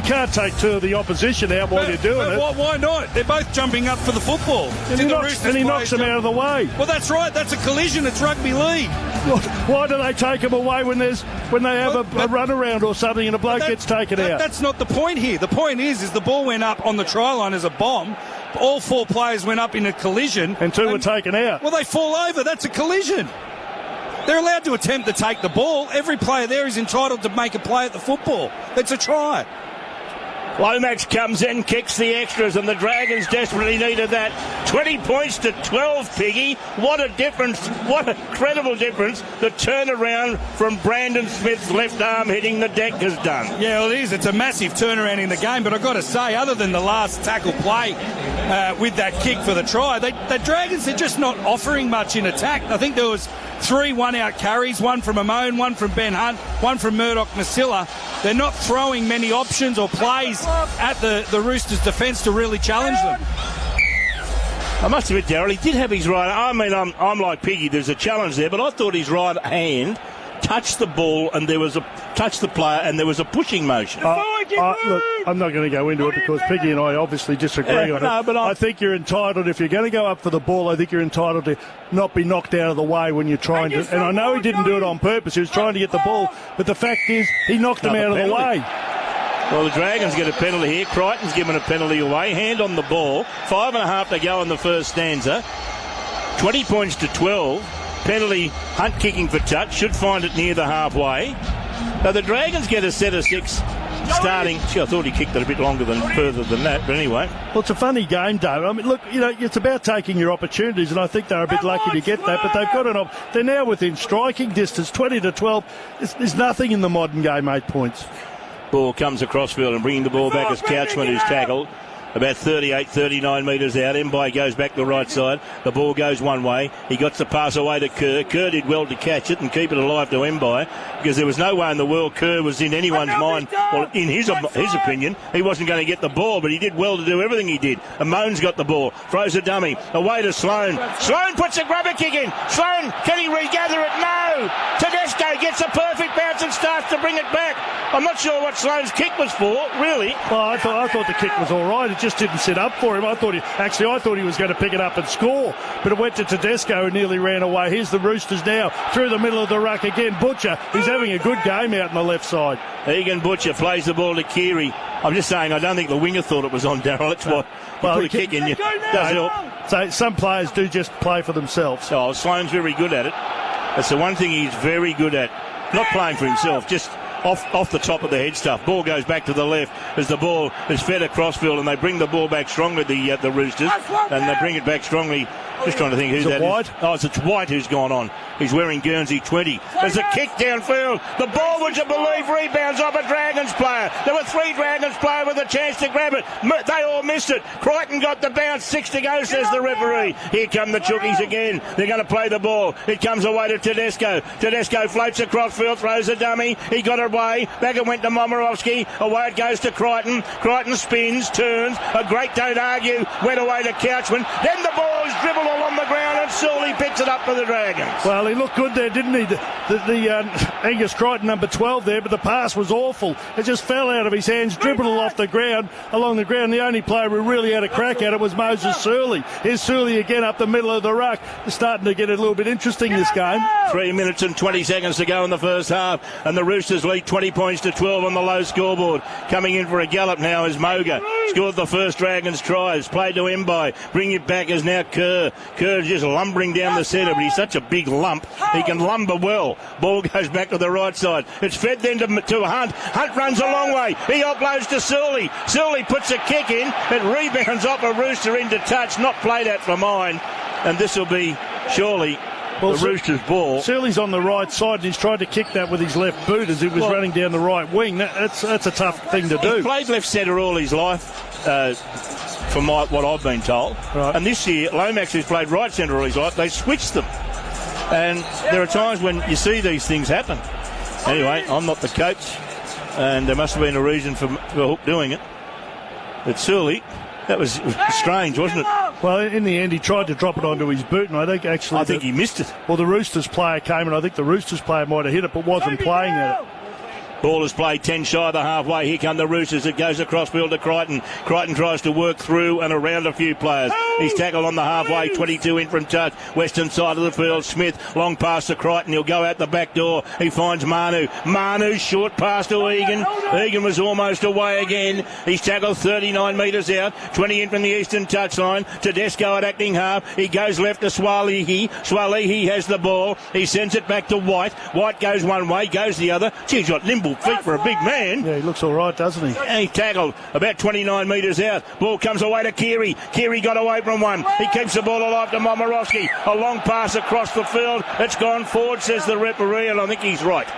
Speaker 6: can't take two of the opposition out while you're doing it.
Speaker 4: Why not? They're both jumping up for the football.
Speaker 6: And he knocks them out of the way.
Speaker 4: Well, that's right. That's a collision. It's rugby league.
Speaker 6: Why do they take them away when they have a run around or something and a bloke gets taken out?
Speaker 4: That's not the point here. The point is the ball went up on the try line as a bomb. All four players went up in a collision.
Speaker 6: And two were taken out.
Speaker 4: Well, they fall over. That's a collision. They're allowed to attempt to take the ball. Every player there is entitled to make a play at the football. It's a try.
Speaker 2: Lomax comes in, kicks the extras, and the Dragons desperately needed that. 20 points to 12, Piggy. What a difference. What a credible difference the turnaround from Brandon Smith's left arm hitting the deck has done.
Speaker 4: Yeah, well, it is. It's a massive turnaround in the game, but I've got to say, other than the last tackle play with that kick for the try, the Dragons are just not offering much in attack. I think there was 3 one-out carries, one from Amon, one from Ben Hunt, one from Murdoch Nasilla. They're not throwing many options or plays at the Roosters' defence to really challenge them.
Speaker 2: I must admit, Darryl, he did have his right. I mean, I'm like Piggy. There's a challenge there, but I thought his right hand touched the ball and touched the player, and there was a pushing motion.
Speaker 6: Look, I'm not going to go into it because Piggy and I obviously disagree on it. But I think you're entitled, if you're going to go up for the ball, I think you're entitled to not be knocked out of the way when you're trying to. And I know he didn't do it on purpose. He was trying to get the ball, but the fact is he knocked him out of the way.
Speaker 2: Well, the Dragons get a penalty here. Crichton's given a penalty away. Hand on the ball. 5.5 to go in the first stanza. 20 points to 12. Penalty, Hunt kicking for touch. Should find it near the halfway. Now the Dragons get a set of 6 starting. I thought he kicked it a bit further than that, but anyway.
Speaker 6: Well, it's a funny game, David. I mean, look, it's about taking your opportunities, and I think they're a bit lucky to get that, but they've got they're now within striking distance, 20 to 12. There's nothing in the modern game, 8 points.
Speaker 2: Ball comes across field and bringing the ball back as Couchman, who's tackled. About 38, 39 metres out. Mbai goes back to the right side. The ball goes one way. He got the pass away to Kerr. Kerr did well to catch it and keep it alive to Mbai, because there was no way in the world Kerr was in anyone's mind. Well, in his opinion, he wasn't going to get the ball, but he did well to do everything he did. Amon's got the ball. Throws a dummy. Away to Sloan. Sloan puts a grubber kick in. Sloan, can he regather it? No! Tedesco gets a perfect bounce and starts to bring it back. I'm not sure what Sloan's kick was for, really.
Speaker 6: Well, I thought the kick was all right. It just didn't set up for him. I thought he was going to pick it up and score, but it went to Tedesco who nearly ran away. Here's the Roosters now through the middle of the ruck again. Butcher, he's having a good game out on the left side.
Speaker 2: Egan Butcher plays the ball to Keary. I'm just saying, I don't think the winger thought it was on, Darryl. That's why put a kick in you. Does help.
Speaker 6: So some players do just play for themselves.
Speaker 2: Oh, Sloan's very good at it. That's the one thing he's very good at. Not playing for himself, just off the top of the head stuff. Ball goes back to the left as the ball is fed across field, and they bring the ball back strongly, the Roosters, and they bring it back strongly. Just trying to think who that is. Oh, it's White who's gone on. He's wearing Guernsey 20. There's a kick downfield. The ball, would you believe, rebounds off a Dragons player. There were 3 Dragons players with a chance to grab it. They all missed it. Crichton got the bounce. 6 to go, says the referee. Here come the Chookies again. They're going to play the ball. It comes away to Tedesco. Tedesco floats across field, throws a dummy. He got it away. Back it went to Momirovski. Away it goes to Crichton. Crichton spins, turns. A great don't argue. Went away to Couchman. Then the ball is dribbled along the ground, and Sully picks it up for the Dragons.
Speaker 6: Well, he looked good there, didn't he? The Angus Crichton, number 12 there, but the pass was awful. It just fell out of his hands, dribbled off the ground, along the ground. The only player who really had a crack at it was Moses Surley. Here's Surley again up the middle of the ruck. It's starting to get a little bit interesting, this game.
Speaker 2: 3 minutes and 20 seconds to go in the first half, and the Roosters lead 20 points to 12 on the low scoreboard. Coming in for a gallop now is Moga. Scored the first Dragons tries. Played to Mbai. Bring it back is now Kerr. Kerr just lumbering down the centre, but he's such a big lump. He can lumber well. Ball goes back to the right side. It's fed then to Hunt. Hunt runs a long way. He offloads to Surley. Surley puts a kick in. It rebounds off a Rooster into touch. Not played out for mine. And this will be surely the Roosters' ball.
Speaker 6: Surley's on the right side, and he's tried to kick that with his left boot as he was running down the right wing. That's a tough thing to do.
Speaker 2: He played left centre all his life, from what I've been told. Right. And this year, Lomax, who's played right centre all his life, they switched them. And there are times when you see these things happen. Anyway, I'm not the coach, and there must have been a reason for Hook doing it. But Surley, it was strange, wasn't it?
Speaker 6: Well, in the end, he tried to drop it onto his boot, and I think
Speaker 2: he missed it.
Speaker 6: Well, the Roosters player came, and I think the Roosters player might have hit it, but wasn't playing at it.
Speaker 2: Ball is played 10 shy of the halfway. Here come the Roosters. It goes across field to Crichton. Crichton tries to work through and around a few players. He's tackled on the halfway. 22 in from touch. Western side of the field. Smith, long pass to Crichton. He'll go out the back door. He finds Manu. Manu, short pass to Egan. Egan was almost away again. He's tackled 39 metres out. 20 in from the eastern touchline. Tedesco at acting half. He goes left to Swalihi. Swalihi has the ball. He sends it back to White. White goes one way, goes the other. She's got limbo incredible feat for a big man.
Speaker 6: Yeah, he looks all right, doesn't he?
Speaker 2: And he tackled about 29 metres out. Ball comes away to Keary. Keary got away from one. He keeps the ball alive to Momorowski. A long pass across the field. It's gone forward, says the referee, and I think he's right.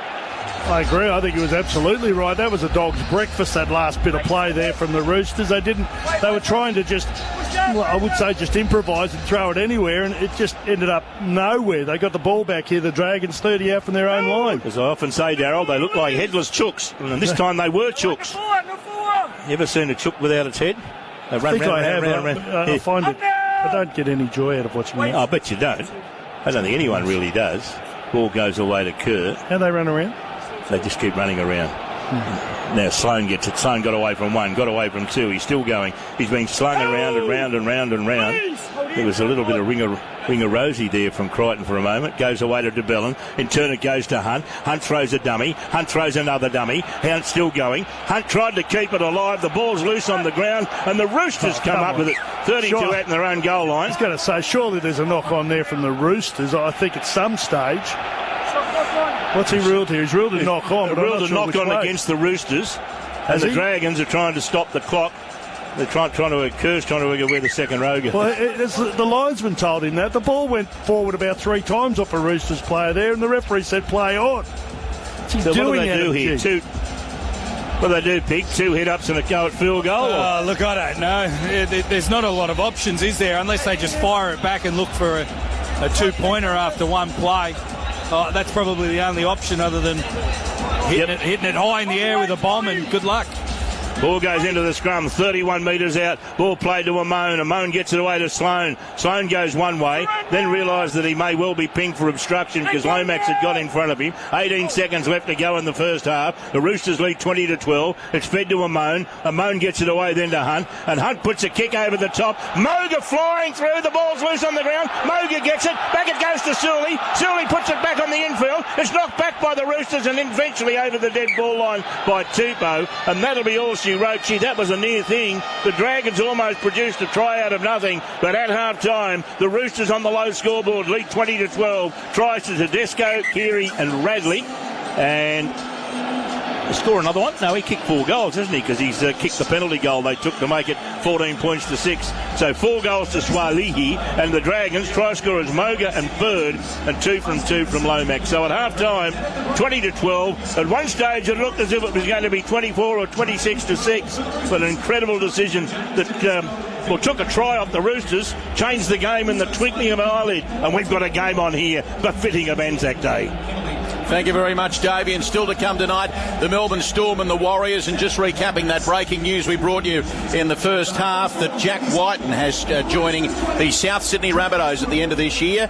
Speaker 6: I agree. I think he was absolutely right. That was a dog's breakfast, that last bit of play there from the Roosters. They were trying to just improvise and throw it anywhere, and it just ended up nowhere. They got the ball back here, the Dragons, 30 out from their own line.
Speaker 2: As I often say, Darryl, they look like headless chooks, and this time they were chooks. You ever seen a chook without its head? They run round.
Speaker 6: I find it. I don't get any joy out of watching that.
Speaker 2: I bet you don't. I don't think anyone really does. Ball goes away to Kerr.
Speaker 6: How they run around?
Speaker 2: They just keep running around. Now Sloane gets it. Sloane got away from one, got away from two. He's still going. He's being slung around and round and round and round. There was a little bit of ringer Rosie there from Crichton for a moment. Goes away to DeBellin. In turn it goes to Hunt. Hunt throws a dummy. Hunt throws another dummy. Hunt's still going. Hunt tried to keep it alive. The ball's loose on the ground and the Roosters come up with it. 32 out in their own goal line.
Speaker 6: I was going to say, surely there's a knock on there from the Roosters. I think at some stage. What's he ruled here? He's ruled a knock on.
Speaker 2: Ruled a knock on against the Roosters. And the Dragons are trying to stop the clock. They're trying to work out where the second row goes.
Speaker 6: Well, the linesman told him that. The ball went forward about 3 times off a Roosters player there, and the referee said play on. What's he doing?
Speaker 2: What do they do here? What do they do, Pig? 2 hit-ups and a go at field goal?
Speaker 4: Look, I don't know. There's not a lot of options, is there? Unless they just fire it back and look for a 2-pointer after one play. That's probably the only option other than hitting it high in the air with a bomb, and good luck.
Speaker 2: Ball goes into the scrum, 31 metres out. Ball played to Amone. Amone gets it away to Sloane. Sloane goes one way, then realised that he may well be pinged for obstruction because Lomax had got in front of him. 18 seconds left to go in the first half. The Roosters lead 20-12. It's fed to Amone. Amone gets it away then to Hunt, and Hunt puts a kick over the top. Moga flying through. The ball's loose on the ground. Moga gets it. Back it goes to Sully. Sully puts it back on the infield. It's knocked back by the Roosters and eventually over the dead ball line by Tupou, and that'll be all she wrote. That was a near thing. The Dragons almost produced a try out of nothing, but at half-time, the Roosters on the low scoreboard lead 20-12. Tries to Tedesco, Keary and Radley, and score another one. No, he kicked 4 goals, hasn't he? Because he's kicked the penalty goal they took to make it 14 points to 6. So 4 goals to Swalihi, and the Dragons try scorers Moga and Bird, and 2 from Lomax. So at half-time, 20-12. At one stage, it looked as if it was going to be 24 or 26-6, but an incredible decision that took a try off the Roosters, changed the game in the twinkling of an eyelid, and we've got a game on here befitting of ANZAC Day.
Speaker 5: Thank you very much, Davey. And still to come tonight, the Melbourne Storm and the Warriors. And just recapping that breaking news we brought you in the first half, that Jack Whiten has joining the South Sydney Rabbitohs at the end of this year.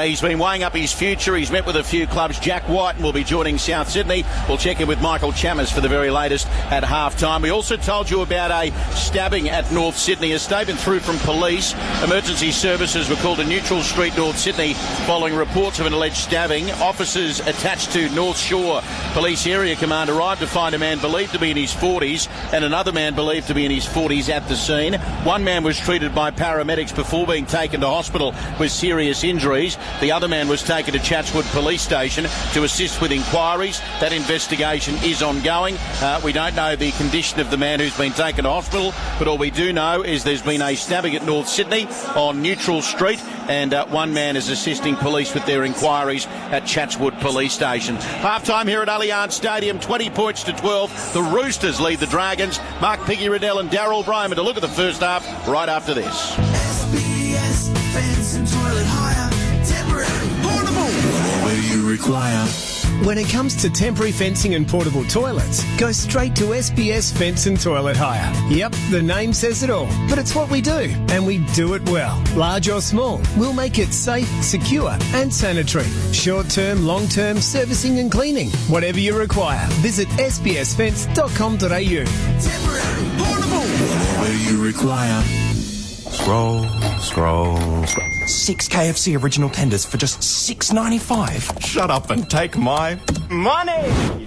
Speaker 5: He's been weighing up his future. He's met with a few clubs. Jack Whiten will be joining South Sydney. We'll check in with Michael Chammers for the very latest at half-time. We also told you about a stabbing at North Sydney. A statement through from police. Emergency services were called to Neutral Street, North Sydney, following reports of an alleged stabbing. Officers attached to North Shore Police Area Command arrived to find a man believed to be in his 40s and another man believed to be in his 40s at the scene. One man was treated by paramedics before being taken to hospital with serious injuries. The other man was taken to Chatswood Police Station to assist with inquiries. That investigation is ongoing. We don't know the condition of the man who's been taken to hospital, but all we do know is there's been a stabbing at North Sydney on Neutral Street, and one man is assisting police with their inquiries at Chatswood Police Station. Half-time here at Allianz Stadium, 20 points to 12. The Roosters lead the Dragons. Mark Piggy Riddell and Daryl Bryan to look at the first half right after this.
Speaker 9: SBS fence and toilet hire, temporary, portable, whatever you require.
Speaker 10: When it comes to temporary fencing and portable toilets, go straight to SBS Fence and Toilet Hire. Yep, the name says it all, but it's what we do, and we do it well. Large or small, we'll make it safe, secure and sanitary. Short-term, long-term, servicing and cleaning. Whatever you require, visit sbsfence.com.au.
Speaker 9: Temporary, portable, whatever you require.
Speaker 24: Scroll. 6 KFC original tenders for just $6.95. Shut up and take my money!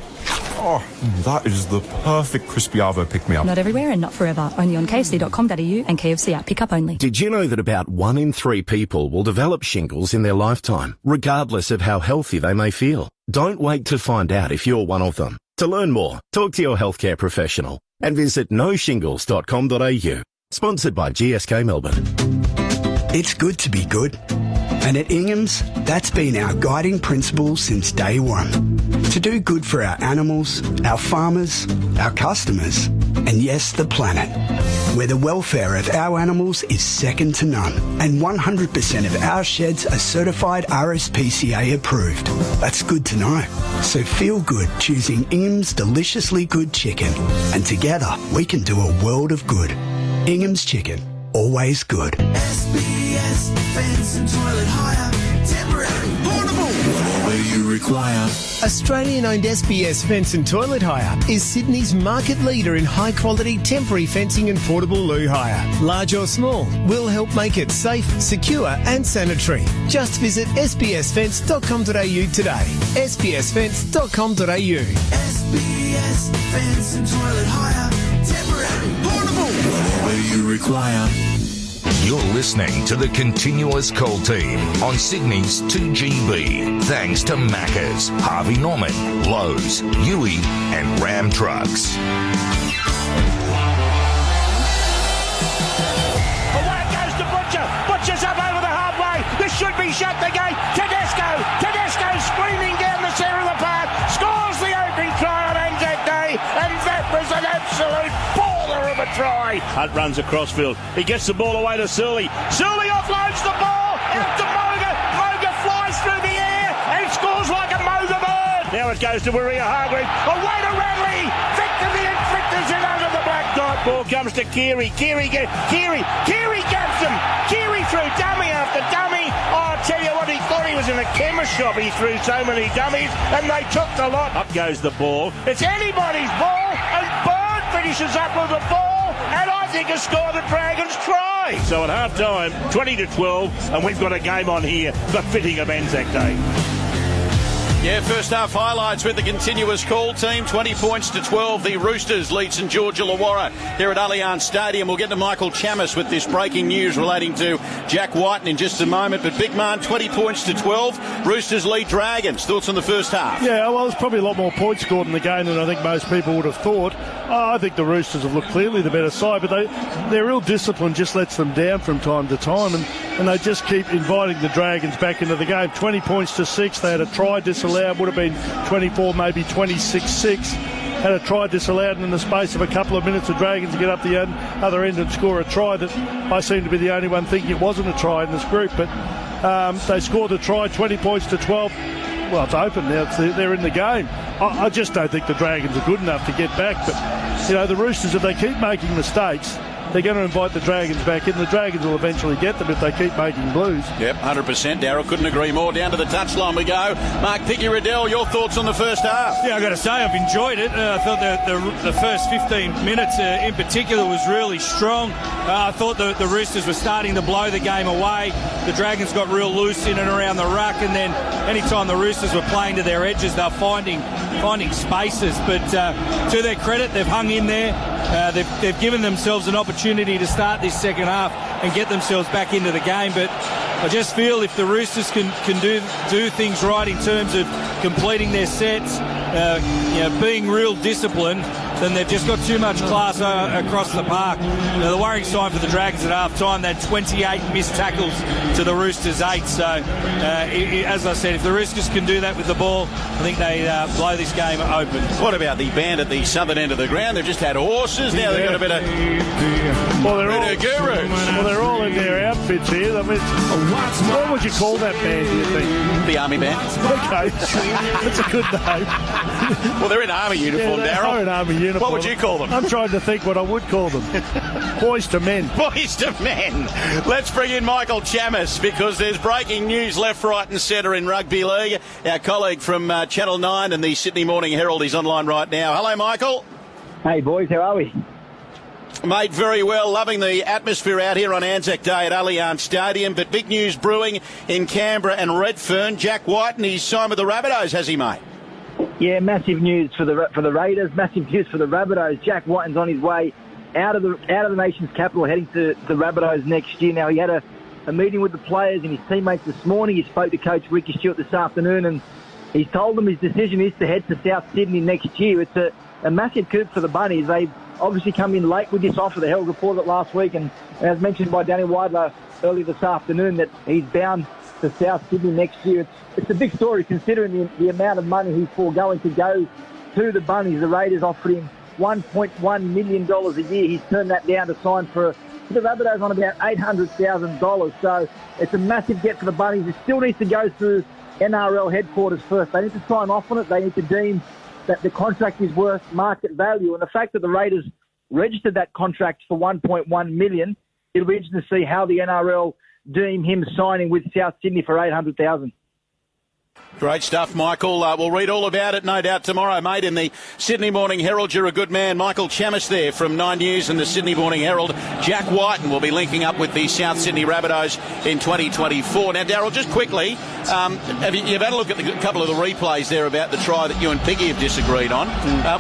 Speaker 24: Oh, that is the perfect crispy arvo pick-me-up.
Speaker 23: Not everywhere and not forever. Only on kfc.com.au and KFC app. Pick up only.
Speaker 13: Did you know that about 1 in 3 people will develop shingles in their lifetime, regardless of how healthy they may feel? Don't wait to find out if you're one of them. To learn more, talk to your healthcare professional and visit noshingles.com.au. Sponsored by GSK Melbourne.
Speaker 7: It's good to be good. And at Ingham's, that's been our guiding principle since day one. To do good for our animals, our farmers, our customers, and yes, the planet. Where the welfare of our animals is second to none. And 100% of our sheds are certified RSPCA approved. That's good to know. So feel good choosing Ingham's deliciously good chicken. And together, we can do a world of good. Ingham's Chicken. Always good.
Speaker 9: SBS Fence and Toilet Hire. Temporary. Portable. Whatever you require.
Speaker 10: Australian-owned SBS Fence and Toilet Hire is Sydney's market leader in high-quality temporary fencing and portable loo hire. Large or small, we'll help make it safe, secure and sanitary. Just visit sbsfence.com.au today. sbsfence.com.au.
Speaker 9: SBS Fence and Toilet Hire. Temporary. Portable. Whatever you require.
Speaker 1: You're listening to the Continuous Call Team on Sydney's 2GB. Thanks to Macca's, Harvey Norman, Lowe's, Yui and Ram Trucks.
Speaker 2: Away it goes to Butcher. Butcher's up over the halfway. This should be shut the gate. Tedesco screaming down the centre of the park. Scores the opening try on ANZAC Day. And that was an absolute baller of a try. Hunt runs across field. He gets the ball away to Surley. Surley offloads the ball out to Moga. Moga flies through the air and scores like a Moga bird. Now it goes to Waria Hargreaves. Away to Radley. Victor the Inflictors in under the black dot. Ball comes to Keary. Keary gets him. Keary threw dummy after dummy. Oh, I tell you what, he thought he was in a chemist shop. He threw so many dummies and they took the lot. Up goes the ball. It's anybody's ball and Bird finishes up with the ball and I think has scored the Dragons try. So at half time, 20-12 and we've got a game on here befitting of ANZAC Day.
Speaker 5: Yeah, first half highlights with the Continuous Call Team. 20 points to 12. The Roosters lead St George Illawarra here at Allianz Stadium. We'll get to Michael Chammas with this breaking news relating to Jack Whiten in just a moment. But Big Man, 20 points to 12. Roosters lead Dragons. Thoughts on the first half?
Speaker 6: Yeah, well, there's probably a lot more points scored in the game than I think most people would have thought. I think the Roosters have looked clearly the better side, but their real discipline just lets them down from time to time, and they just keep inviting the Dragons back into the game. 20 points to 6. They had a try disallowed, would have been 24, maybe 26-6. Had a try disallowed, and in the space of a couple of minutes, the Dragons get up the other end and score a try that I seem to be the only one thinking it wasn't a try in this group, but they scored the try, 20 points to 12. Well, it's open now. They're in the game. I just don't think the Dragons are good enough to get back. But, you know, the Roosters, if they keep making mistakes, they're going to invite the Dragons back in. The Dragons will eventually get them if they keep making blues.
Speaker 5: Yep, 100%. Darryl, couldn't agree more. Down to the touchline we go. Mark Picky-Riddell, your thoughts on the first half?
Speaker 4: Yeah, I've got to say, I've enjoyed it. I thought the first 15 minutes in particular was really strong. I thought the Roosters were starting to blow the game away. The Dragons got real loose in and around the ruck, and then anytime the Roosters were playing to their edges, they were finding spaces. But to their credit, they've hung in there. They've given themselves an opportunity to start this second half and get themselves back into the game. But I just feel if the Roosters can do things right in terms of completing their sets, being real disciplined, then they've just got too much class across the park. The worrying sign for the Dragons at half time, they had 28 missed tackles to the Roosters 8. So as I said, if the Roosters can do that with the ball, I think they blow this game open.
Speaker 5: What about the band at the southern end of the ground? They've just had horses. Now they've got a bit of gurus.
Speaker 6: Well, they're all in their outfits here. I mean, what would you call that band, do you think?
Speaker 5: The Army Band.
Speaker 6: Okay. That's a good name.
Speaker 5: Well, they're in Army uniform,
Speaker 6: Darryl.
Speaker 5: Darryl.
Speaker 6: They're in Army uniform.
Speaker 5: What would you call them?
Speaker 6: I'm trying to think what I would call them. Boys to men.
Speaker 5: Boys to men. Let's bring in Michael Chammas because there's breaking news left, right and centre in rugby league. Our colleague from Channel 9 and the Sydney Morning Herald is online right now. Hello, Michael.
Speaker 14: Hey, boys. How are we?
Speaker 5: Mate, very well. Loving the atmosphere out here on ANZAC Day at Allianz Stadium. But big news brewing in Canberra and Redfern. Jack Whiten, he's signed with the Rabbitohs, has he, mate?
Speaker 14: Yeah, massive news for the Raiders. Massive news for the Rabbitohs. Jack Whiten's on his way out of the nation's capital, heading to the Rabbitohs next year. Now, he had a meeting with the players and his teammates this morning. He spoke to Coach Ricky Stewart this afternoon, and He's told them his decision is to head to South Sydney next year. It's a massive coup for the Bunnies. They've obviously come in late with this offer. The Herald reported it last week, and as mentioned by Danny Weidler earlier this afternoon, that he's bound to South Sydney next year. It's a big story considering the amount of money he's foregoing to go to the Bunnies. The Raiders offered him $1.1 million a year. He's turned that down to sign for the Rabbitohs on about $800,000. So it's a massive get for the Bunnies. It still needs to go through NRL headquarters first. They need to sign off on it. They need to deem that the contract is worth market value. And the fact that the Raiders registered that contract for $1.1 million, it'll be interesting to see how the NRL deem him signing with South Sydney for $800,000.
Speaker 5: Great stuff, Michael. We'll read all about it, no doubt, tomorrow, mate, in the Sydney Morning Herald. You're a good man. Michael Chammas there from 9 News and the Sydney Morning Herald. Jack Whiten will be linking up with the South Sydney Rabbitohs in 2024. Now, Darryl, just quickly, you've had a look at a couple of the replays there about the try that you and Piggy have disagreed on.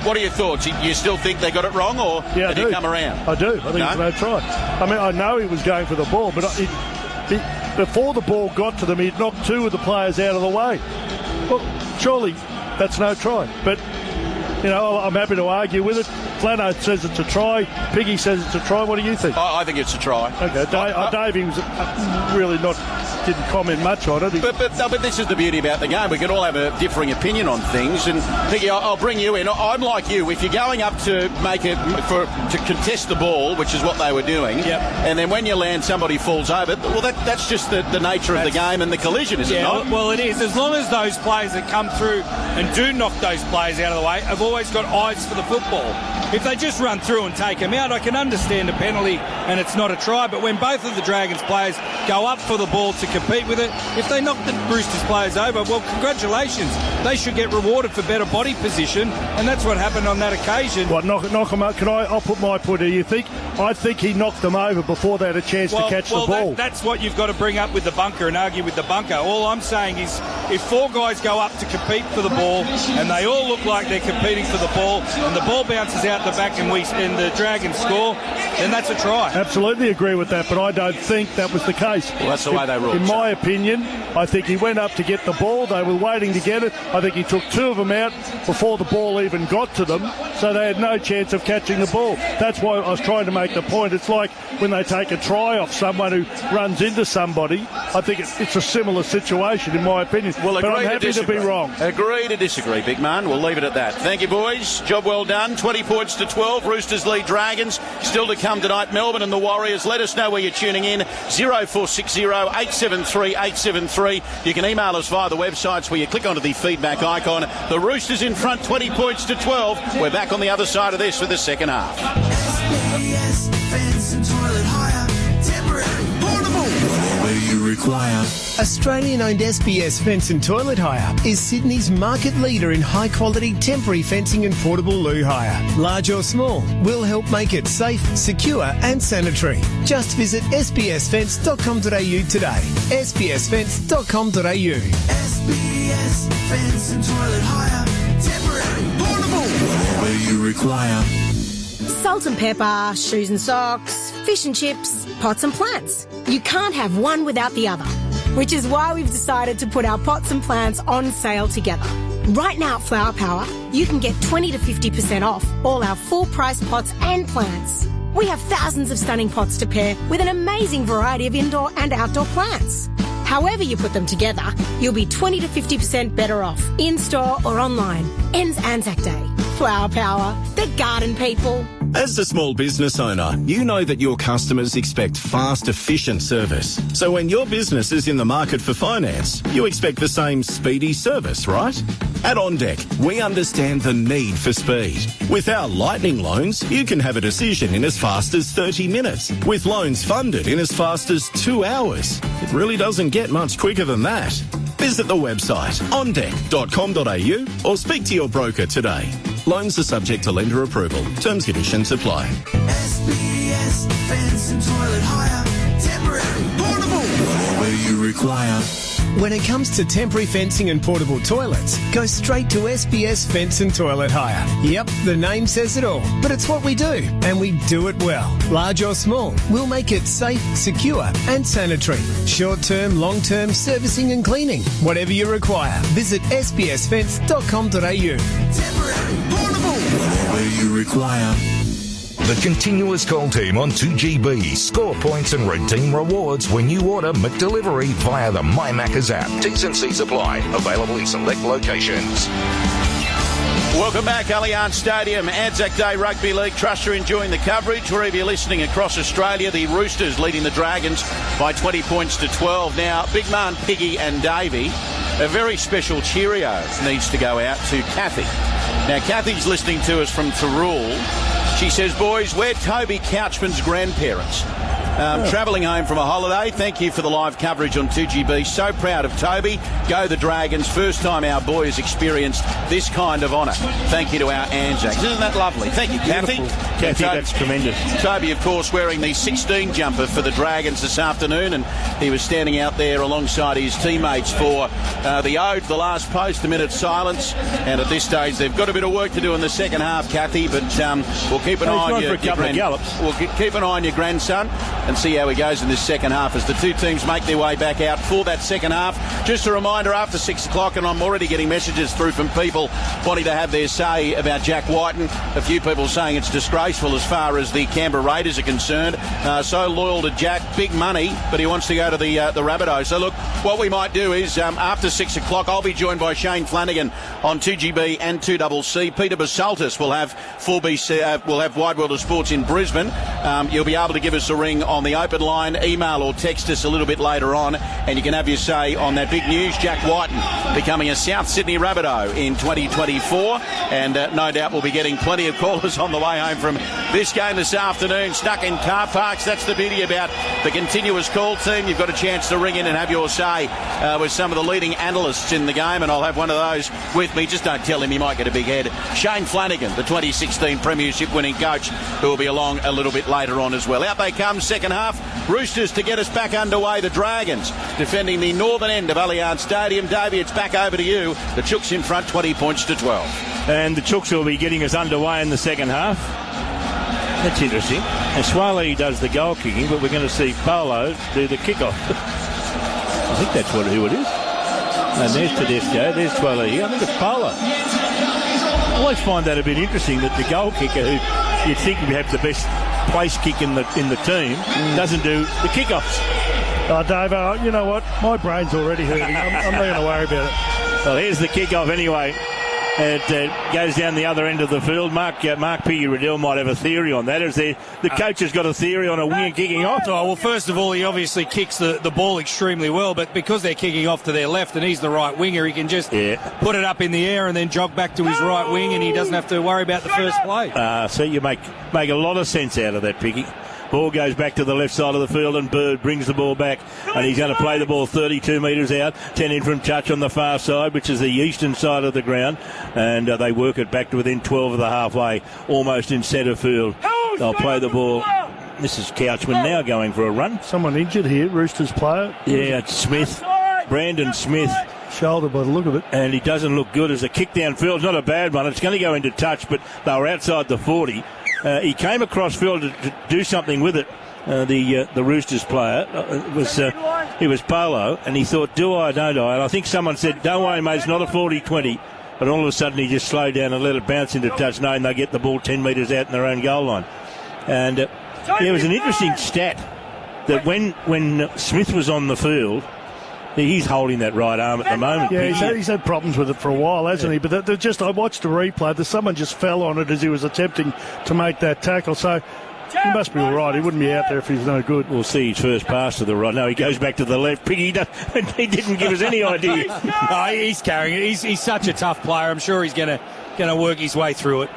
Speaker 5: What are your thoughts? You still think they got it wrong, or did he come around?
Speaker 6: I do. I think it's no try. I mean, I know he was going for the ball, but before the ball got to them, he'd knocked two of the players out of the way. Well, surely that's no try. But, you know, I'm happy to argue with it. Flano says it's a try. Piggy says it's a try. What do you think?
Speaker 5: I think it's a try.
Speaker 6: Okay, Dave, he was really didn't comment much on it.
Speaker 5: But this is the beauty about the game. We can all have a differing opinion on things. And Piggy, I'll bring you in. I'm like you. If you're going up to to contest the ball, which is what they were doing, and then when you land, somebody falls over. Well, that's just the nature of the game and the collision, is it not?
Speaker 4: Well, it is. As long as those players that come through and do knock those players out of the way have always got eyes for the football. If they just run through and take them out, I can understand a penalty and it's not a try. But when both of the Dragons players go up for the ball to compete with it, if they knock the Roosters players over, well, congratulations. They should get rewarded for better body position, and that's what happened on that occasion.
Speaker 6: What, knock them out? I'll put my put here. I think he knocked them over before they had a chance to catch the ball.
Speaker 4: That's what you've got to bring up with the bunker and argue with the bunker. All I'm saying is if four guys go up to compete for the ball and they all look like they're competing for the ball and the ball bounces out the back and the Dragons score, then that's a try.
Speaker 6: Absolutely agree with that, but I don't think that was the case.
Speaker 5: Well, that's the way they rule.
Speaker 6: In my opinion, I think he went up to get the ball. They were waiting to get it. I think he took two of them out before the ball even got to them, so they had no chance of catching the ball. That's why I was trying to make the point. It's like when they take a try off someone who runs into somebody. I think it's a similar situation, in my opinion.
Speaker 5: Well,
Speaker 6: but I'm happy to be wrong.
Speaker 5: Agree to disagree, big man. We'll leave it at that. Thank you, boys. Job well done. 20 points to 12. Roosters lead Dragons. Still to come tonight, Melbourne and the Warriors. Let us know where you're tuning in. 0460 873 873. You can email us via the websites where you click onto the feedback icon. The Roosters in front, 20 points to 12. We're back on the other side of this for the second half.
Speaker 9: SBS, fence and toilet hire, temporary, portable, whatever you require.
Speaker 10: Australian-owned SBS Fence and Toilet Hire is Sydney's market leader in high-quality temporary fencing and portable loo hire. Large or small, we'll help make it safe, secure and sanitary. Just visit sbsfence.com.au today. sbsfence.com.au.
Speaker 9: SBS, fence and toilet hire, temporary, portable, whatever you require.
Speaker 15: Salt and pepper, shoes and socks, fish and chips, pots and plants. You can't have one without the other, which is why we've decided to put our pots and plants on sale together. Right now at Flower Power, you can get 20 to 50% off all our full-price pots and plants. We have thousands of stunning pots to pair with an amazing variety of indoor and outdoor plants. However you put them together, you'll be 20 to 50% better off, in-store or online. Ends ANZAC Day. Flower Power, the garden people.
Speaker 13: As a small business owner, you know that your customers expect fast, efficient service. So when your business is in the market for finance, you expect the same speedy service, right? At OnDeck, we understand the need for speed. With our Lightning loans, you can have a decision in as fast as 30 minutes, with loans funded in as fast as 2 hours. It really doesn't get much quicker than that. Visit the website ondeck.com.au or speak to your broker today. Loans are subject to lender approval. Terms, conditions apply.
Speaker 9: SBS Fence and Toilet Hire. Temporary, portable, whatever you require.
Speaker 10: When it comes to temporary fencing and portable toilets, go straight to SBS Fence and Toilet Hire. Yep, the name says it all, but it's what we do, and we do it well. Large or small, we'll make it safe, secure and sanitary. Short-term, long-term servicing and cleaning. Whatever you require, visit sbsfence.com.au.
Speaker 9: Temporary, portable, whatever you require.
Speaker 1: The continuous call team on 2GB. Score points and redeem rewards when you order McDelivery via the My Macca's app. T's and C's apply. Available in select locations.
Speaker 5: Welcome back, Allianz Stadium, ANZAC Day Rugby League. Trust you're enjoying the coverage. Wherever you're listening across Australia, the Roosters leading the Dragons by 20 points to 12. Now, Big Man, Piggy and Davey, a very special cheerio needs to go out to Kathy. Now, Kathy's listening to us from Thirroul. She says, boys, we're Toby Couchman's grandparents. Travelling home from a holiday. Thank you for the live coverage on 2GB. So proud of Toby. Go the Dragons. First time our boy has experienced this kind of honour. Thank you to our ANZAC. Isn't that lovely? Thank you, Kathy.
Speaker 2: Kathy, that's tremendous.
Speaker 5: Toby, of course, wearing the 16 jumper for the Dragons this afternoon, and he was standing out there alongside his teammates for the ode, the last post, the minute silence. And at this stage, they've got a bit of work to do in the second half, Kathy, but we'll keep an eye on We'll keep an eye on your grandson and see how he goes in this second half as the two teams make their way back out for that second half. Just a reminder, after 6 o'clock, and I'm already getting messages through from people wanting to have their say about Jack Whiten. A few people saying it's disgraceful as far as the Canberra Raiders are concerned. So loyal to Jack, big money, but he wants to go to the Rabbitohs. So look, what we might do is after 6 o'clock, I'll be joined by Shane Flanagan on 2GB and 2CC. Peter Basaltis will have 4BC, will have Wide World of Sports in Brisbane. You'll be able to give us a ring on the open line, email or text us a little bit later on, and you can have your say on that big news. Jack Whiten becoming a South Sydney Rabbitoh in 2024, and no doubt we'll be getting plenty of callers on the way home from this game this afternoon, stuck in car parks. That's the beauty about the continuous call team. You've got a chance to ring in and have your say with some of the leading analysts in the game, and I'll have one of those with me. Just don't tell him, he might get a big head. Shane Flanagan, the 2016 Premiership winning coach, who will be along a little bit later on as well. Out they come, second half. Roosters to get us back underway. The Dragons defending the northern end of Allianz Stadium. Davey, it's back over to you. The Chooks in front, 20 points to 12.
Speaker 2: And the Chooks will be getting us underway in the second half. That's interesting. And Swaley does the goal kicking, but we're going to see Polo do the kickoff. I think that's who it is. And there's Tedesco, there's Swaley. I think it's Polo. I always find that a bit interesting that the goal kicker, who you'd think would have the best place kick in the team, doesn't do the kickoffs.
Speaker 6: Oh, Dave, you know what? My brain's already hurting. I'm not going to worry about it.
Speaker 2: Well, here's the kickoff anyway. It goes down the other end of the field. Mark Piggy-Riddell might have a theory on that. The coach has got a theory on a winger kicking off.
Speaker 4: Oh, well, first of all, he obviously kicks the ball extremely well, but because they're kicking off to their left and he's the right winger, he can just put it up in the air and then jog back to his right wing, and he doesn't have to worry about the first play.
Speaker 2: So you make a lot of sense out of that, Piggy. Ball goes back to the left side of the field, and Bird brings the ball back, and he's going to play the ball 32 metres out, 10 in from touch on the far side, which is the eastern side of the ground, and they work it back to within 12 of the halfway, almost in centre field. They'll play the ball. This is Couchman now going for a run.
Speaker 6: Someone injured here, Roosters player.
Speaker 2: Yeah, it's Smith, Brandon Smith.
Speaker 6: Shoulder by the look of it.
Speaker 2: And he doesn't look good as a kick downfield. It's not a bad one. It's going to go into touch, but they were outside the 40. He came across field to do something with it. The Roosters player it was Polo, and he thought, do I, don't I? And I think someone said, don't worry, mate, it's not a 40-20. But all of a sudden he just slowed down and let it bounce into touch, knowing they get the ball 10 metres out in their own goal line. And there was an interesting stat that when Smith was on the field, he's holding that right arm at the moment.
Speaker 6: Yeah, he's had problems with it for a while, hasn't he? But I watched the replay. Someone just fell on it as he was attempting to make that tackle. So he must be all right. He wouldn't be out there if he's no good.
Speaker 2: We'll see his first pass to the right. No, he goes back to the left. Piggy, he didn't give us any idea.
Speaker 4: He's carrying it. He's such a tough player. I'm sure he's going to going to work his way through it.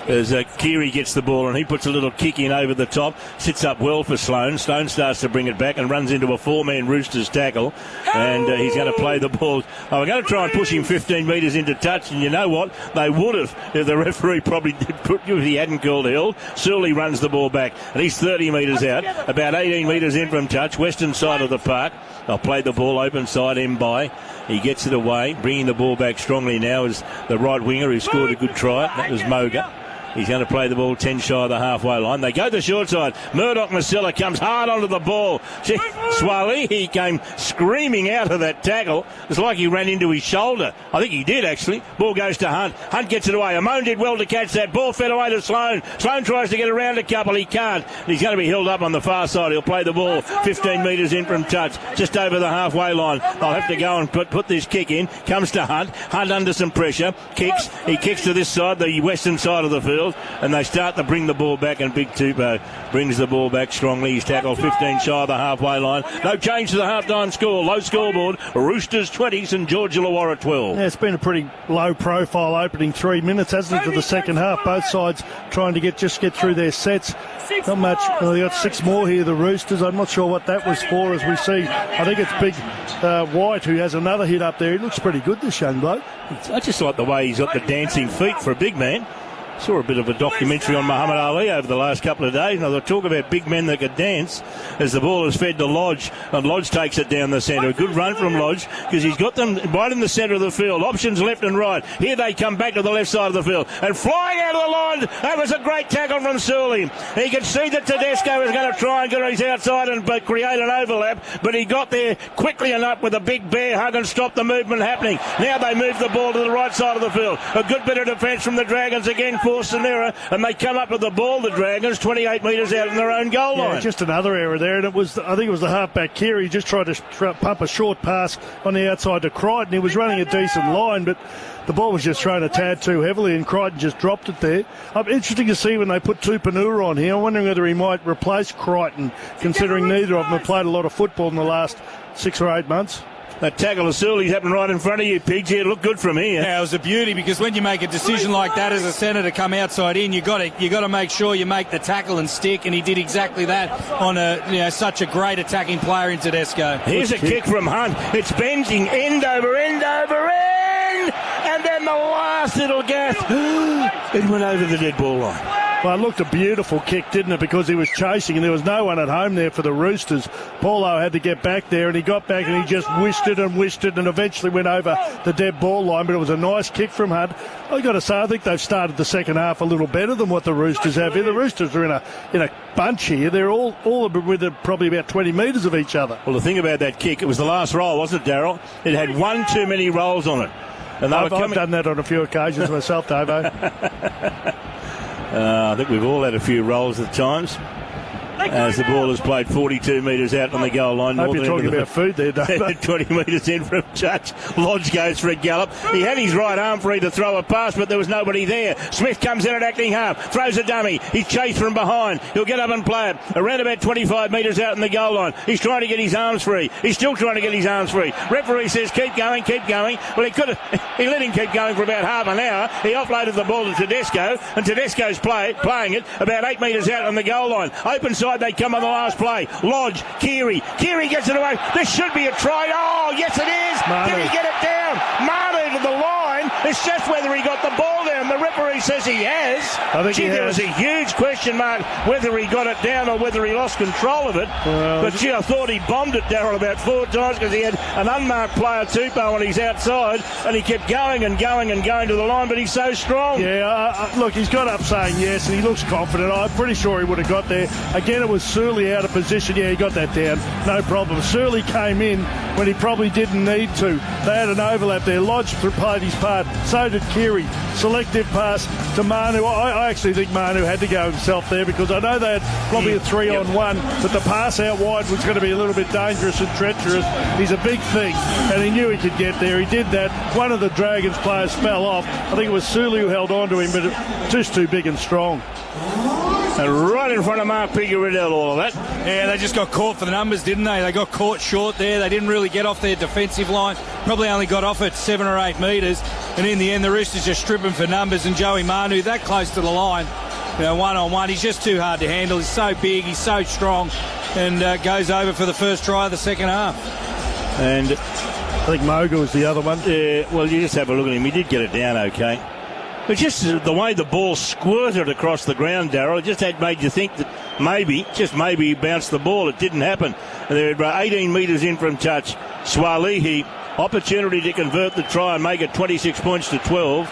Speaker 2: As Keary gets the ball and he puts a little kick in over the top, sits up well for Sloan. Sloan starts to bring it back and runs into a 4-man Roosters tackle, and he's going to play the ball. We're going to try and push him 15 metres into touch, and you know what? They would have if the referee probably did put you if he hadn't called held. Surley runs the ball back, and he's 30 metres out, about 18 metres in from touch, western side of the park. They'll play the ball open side in by. He gets it away, bringing the ball back strongly now is the right winger who scored a good try. That was Moga. He's going to play the ball 10 shy of the halfway line. They go to the short side. Murdoch-Masilla comes hard onto the ball. Swally, he came screaming out of that tackle. It's like he ran into his shoulder. I think he did, actually. Ball goes to Hunt. Hunt gets it away. Amon did well to catch that. Ball fed away to Sloan. Sloan tries to get around a couple. He can't. He's going to be held up on the far side. He'll play the ball 15 metres in from touch, just over the halfway line. They'll have to go and put this kick in. Comes to Hunt. Hunt under some pressure. Kicks. He kicks to this side, the western side of the field. And they start to bring the ball back, and Big Tupou brings the ball back strongly. He's tackled 15 shy of the halfway line. No change to the half-time score. Low scoreboard. Roosters 20, St George Illawarra 12.
Speaker 6: Yeah, it's been a pretty low-profile opening 3 minutes, hasn't it, to the second half. Both sides trying to get through their sets. Not much. Well, they got 6 more here, the Roosters. I'm not sure what that was for, as we see. I think it's Big White who has another hit up there. He looks pretty good, this young bloke.
Speaker 2: I just like the way he's got the dancing feet for a big man. Saw a bit of a documentary on Muhammad Ali over the last couple of days. Now, they talk about big men that could dance as the ball is fed to Lodge, and Lodge takes it down the centre. A good run from Lodge because he's got them right in the centre of the field. Options left and right. Here they come back to the left side of the field. And flying out of the line, that was a great tackle from Surley. He could see that Tedesco was going to try and get his outside and create an overlap, but he got there quickly enough with a big bear hug and stopped the movement happening. Now they move the ball to the right side of the field. A good bit of defence from the Dragons again. Forced an error, and they come up with the ball, the Dragons, 28 metres out in their own goal line.
Speaker 6: Yeah, just another error there, and I think it was the halfback Keary just tried to pump a short pass on the outside to Crichton. He was running a decent line, but the ball was just thrown a tad too heavily, and Crichton just dropped it there. Interesting to see when they put Tupanua on here. I'm wondering whether he might replace Crichton, considering neither of them have played a lot of football in the last 6 or 8 months.
Speaker 2: That tackle of Surley's happened right in front of you, Pigs. It looked good from here.
Speaker 4: Yeah, it was a beauty, because when you make a decision like that as a centre to come outside in, you got to make sure you make the tackle and stick, and he did exactly that on such a great attacking player in Tedesco.
Speaker 2: Here's a kick from Hunt. It's bending end over end over end, and then the last little gap. It went over the dead ball line.
Speaker 6: Well, it looked a beautiful kick, didn't it? Because he was chasing and there was no one at home there for the Roosters. Paulo had to get back there, and he got back and he just wished it and eventually went over the dead ball line. But it was a nice kick from Hunt. I've got to say, I think they've started the second half a little better than what the Roosters have here. The Roosters are in a bunch here. They're all within probably about 20 metres of each other.
Speaker 2: Well, the thing about that kick, it was the last roll, wasn't it, Darryl? It had one too many rolls on it. And
Speaker 6: I've done that on a few occasions myself, Davo.
Speaker 2: I think we've all had a few rolls at times. As the ball is played 42 metres out on the goal line.
Speaker 6: I hope you're talking about food there, Dave.
Speaker 2: 20 metres in from touch. Lodge goes for a gallop. He had his right arm free to throw a pass, but there was nobody there. Smith comes in at acting half, throws a dummy. He's chased from behind. He'll get up and play it. Around about 25 metres out in the goal line. He's trying to get his arms free. He's still trying to get his arms free. Referee says, keep going, keep going. Well, he let him keep going for about half an hour. He offloaded the ball to Tedesco, and Tedesco's playing it about 8 metres out on the goal line. Open side they come on the last play. Lodge, Keary gets it away. This should be a try. Oh, yes it is.
Speaker 6: Manu.
Speaker 2: Did he get it down? Manu to the line. It's just whether he got the ball down. The referee says he has.
Speaker 6: I think
Speaker 2: there was a huge question mark whether he got it down or whether he lost control of it. But I thought he bombed it, Darryl, about 4 times because he had an unmarked player, Tupou, on his outside, and he kept going and going and going to the line, but he's so strong.
Speaker 6: Yeah, look, he's got up saying yes, and he looks confident. I'm pretty sure he would have got there. Again, it was Surley out of position. Yeah, he got that down. No problem. Surley came in when he probably didn't need to. They had an overlap there. Lodge played his part. So did Keary. Selective pass to Manu. I actually think Manu had to go himself there because I know they had probably a 3-on-1, but the pass out wide was going to be a little bit dangerous and treacherous. He's a big thing, and he knew he could get there. He did that. One of the Dragons players fell off. I think it was Surley who held on to him, but just too big and strong.
Speaker 2: And right in front of Mark Piggy-Riddell, all of that.
Speaker 4: Yeah, they just got caught for the numbers, didn't they? They got caught short there. They didn't really get off their defensive line. Probably only got off at 7 or 8 metres. And in the end, the Roosters just strip him for numbers. And Joey Manu, that close to the line, one-on-one, he's just too hard to handle. He's so big, he's so strong, and goes over for the first try of the second half.
Speaker 2: And
Speaker 6: I think Moga was the other one.
Speaker 2: Yeah, well, you just have a look at him. He did get it down okay. But just the way the ball squirted across the ground, Darryl, it just had made you think that maybe he bounced the ball. It didn't happen. And they're 18 metres in from touch. Swalihi, opportunity to convert the try and make it 26 points to 12.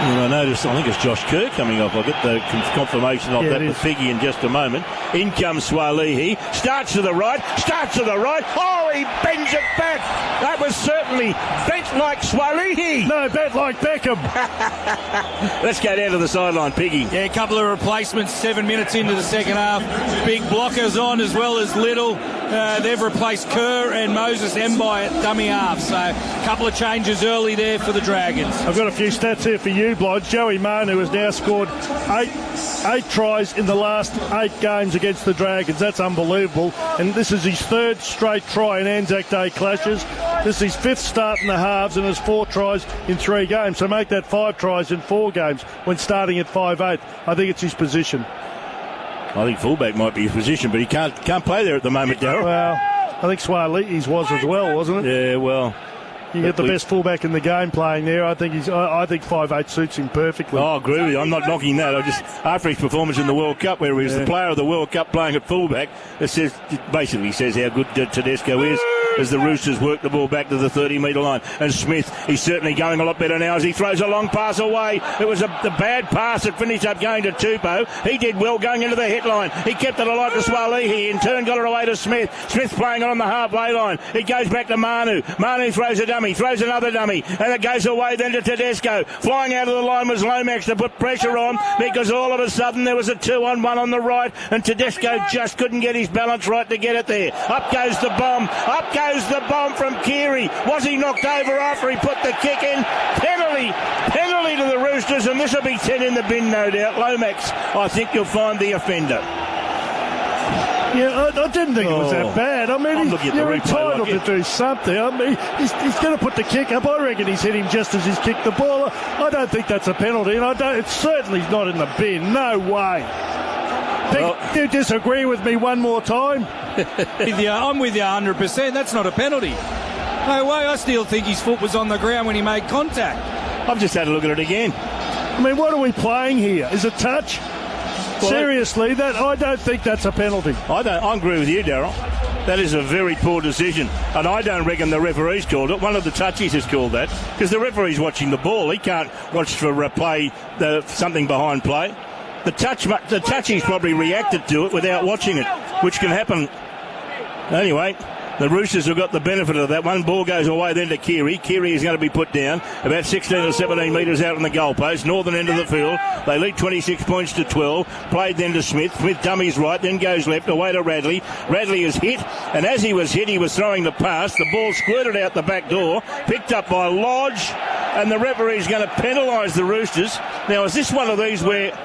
Speaker 2: And I noticed, I think it's Josh Kerr coming off. I'll get the confirmation of that with Figgy in just a moment. In comes Swalihi. Starts to the right. Oh, he bends it back. That was certainly bent like Swalihi.
Speaker 6: No, bent like Beckham.
Speaker 2: Let's go down to the sideline, Piggy.
Speaker 4: Yeah, a couple of replacements 7 minutes into the second half. Big blockers on as well as Little. They've replaced Kerr and Moses Mbai at dummy half. So a couple of changes early there for the Dragons.
Speaker 6: I've got a few stats here for you, Blodge. Joey Manu has now scored eight tries in the last 8 games against the Dragons. That's unbelievable. And this is his 3rd straight try in ANZAC Day clashes. This is his 5th start in the halves and has 4 tries in 3 games. So make that 5 tries in 4 games when starting at 5'8". I think it's his position.
Speaker 2: I think fullback might be his position, but he can't play there at the moment, Darryl.
Speaker 6: Well, I think Swalihi's was as well, wasn't it?
Speaker 2: Yeah, well,
Speaker 6: you get the best fullback in the game playing there. I think 5'8" suits him perfectly.
Speaker 2: Oh, I agree with you. I'm not knocking that. After his performance in the World Cup, where he was the player of the World Cup playing at fullback, it basically says how good Tedesco is as the Roosters work the ball back to the 30-metre line. And Smith, he's certainly going a lot better now as he throws a long pass away. It was the bad pass that finished up going to Tupou. He did well going into the hit line. He kept it alive to Swalihi. In turn, got it away to Smith. Smith playing it on the halfway line. It goes back to Manu. Manu throws a dummy, throws another dummy, and it goes away then to Tedesco. Flying out of the line was Lomax to put pressure on because all of a sudden there was a 2-on-1 on the right and Tedesco just couldn't get his balance right to get it there. Up goes the bomb. Up goes the bomb from Keary. Was he knocked over after he put the kick in? Penalty to the Roosters, and this will be 10 in the bin, no doubt. Lomax, I think you'll find the offender.
Speaker 6: Yeah, I didn't think it was that bad. I mean, you're entitled to do something. I mean, he's going to put the kick up. I reckon he's hit him just as he's kicked the ball. I don't think that's a penalty, and it's certainly not in the bin. No way. Do you disagree with me one more time?
Speaker 4: I'm with you 100%. That's not a penalty. No way. I still think his foot was on the ground when he made contact.
Speaker 2: I've just had a look at it again.
Speaker 6: I mean, what are we playing here? Is it touch? Well, seriously, I don't think that's a penalty.
Speaker 2: I agree with you, Darryl. That is a very poor decision, and I don't reckon the referee's called it. One of the touchies has called that because the referee's watching the ball. He can't watch for replay something behind play. The touchie's probably reacted to it without watching it, which can happen. Anyway, the Roosters have got the benefit of that. One ball goes away then to Keary. Keary is going to be put down about 16 or 17 metres out on the goalpost, northern end of the field. They lead 26 points to 12. Played then to Smith. Smith dummies right, then goes left, away to Radley. Radley is hit, and as he was hit, he was throwing the pass. The ball squirted out the back door, picked up by Lodge, and the referee's going to penalise the Roosters. Now, is this one of these where...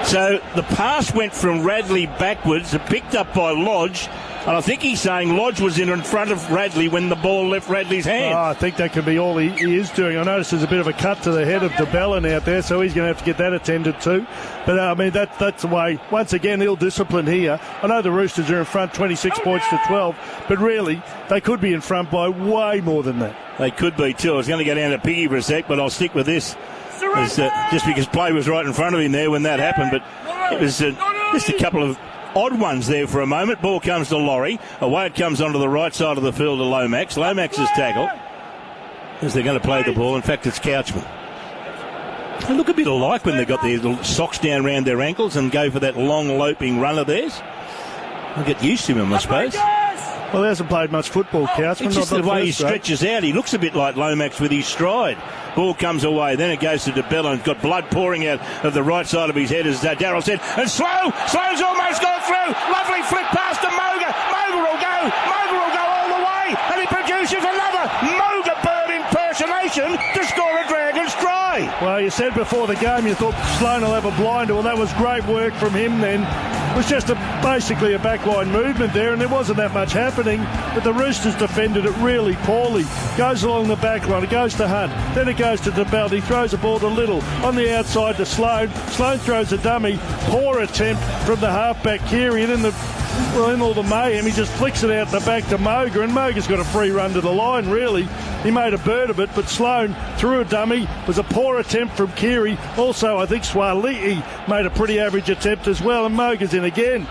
Speaker 2: So the pass went from Radley backwards, picked up by Lodge, and I think he's saying Lodge was in front of Radley when the ball left Radley's hand.
Speaker 6: I think that could be all he is doing. I noticed there's a bit of a cut to the head of DeBellin out there, so he's going to have to get that attended to. But, I mean, that's the way. Once again, ill discipline here. I know the Roosters are in front 26 points to 12, but really, they could be in front by way more than that.
Speaker 2: They could be, too. I was going to go down to Piggy for a sec, but I'll stick with this. Just because play was right in front of him there when that happened, but it was just a couple of odd ones there for a moment. Ball comes to Laurie. Away it comes onto the right side of the field to Lomax. Lomax's tackle as they're going to play the ball. In fact, it's Couchman. They look a bit alike when they've got their socks down around their ankles and go for that long loping run of theirs. I'll get used to him, I suppose.
Speaker 6: Well, he hasn't played much football, Couchman.
Speaker 2: It's just the way he stretches out. He looks a bit like Lomax with his stride. Ball comes away. Then it goes to DeBellin. Got blood pouring out of the right side of his head, as Darryl said. And Slow's almost gone through. Lovely flick pass to Moga. Moga will go. Moga will go all the way. And he produces another Moga bird impersonation to score a Dragons try.
Speaker 6: Well, you said before the game you thought Sloane will have a blinder. Well, that was great work from him then. It was just basically a backline movement there, and there wasn't that much happening, but the Roosters defended it really poorly. Goes along the backline, it goes to Hunt, then it goes to DeBelt. He throws the ball to Little, on the outside to Sloane. Sloane throws a dummy, poor attempt from the halfback Keary, and in all the mayhem, he just flicks it out the back to Moga, and Moga's got a free run to the line, really. He made a bird of it, but Sloane threw a dummy. It was a poor attempt from Keary. Also, I think Swali'i made a pretty average attempt as well, and Moga's in again.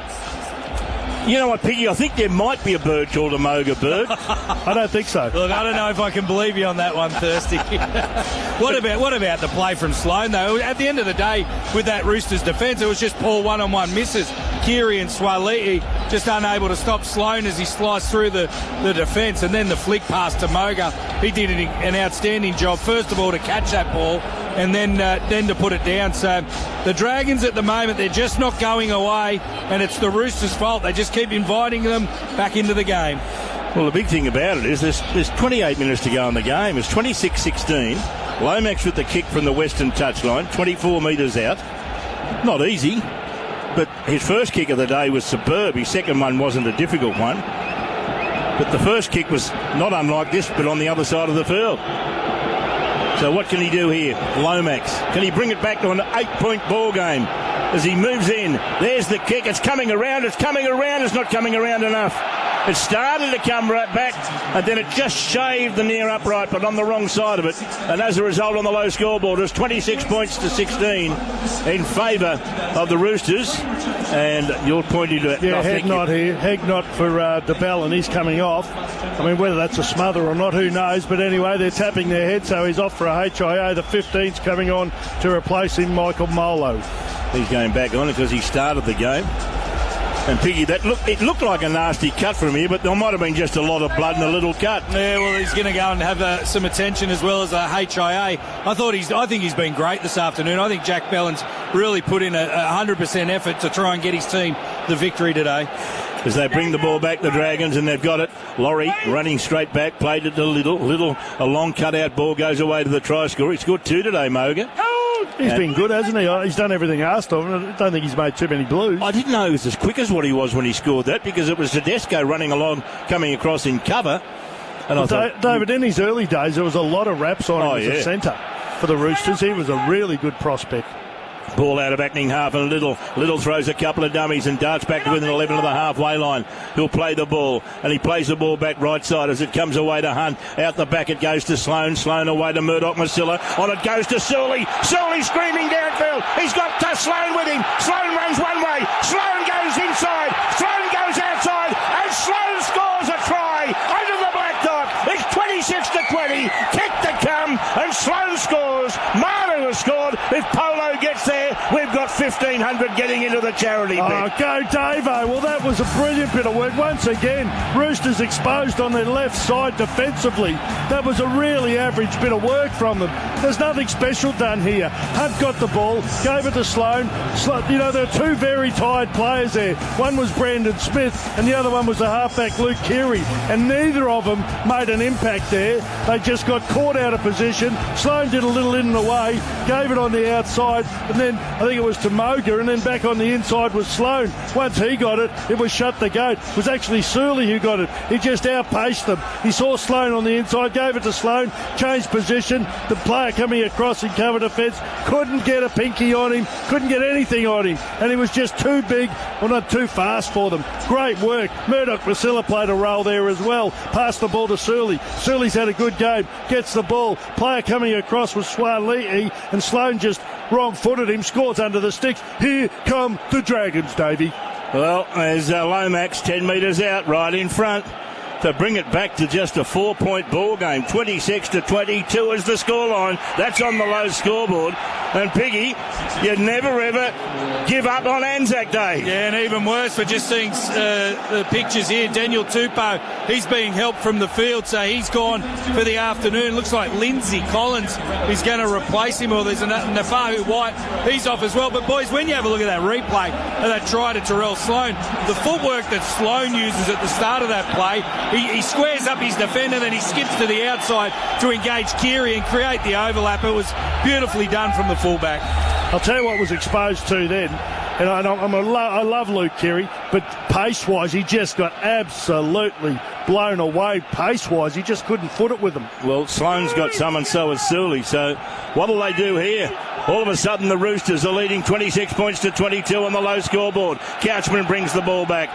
Speaker 2: You know what, Piggy? I think there might be a bird called a Moga bird.
Speaker 6: I don't think so.
Speaker 4: Look, I don't know if I can believe you on that one, Thirsty. What about the play from Sloane, though? At the end of the day, with that Roosters defence, it was just poor one-on-one misses. Keary and Swali'i just unable to stop Sloane as he sliced through the defence, and then the flick pass to Moga. He did an outstanding job, first of all, to catch that ball, and then to put it down. So the Dragons at the moment, they're just not going away, and it's the Roosters' fault. They just keep inviting them back into the game.
Speaker 2: Well, the big thing about it is there's 28 minutes to go in the game. It's 26-16. Lomax with the kick from the western touchline, 24 metres out. Not easy, but his first kick of the day was superb. His second one wasn't a difficult one. But the first kick was not unlike this, but on the other side of the field. So what can he do here? Lomax. Can he bring it back to an 8-point ball game as he moves in? There's the kick. It's coming around. It's not coming around enough. It started to come right back, and then it just shaved the near upright, but on the wrong side of it. And as a result, on the low scoreboard, it's 26 points to 16 in favour of the Roosters. And you're pointing to it.
Speaker 6: Yeah, Hegnott here. Hegnott for DeBell, and he's coming off. I mean, whether that's a smother or not, who knows? But anyway, they're tapping their head, so he's off for a HIA. The 15's coming on to replace him, Michael Molo.
Speaker 2: He's going back on because he started the game. And Piggy, it looked like a nasty cut from here, but there might have been just a lot of blood and a little cut.
Speaker 4: Yeah, well, he's going to go and have some attention as well as a HIA. I think he's been great this afternoon. I think Jack Bellin's really put in a 100% effort to try and get his team the victory today.
Speaker 2: As they bring the ball back, the Dragons, and they've got it. Laurie running straight back, played it to Little. A long cut-out ball goes away to the try scorer. He's scored 2 today, Moga.
Speaker 6: He's been good, hasn't he? He's done everything asked of him. I don't think he's made too many blues.
Speaker 2: I didn't know he was as quick as what he was when he scored that, because it was Tedesco running along, coming across in cover. And I thought,
Speaker 6: David, in his early days, there was a lot of raps on him as a centre for the Roosters. He was a really good prospect.
Speaker 2: Ball out of acting half, and Little throws a couple of dummies and darts back within 11 of the halfway line. He'll play the ball, and he plays the ball back right side as it comes away to Hunt. Out the back it goes to Sloane. Sloane away to Murdoch-Masilla. On it goes to Surley. Surley screaming downfield. He's got Sloane with him. Sloane runs one way. Sloane goes inside. Sloane goes outside, and Sloane scores a try under the black dot. It's 26-20. Kick to come, and Sloane scores. Manu has scored. If Polo gets there, we've got 1,500 getting into the charity bet.
Speaker 6: Go Davo. Well, that was a brilliant bit of work. Once again, Roosters exposed on their left side defensively. That was a really average bit of work from them. There's nothing special done here. Hunt got the ball, gave it to Sloane. You know, there are two very tired players there. One was Brandon Smith, and the other one was the halfback Luke Keary, and neither of them made an impact there. They just got caught out of position. Sloane did a little in and away, gave it on the outside, and then I think it was to Moga, and then back on the inside was Sloane. Once he got it, it was shut the gate. It was actually Surley who got it. He just outpaced them. He saw Sloane on the inside, gave it to Sloane, changed position. The player coming across in cover defence couldn't get a pinky on him, couldn't get anything on him, and he was just too big, or not too fast for them. Great work. Murdoch-Masilla played a role there as well. Passed the ball to Surley. Surley's had a good game. Gets the ball. Player coming across was Swali'i, and Sloane just wrong-footed him, scores under the sticks. Here come the Dragons, Davey.
Speaker 2: Well, there's Lomax 10 metres out, right in front, to bring it back to just a 4-point ball game. 26-22 is the scoreline. That's on the low scoreboard. And Piggy, you never ever give up on Anzac Day.
Speaker 4: Yeah, and even worse, we're just seeing the pictures here. Daniel Tupou, he's being helped from the field, so he's gone for the afternoon. Looks like Lindsay Collins is going to replace him, or there's a Nafahu White, he's off as well. But boys, when you have a look at that replay of that try to Terrell Sloan, the footwork that Sloan uses at the start of that play, he squares up his defender, then he skips to the outside to engage Keary and create the overlap. It was beautifully done from the fullback.
Speaker 6: I'll tell you what was exposed to then, and I love Luke Keary, but pace-wise, he just got absolutely blown away. Pace-wise, he just couldn't foot it with him.
Speaker 2: Well, Sloan's got some, and so has Sully. So what will they do here? All of a sudden, the Roosters are leading 26 points to 22 on the low scoreboard. Couchman brings the ball back,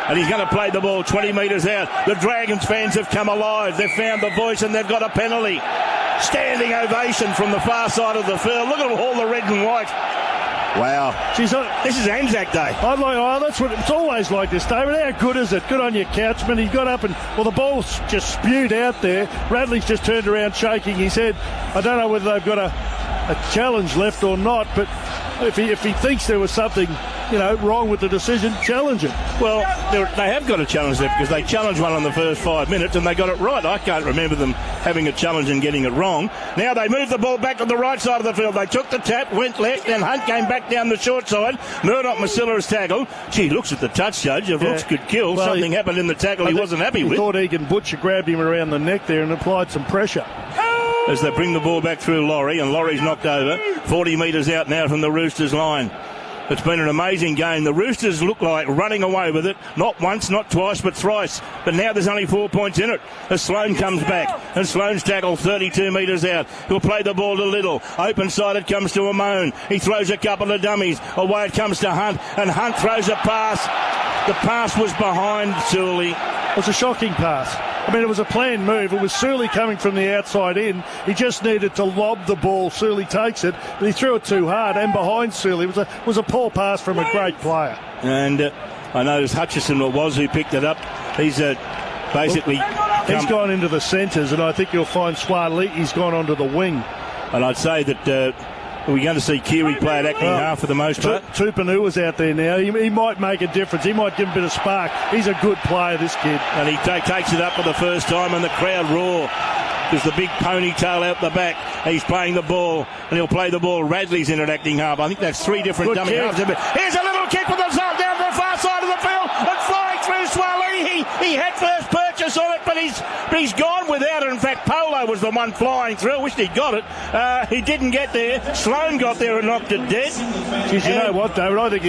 Speaker 2: and he's going to play the ball 20 metres out. The Dragons fans have come alive. They've found the voice, and they've got a penalty. Standing ovation from the far side of the field. Look at all the red and white. Wow. This is Anzac Day.
Speaker 6: That's what it's always like this, David. How good is it? Good on your Couchman. He got up and, the ball's just spewed out there. Radley's just turned around shaking his head. I don't know whether they've got a challenge left or not, but if he thinks there was something, wrong with the decision, challenge it.
Speaker 2: Well, they have got a challenge left because they challenged one on the first 5 minutes and they got it right. I can't remember them having a challenge and getting it wrong. Now they moved the ball back to the right side of the field. They took the tap, went left, and Hunt came back down the short side. Murdoch-Masilla tackled. Gee, looks at the touch, Judge. If looks could kill. Well, something happened in the tackle he wasn't happy with.
Speaker 6: He thought Egan Butcher grabbed him around the neck there and applied some pressure.
Speaker 2: As they bring the ball back through Laurie, and Laurie's knocked over. 40 metres out now from the Roosters line. It's been an amazing game. The Roosters look like running away with it. Not once, not twice, but thrice. But now there's only 4 points in it. As Sloan comes back, and Sloan's tackled 32 metres out. He'll play the ball to Little. Open side it comes to Amone. He throws a couple of dummies. Away it comes to Hunt, and Hunt throws a pass. The pass was behind Sully.
Speaker 6: It was a shocking pass. It was a planned move. It was Sully coming from the outside in. He just needed to lob the ball. Sully takes it, but he threw it too hard and behind Sully. It was a poor pass from a great player.
Speaker 2: And I noticed Hutchison was who picked it up. He's basically...
Speaker 6: He's gone into the centres, and I think you'll find Swaliti's gone onto the wing.
Speaker 2: And I'd say that... we're going to see Keary play at acting half for the most part.
Speaker 6: Tupanua's out there now. He might make a difference. He might give him a bit of spark. He's a good player, this kid.
Speaker 2: And he takes it up for the first time, and the crowd roar. There's the big ponytail out the back. He's playing the ball, and he'll play the ball. Radley's in at acting half. I think that's 3 different dummy halves. Here's a little kick with the zone down the far side of the field, and flying through Swaliti. He had first purchase on it, but he's gone without it. In fact, Polo was the one flying through. I wished he'd got it. He didn't get there. Sloan got there and knocked it dead.
Speaker 6: Jeez, you know what, David? I think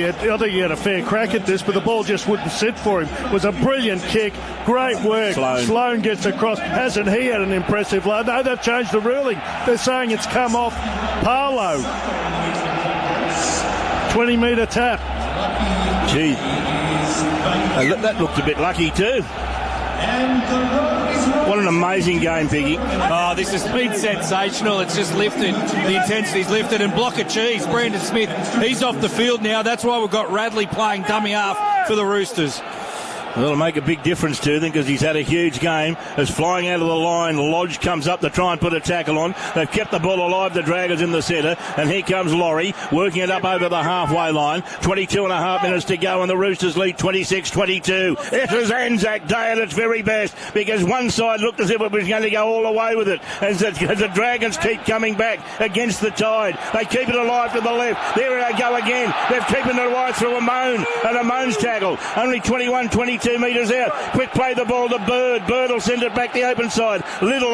Speaker 6: he had a fair crack at this, but the ball just wouldn't sit for him. It was a brilliant kick. Great work. Sloan gets across. Hasn't he had an impressive load? No, they've changed the ruling. They're saying it's come off Polo. 20-metre tap.
Speaker 2: Gee. That looked a bit lucky too. What an amazing game, Piggy.
Speaker 4: Oh, this has been sensational. It's just lifted. The intensity's lifted. And block of cheese, Brandon Smith, he's off the field now. That's why we've got Radley playing dummy half for the Roosters.
Speaker 2: Well, it'll make a big difference to them because he's had a huge game. As flying out of the line, Lodge comes up to try and put a tackle on. They've kept the ball alive, the Dragons in the centre. And here comes Laurie, working it up over the halfway line. 22 and a half minutes to go, and the Roosters lead 26-22. It is Anzac Day at its very best because one side looked as if it was going to go all the way with it. As the Dragons keep coming back against the tide. They keep it alive to the left. There they go again. They're keeping it alive through Amone. And Amone's tackle. Only 22 metres out. Quick play the ball to Bird. Bird will send it back the open side. Little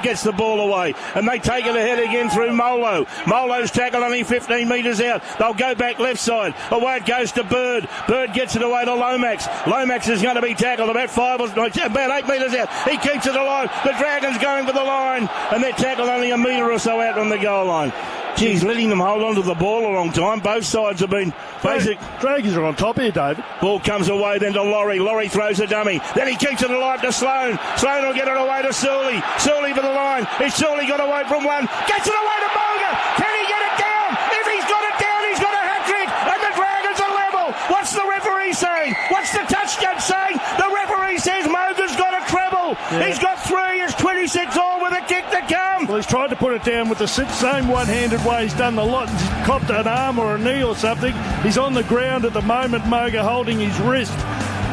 Speaker 2: gets the ball away. And they take it ahead again through Molo. Molo's tackle only 15 metres out. They'll go back left side. Away it goes to Bird. Bird gets it away to Lomax. Lomax is going to be tackled about 8 metres out. He keeps it alive. The Dragons going for the line. And they're tackled only a metre or so out from the goal line. Geez, letting them hold on to the ball a long time. Both sides have been basic.
Speaker 6: Dragons are on top here, David.
Speaker 2: Ball comes away then to Laurie. Laurie throws a dummy. Then he keeps it alive to Sloan. Sloan will get it away to Sully. Sully for the line. He's Sully got away from one. Gets it away to Mulga. Can he get it down? If he's got it down, he's got a hat-trick. And the Dragons are level. What's the referee saying? What's the touch judge saying? The referee says Mulga's got a treble. Yeah. He's got 3. It's 26 all with a kick to come.
Speaker 6: Well, he's tried to put put it down with the same one-handed way he's done the lot. He's copped an arm or a knee or something. He's on the ground at the moment, Moga, holding his wrist.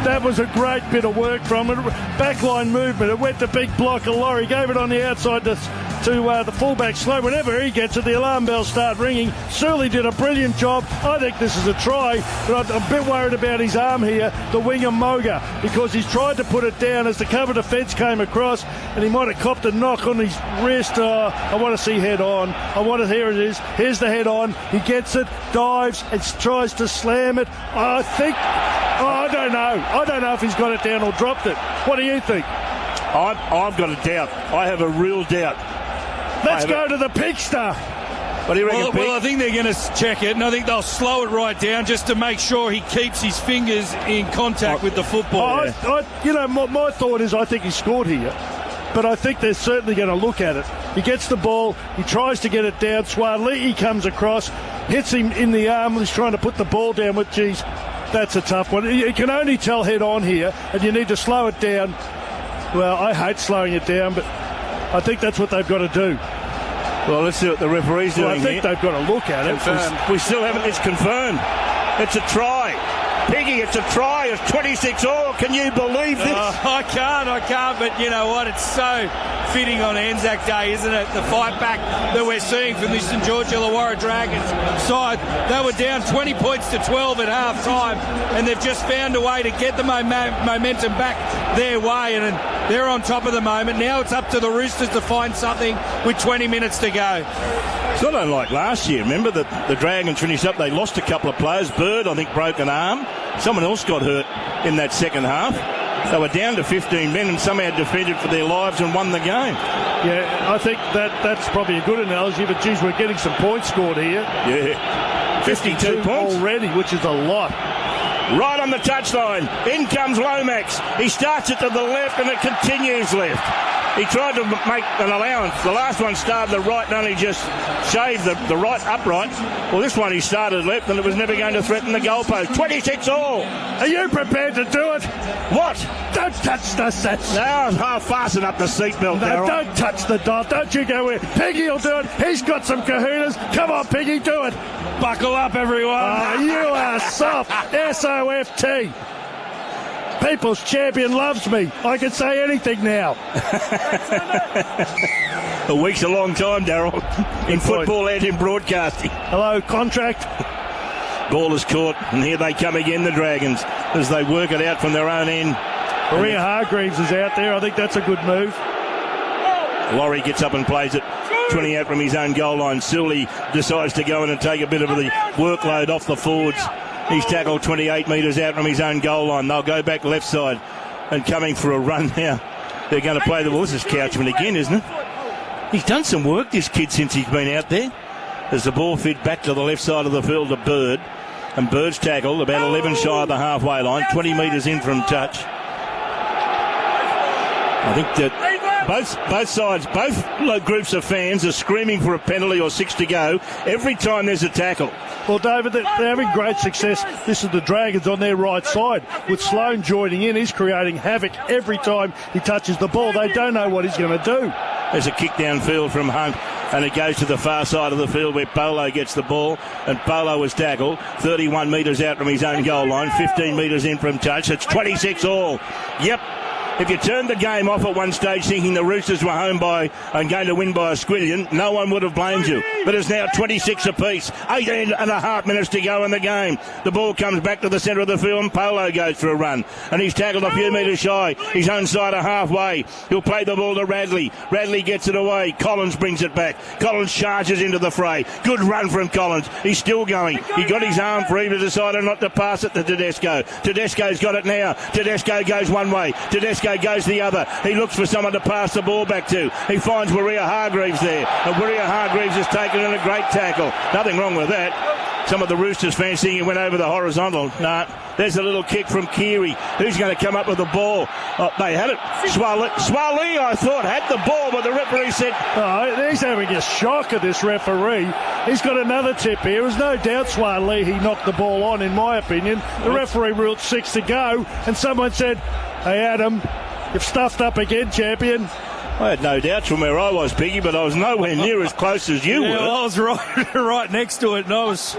Speaker 6: That was a great bit of work from it. Backline movement. It went to big block of Laurie. Gave it on the outside to the fullback slow. Whenever he gets it, the alarm bells start ringing. Surley did a brilliant job. I think this is a try, but I'm a bit worried about his arm here, the winger Moga, because he's tried to put it down as the cover defence came across, and he might have copped a knock on his wrist. I want to see head on. Here it is. Here's the head on. He gets it, dives, and tries to slam it. I don't know. I don't know if he's got it down or dropped it. What do you think?
Speaker 2: I've got a doubt. I have a real doubt.
Speaker 6: Let's go to the pigsty.
Speaker 2: What do you reckon,
Speaker 4: Well, I think they're going to check it, and I think they'll slow it right down just to make sure he keeps his fingers in contact with the football.
Speaker 6: My thought is I think he scored here, but I think they're certainly going to look at it. He gets the ball, he tries to get it down. Swalei comes across, hits him in the arm. He's trying to put the ball down with, geez, that's a tough one. You can only tell head on here, and you need to slow it down. Well, I hate slowing it down, but I think that's what they've got to do.
Speaker 2: Well, let's see what the referee's doing.
Speaker 6: I think they've got to look at it.
Speaker 2: We still haven't. It's confirmed. It's a try. Piggy, it's a try. It's 26-all. Can you believe this?
Speaker 4: I can't. But you know what? It's so fitting on Anzac Day, isn't it? The fight back that we're seeing from the St George Illawarra Dragons side. They were down 20 points to 12 at half time, and they've just found a way to get the momentum back their way, and they're on top of the moment. Now it's up to the Roosters to find something with 20 minutes to go.
Speaker 2: It's not unlike last year. Remember that the Dragons finished up. They lost a couple of players. Bird, I think, broke an arm. Someone else got hurt in that second half. They were down to 15 men and somehow defended for their lives and won the game.
Speaker 6: Yeah, I think that's probably a good analogy, but geez, we're getting some points scored here.
Speaker 2: Yeah. 52 points
Speaker 6: already, which is a lot.
Speaker 2: Right on the touchline. In comes Lomax. He starts it to the left and it continues left. He tried to make an allowance. The last one started the right and only just shaved the right upright. Well, this one he started left and it was never going to threaten the goalpost. 26-all.
Speaker 6: Are you prepared to do it?
Speaker 2: What?
Speaker 6: Don't touch the sets.
Speaker 2: No, I'll fasten up the seatbelt.
Speaker 6: No, don't touch the dial. Don't you go in. Piggy will do it. He's got some kahunas. Come on, Piggy, do it.
Speaker 4: Buckle up, everyone.
Speaker 6: Oh, you are soft. SOFT. People's champion loves me. I can say anything now.
Speaker 2: A week's a long time, Darryl, in football and in broadcasting.
Speaker 6: Hello, contract.
Speaker 2: Ball is caught, and here they come again, the Dragons, as they work it out from their own end.
Speaker 6: Maria Hargreaves is out there. I think that's a good move.
Speaker 2: Laurie gets up and plays it 20 out from his own goal line. Sully decides to go in and take a bit of the workload off the forwards. He's tackled 28 metres out from his own goal line. They'll go back left side and coming for a run now. They're going to play the ball. This is Couchman again, isn't it? He's done some work, this kid, since he's been out there. As the ball fed back to the left side of the field to Bird. And Bird's tackled about 11 shy of the halfway line, 20 metres in from touch. I think that both sides, both groups of fans are screaming for a penalty or 6 to go every time there's a tackle.
Speaker 6: Well, David, they're having great success. This is the Dragons on their right side. With Sloane joining in, he's creating havoc every time he touches the ball. They don't know what he's going to do.
Speaker 2: There's a kick downfield from Hunt, and it goes to the far side of the field where Polo gets the ball, and Polo was tackled 31 metres out from his own goal line, 15 metres in from touch. It's 26-all. Yep. If you turned the game off at one stage thinking the Roosters were home by and going to win by a squillion, no one would have blamed you. But it's now 26 apiece. 18 and a half minutes to go in the game. The ball comes back to the centre of the field and Polo goes for a run. And he's tackled a few metres shy. His own side of halfway. He'll play the ball to Radley. Radley gets it away. Collins brings it back. Collins charges into the fray. Good run from Collins. He's still going. He got his arm free but decided not to pass it to Tedesco. Tedesco's got it now. Tedesco goes one way. Tedesco goes the other. He looks for someone to pass the ball back to. He finds Waria Hargreaves there. And Waria Hargreaves has taken in a great tackle. Nothing wrong with that. Some of the Roosters fans think he went over the horizontal. Nah, there's a little kick from Keary. Who's going to come up with the ball? Oh, they had it. Swalei, I thought, had the ball, but the referee said...
Speaker 6: Oh, he's having a shock at this referee. He's got another tip here. There's no doubt Swalei, he knocked the ball on, in my opinion. The referee ruled 6 to go, and someone said, "Hey, Adam, you've stuffed up again, champion."
Speaker 2: I had no doubts from where I was, Piggy, but I was nowhere near as close as you were.
Speaker 4: Well, I was right next to it, and I was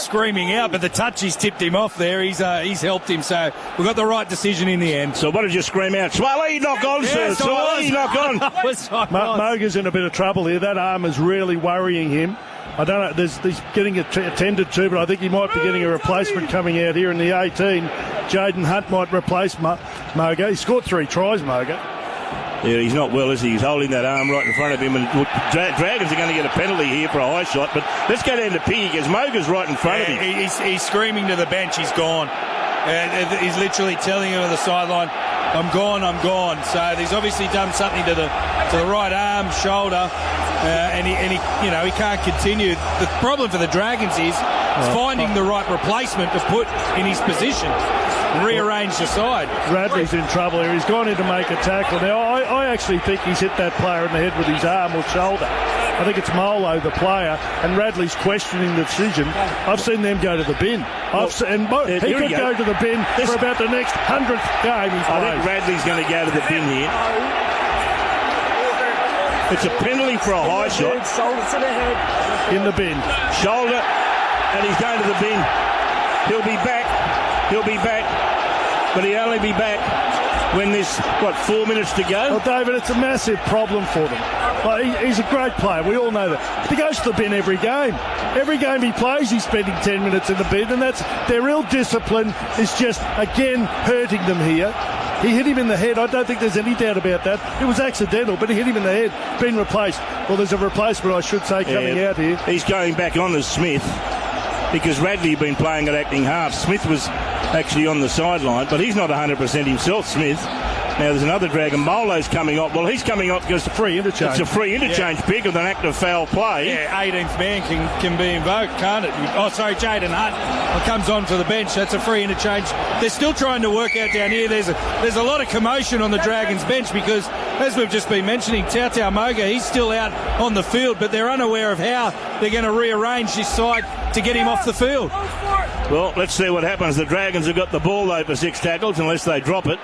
Speaker 4: screaming out, but the touch he's tipped him off there. He's helped him, so we got the right decision in the end.
Speaker 2: So what did you scream out? Swally, knock on, sir. Swally, knock on.
Speaker 6: Moga's in a bit of trouble here. That arm is really worrying him. I don't know. He's getting attended to, but I think he might be getting a replacement coming out here in the 18. Jaden Hunt might replace Moga. He scored 3 tries, Moga.
Speaker 2: Yeah, he's not well, is he? He's holding that arm right in front of him, and Dragons are going to get a penalty here for a high shot. But let's go down to Piggy, because Moga's right in front of him.
Speaker 4: He's screaming to the bench. He's gone. He's literally telling him on the sideline, I'm gone. So he's obviously done something to the right arm, shoulder, and he can't continue. The problem for the Dragons is finding the right replacement to put in his position. Rearrange the side.
Speaker 6: Radley's in trouble here. He's gone in to make a tackle. Now, I actually think he's hit that player in the head with his arm or shoulder. I think it's Molo, the player, and Radley's questioning the decision. I've seen them go to the bin. He could go to the bin for about the next 100th game he plays.
Speaker 2: I think Radley's going to go to the bin here. It's a penalty for a high shot.
Speaker 3: Shoulder to the head.
Speaker 2: In the bin. Shoulder, and he's going to the bin. He'll be back. But he'll only be back when there's, 4 minutes to go?
Speaker 6: Well, David, it's a massive problem for them. He's a great player. We all know that. He goes to the bin every game. Every game he plays, he's spending 10 minutes in the bin, and that's their ill discipline is just, again, hurting them here. He hit him in the head. I don't think there's any doubt about that. It was accidental, but he hit him in the head, been replaced. Well, there's a replacement, I should say, coming out here.
Speaker 2: He's going back on as Smith, because Radley had been playing at acting half. Smith was actually on the sideline, but he's not 100% himself, Smith. Now there's another Dragon. Molo's coming up. Well, he's coming up because it's a free interchange pick of an act of foul play.
Speaker 4: Yeah, 18th man can be invoked, can't it? Oh, sorry, Jaden Hunt comes on for the bench. That's a free interchange. They're still trying to work out down here. There's a lot of commotion on the Dragons bench because, as we've just been mentioning, Tautau Moga, he's still out on the field, but they're unaware of how they're going to rearrange this side to get him off the field.
Speaker 2: Well, let's see what happens. The Dragons have got the ball, though, for 6 tackles, unless they drop it.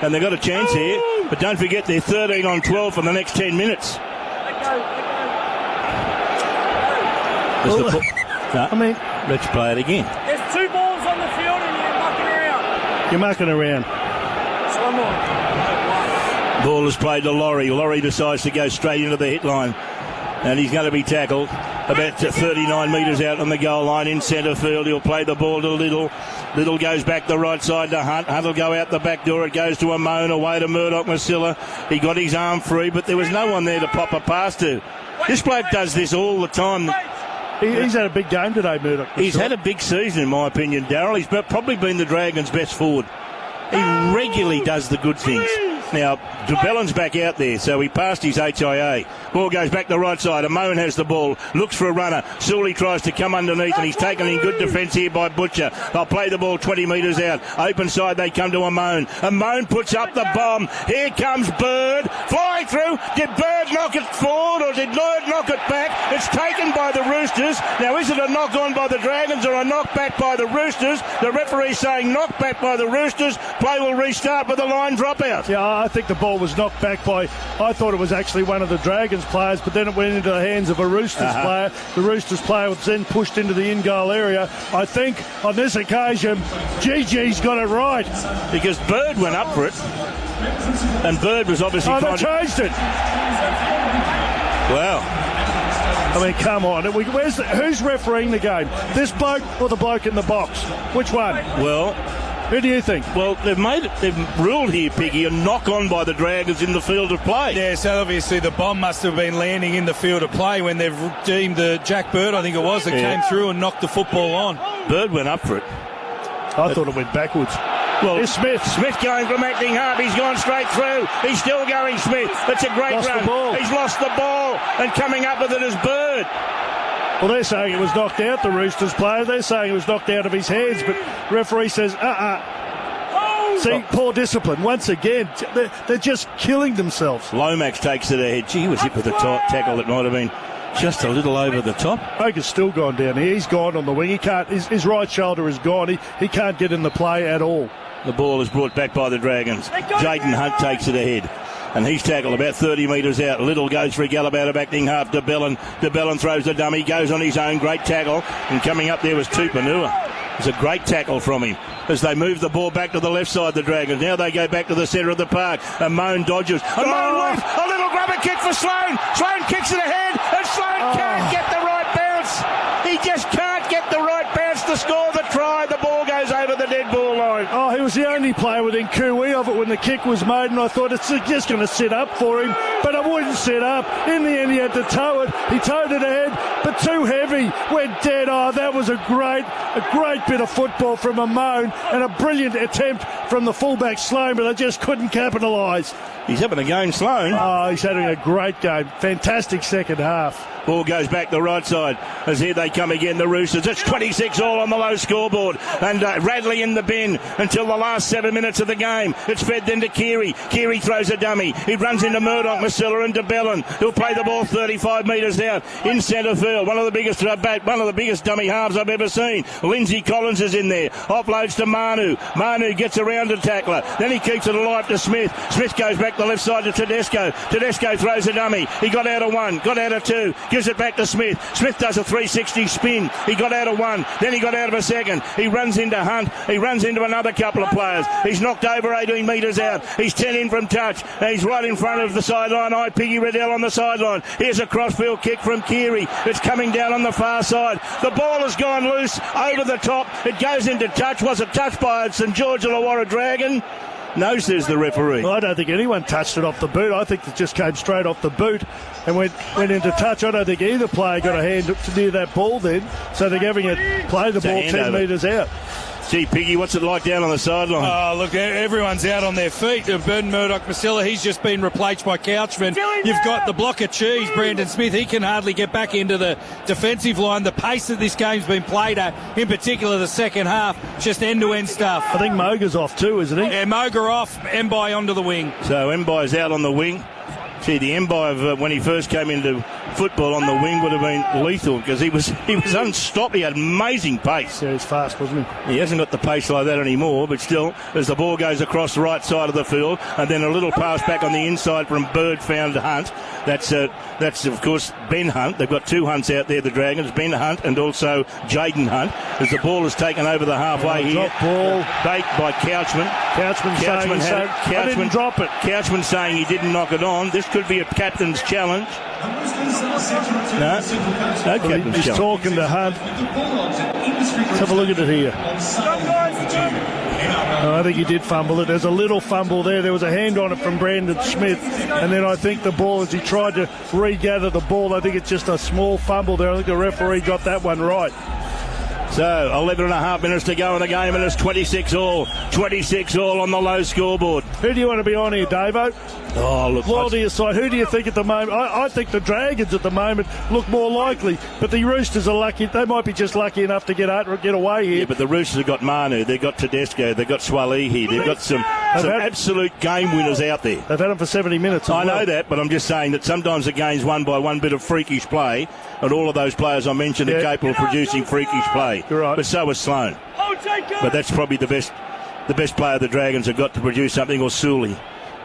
Speaker 2: And they've got a chance here. But don't forget, they're 13 on 12 for the next 10 minutes. Let's play it again.
Speaker 3: There's 2 balls on the field and you're mucking around.
Speaker 6: You're mucking around.
Speaker 3: It's one more.
Speaker 2: Ball is played to Laurie. Laurie decides to go straight into the hit line. And he's going to be tackled about 39 metres out on the goal line in centre field. He'll play the ball to Little. Little goes back the right side to Hunt. Hunt will go out the back door. It goes to Amon, away to Murdoch Masilla. He got his arm free, but there was no one there to pop a pass to. This bloke does this all the time.
Speaker 6: He's had a big game today, Murdoch.
Speaker 2: He's had a big season, in my opinion, Darryl. He's probably been the Dragons' best forward. He regularly does the good things. Now, DeBellin's back out there, so he passed his HIA. Ball goes back the right side. Amon has the ball, looks for a runner. Sully tries to come underneath, and he's taken in good defence here by Butcher. They'll play the ball 20 metres out. Open side, they come to Amon. Amon puts up the bomb. Here comes Bird, flying through. Did Bird knock it forward, or did Lloyd knock it back? It's taken by the Roosters. Now, is it a knock on by the Dragons or a knock back by the Roosters? The referee's saying knock back by the Roosters. Play will restart with a line dropout.
Speaker 6: Yeah, I think the ball was knocked back by, I thought it was actually one of the Dragons players, but then it went into the hands of a Roosters player. The Roosters player was then pushed into the in-goal area. I think on this occasion, GG's got it right.
Speaker 2: Because Bird went up for it, and Bird was obviously
Speaker 6: they changed it.
Speaker 2: Wow.
Speaker 6: I mean, come on. Who's refereeing the game? This bloke or the bloke in the box? Which one?
Speaker 2: Well,
Speaker 6: who do you think?
Speaker 2: Well, they've ruled here, Piggy, a knock on by the Dragons in the field of play.
Speaker 4: Yeah, so obviously the bomb must have been landing in the field of play when they've deemed the Jack Bird, I think it was, that came through and knocked the football on.
Speaker 2: Bird went up for it.
Speaker 6: I thought it went backwards.
Speaker 2: Well,
Speaker 6: it's Smith.
Speaker 2: Smith going from acting half. He's gone straight through. He's still going, Smith. That's a great run. He's lost the ball, and coming up with it is Bird.
Speaker 6: Well, they're saying it was knocked out, the Roosters player. They're saying it was knocked out of his hands, but referee says, See, poor discipline. Once again, they're just killing themselves.
Speaker 2: Lomax takes it ahead. Gee, he was hit with a tackle that might have been just a little over the top.
Speaker 6: Hogan's still gone down here. He's gone on the wing. He can't. His right shoulder is gone. He can't get in the play at all.
Speaker 2: The ball is brought back by the Dragons. Jaden Hunt takes it ahead. And he's tackled about 30 metres out. Little goes for a gallop out of acting half. De Bellin throws the dummy, goes on his own. Great tackle. And coming up there was Tupanua. It's a great tackle from him as they move the ball back to the left side, the Dragons. Now they go back to the centre of the park. And Moan dodges. And Moan wins. A little grubber kick for Sloane. Sloane kicks it ahead. And Sloane can't get the right bounce. He just can't get the right bounce to score the try. The ball goes over the dead ball line.
Speaker 6: Oh, he was the only player within cooey of it when the kick was made, and I thought it's just going to sit up for him, but it wouldn't sit up. In the end, he had to tow it. He towed it ahead, but too heavy. Went dead. Oh, that was a great bit of football from a Moan and a brilliant attempt from the fullback Sloane, but they just couldn't capitalise.
Speaker 2: He's having a game, Sloane.
Speaker 6: Oh, he's having a great game. Fantastic second half.
Speaker 2: Ball goes back the right side as here they come again, the Roosters. It's 26 all on the low scoreboard. And Radley in the bin until the last 7 minutes of the game. It's fed then to Keary. Keary throws a dummy. He runs into Murdoch, Masilla and De Bellin, who'll play the ball 35 metres out in centre field. One of the biggest dummy halves I've ever seen. Lindsay Collins is in there. Offloads to Manu. Manu gets around to tackler. Then he keeps it alive to Smith. Smith goes back the left side to Tedesco. Tedesco throws a dummy. He got out of one, got out of two. Gives it back to Smith. Smith does a 360 spin. He got out of one. Then he got out of a second. He runs into Hunt. He runs into another couple of players. He's knocked over 18 metres out. He's 10 in from touch. And he's right in front of the sideline. Piggy Riddell on the sideline. Here's a crossfield kick from Keary. It's coming down on the far side. The ball has gone loose over the top. It goes into touch. Was it touched by a St George Illawarra Dragon? No, says the referee.
Speaker 6: Well, I don't think anyone touched it off the boot. I think it just came straight off the boot and went into touch. I don't think either player got a hand near that ball then. So they're having it play the ball 10 metres out.
Speaker 2: Gee, Piggy, what's it like down on the sideline?
Speaker 4: Oh, look, everyone's out on their feet. Burton Murdoch Masilla, he's just been replaced by Couchman. You've got the block of cheese, Brandon Smith. He can hardly get back into the defensive line. The pace that this game's been played at, in particular the second half, just end-to-end stuff.
Speaker 6: I think Moga's off too, isn't he?
Speaker 4: Yeah, Moga off, Mbai onto the wing.
Speaker 2: So Mbai's out on the wing. Gee, the Mbai when he first came into football on the wing would have been lethal because he was unstoppable. He had amazing pace.
Speaker 6: Yeah, he's fast, wasn't he?
Speaker 2: He hasn't got the pace like that anymore, but still, as the ball goes across the right side of the field, and then a little pass back on the inside from Bird found Hunt. That's of course Ben Hunt. They've got two Hunts out there, the Dragons, Ben Hunt and also Jaden Hunt. As the ball is taken over the halfway here.
Speaker 6: Drop ball.
Speaker 2: Bait by Couchman.
Speaker 6: Couchman saying I didn't drop it.
Speaker 2: Couchman saying he didn't knock it on. This could be a captain's challenge. No captain's
Speaker 6: He's
Speaker 2: challenge.
Speaker 6: talking to Hunt. Let's have a look at it here. I think he did fumble it. There's a little fumble there. There was a hand on it from Brandon Smith. And then I think the ball, as he tried to regather the ball, I think it's just a small fumble there. I think the referee got that one right.
Speaker 2: So 11 and a half minutes to go in the game, and it's 26 all. 26 all on the low scoreboard.
Speaker 6: Who do you want to be on here, Davo?
Speaker 2: Oh, look.
Speaker 6: Loyalty aside, who do you think at the moment? I think the Dragons at the moment look more likely, but the Roosters are lucky. They might be just lucky enough to get away here.
Speaker 2: Yeah, but the Roosters have got Manu, they've got Tedesco, they've got Swalihi, they've got some absolute game winners out there.
Speaker 6: They've had them for 70 minutes.
Speaker 2: I know that, but I'm just saying that sometimes the game's won by one bit of freakish play, and all of those players I mentioned are capable of producing freakish play.
Speaker 6: You're right.
Speaker 2: But so is Sloane. But that's probably the best player the Dragons have got to produce something, or Sully.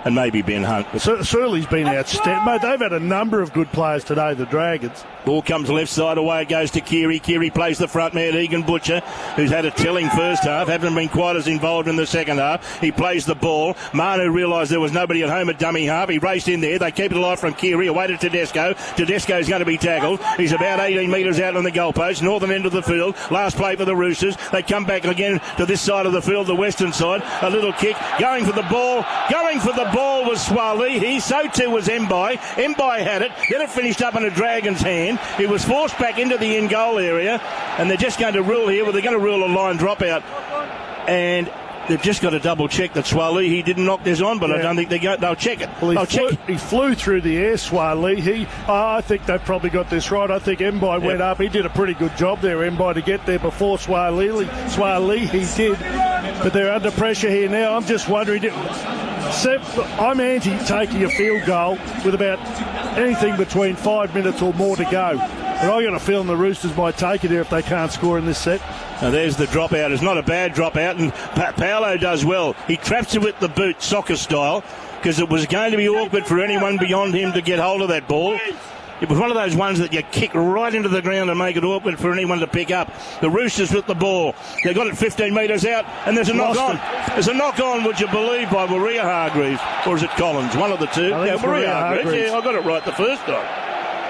Speaker 2: And maybe Ben Hunt.
Speaker 6: Surly's been outstanding. Mate, they've had a number of good players today, the Dragons.
Speaker 2: Ball comes left side, away it goes to Keary. Keary plays the front man, Egan Butcher, who's had a telling first half, haven't been quite as involved in the second half. He plays the ball. Manu realised there was nobody at home at dummy half. He raced in there. They keep it alive from Keary, away to Tedesco. Tedesco's going to be tackled. He's about 18 metres out on the goalpost, northern end of the field. Last play for the Roosters. They come back again to this side of the field, the western side. A little kick, going for the ball. Going for the ball was Swalihi. So too was Mbai. Mbai had it. Then it finished up in a Dragon's hand. It was forced back into the in-goal area, and they're just going to rule here. Well, they're going to rule a line dropout, and they've just got to double-check that Swalihi didn't knock this on, but I don't think they'll check it.
Speaker 6: Well, he flew through the air, Swalihi. I think they've probably got this right. I think Mbai went up. He did a pretty good job there, Mbai, to get there before Swalihi did. But they're under pressure here now. I'm just wondering... I'm anti-taking a field goal with about anything between 5 minutes or more to go. But I've got a feeling the Roosters might take it here if they can't score in this set.
Speaker 2: Now there's the dropout. It's not a bad dropout, and Paolo does well. He traps it with the boot, soccer style. because it was going to be awkward for anyone beyond him to get hold of that ball. It was one of those ones that you kick right into the ground and make it awkward for anyone to pick up. The Roosters with the ball. They got it 15 metres out, and there's a knock-on. There's a knock-on, would you believe, by Maria Hargreaves. Or is it Collins? One of the two. Maria Hargreaves. Yeah, I got it right the first time.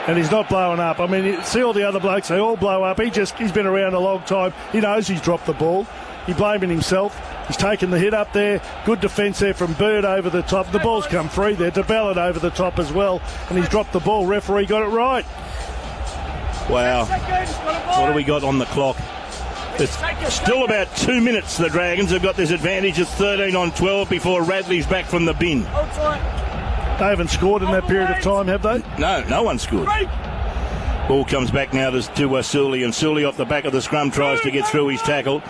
Speaker 6: And he's not blowing up. I mean, you see all the other blokes, they all blow up. He's been around a long time. He knows he's dropped the ball. He's blaming himself. He's taken the hit up there. Good defence there from Bird over the top. The ball's come free there. DeBellin over the top as well. And he's dropped the ball. Referee got it right.
Speaker 2: Wow. What do we got on the clock? It's still about 2 minutes. The Dragons have got this advantage of 13 on 12 before Radley's back from the bin.
Speaker 6: They haven't scored in that period of time, have they?
Speaker 2: No one scored. Ball comes back now to Sully, and Sully off the back of the scrum tries to get through his tackle.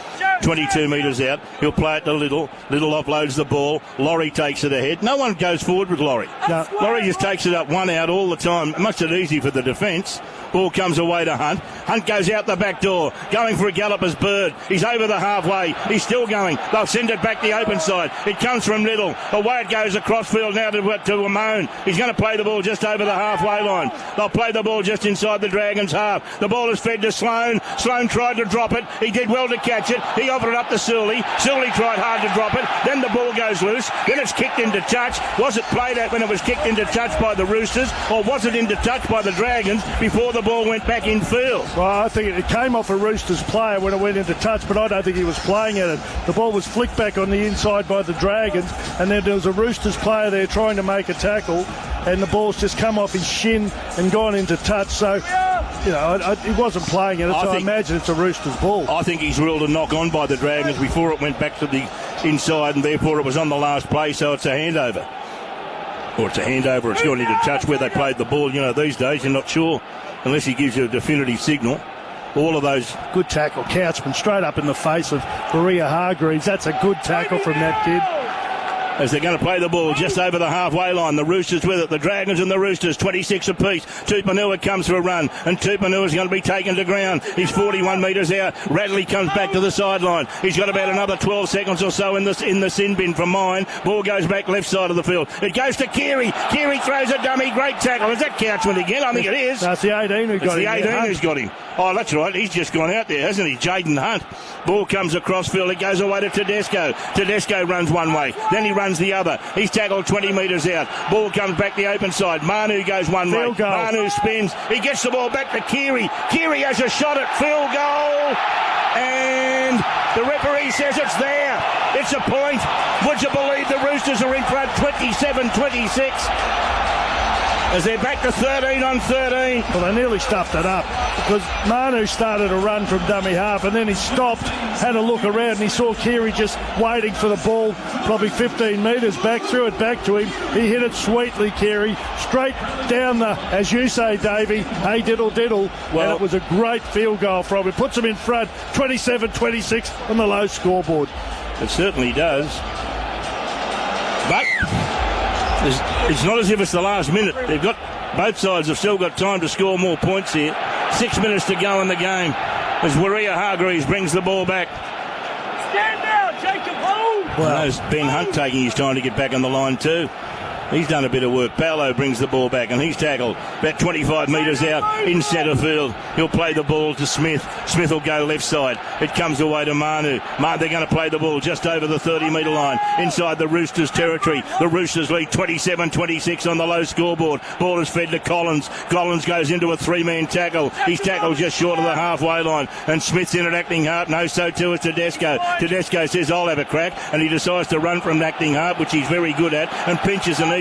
Speaker 2: 22 metres out. He'll play it to Little. Little offloads the ball. Laurie takes it ahead. No one goes forward with Laurie. No. Laurie just takes it up one out all the time. Makes it easy for the defence. Ball comes away to Hunt. Hunt goes out the back door. Going for a gallop as Bird. He's over the halfway. He's still going. They'll send it back the open side. It comes from Little. Away it goes across field now to Amon. He's going to play the ball just over the halfway line. They'll play the ball just inside the Dragons' half. The ball is fed to Sloane. Sloane tried to drop it. He did well to catch it. He offered it up to Sully. Sully tried hard to drop it. Then the ball goes loose. Then it's kicked into touch. Was it played out when it was kicked into touch by the Roosters, or was it into touch by the Dragons before the ball went back in field?
Speaker 6: Well, I think it came off a Roosters player when it went into touch, but I don't think he was playing at it. The ball was flicked back on the inside by the Dragons, and then there was a Roosters player there trying to make a tackle, and the ball's just come off his shin and gone into touch. So, you know, he wasn't playing at it, so I imagine it's a Roosters ball.
Speaker 2: I think he's ruled a knock-on by the Dragons before it went back to the inside, and therefore it was on the last play, so it's a handover. Or it's a handover, it's gone into touch where they played the ball. You know, these days you're not sure unless he gives you a definitive signal. All of those.
Speaker 6: Good tackle. Couchman straight up in the face of Maria Hargreaves. That's a good tackle from that kid.
Speaker 2: As they're going to play the ball just over the halfway line. The Roosters with it. The Dragons and the Roosters, 26 apiece. Tupanua comes for a run, and Tupanua's going to be taken to ground. He's 41 metres out. Radley comes back to the sideline. He's got about another 12 seconds or so in the sin bin from mine. Ball goes back left side of the field. It goes to Keary. Keary throws a dummy. Great tackle. Is that Couchman again? I think it is.
Speaker 6: That's the 18 who got him.
Speaker 2: It's the 18 who's got him. Oh, that's right. He's just gone out there, hasn't he? Jaden Hunt. Ball comes across field. It goes away to Tedesco. Tedesco runs one way. Then he runs the other. He's tackled 20 metres out. Ball comes back the open side. Manu goes one way. Manu spins. He gets the ball back to Keary. Keary has a shot at field goal. And the referee says it's there. It's a point. Would you believe the Roosters are in front 27-26? As they're back to 13 on 13.
Speaker 6: Well, they nearly stuffed it up because Manu started a run from dummy half, and then he stopped, had a look around, and he saw Keary just waiting for the ball, probably 15 metres back, threw it back to him. He hit it sweetly, Keary, straight down the, as you say, Davey, hey diddle diddle, and it was a great field goal from him. Puts them in front, 27-26 on the low scoreboard.
Speaker 2: It certainly does. But it's not as if it's the last minute. They've got, both sides have still got time to score more points here. 6 minutes to go in the game as Maria Hargreaves brings the ball back.
Speaker 3: Stand down, Jacob Home.
Speaker 2: Well, there's Ben Hunt taking his time to get back on the line too. He's done a bit of work. Paolo brings the ball back, and he's tackled about 25 metres out in centre field. He'll play the ball to Smith. Smith will go left side. It comes away to Manu. They're going to play the ball just over the 30-metre line inside the Roosters' territory. The Roosters lead 27-26 on the low scoreboard. Ball is fed to Collins. Collins goes into a three-man tackle. He's tackled just short of the halfway line, and Smith's in at acting half. No, so too is Tedesco. Tedesco says, I'll have a crack, and he decides to run from acting half, which he's very good at, and pinches an easy,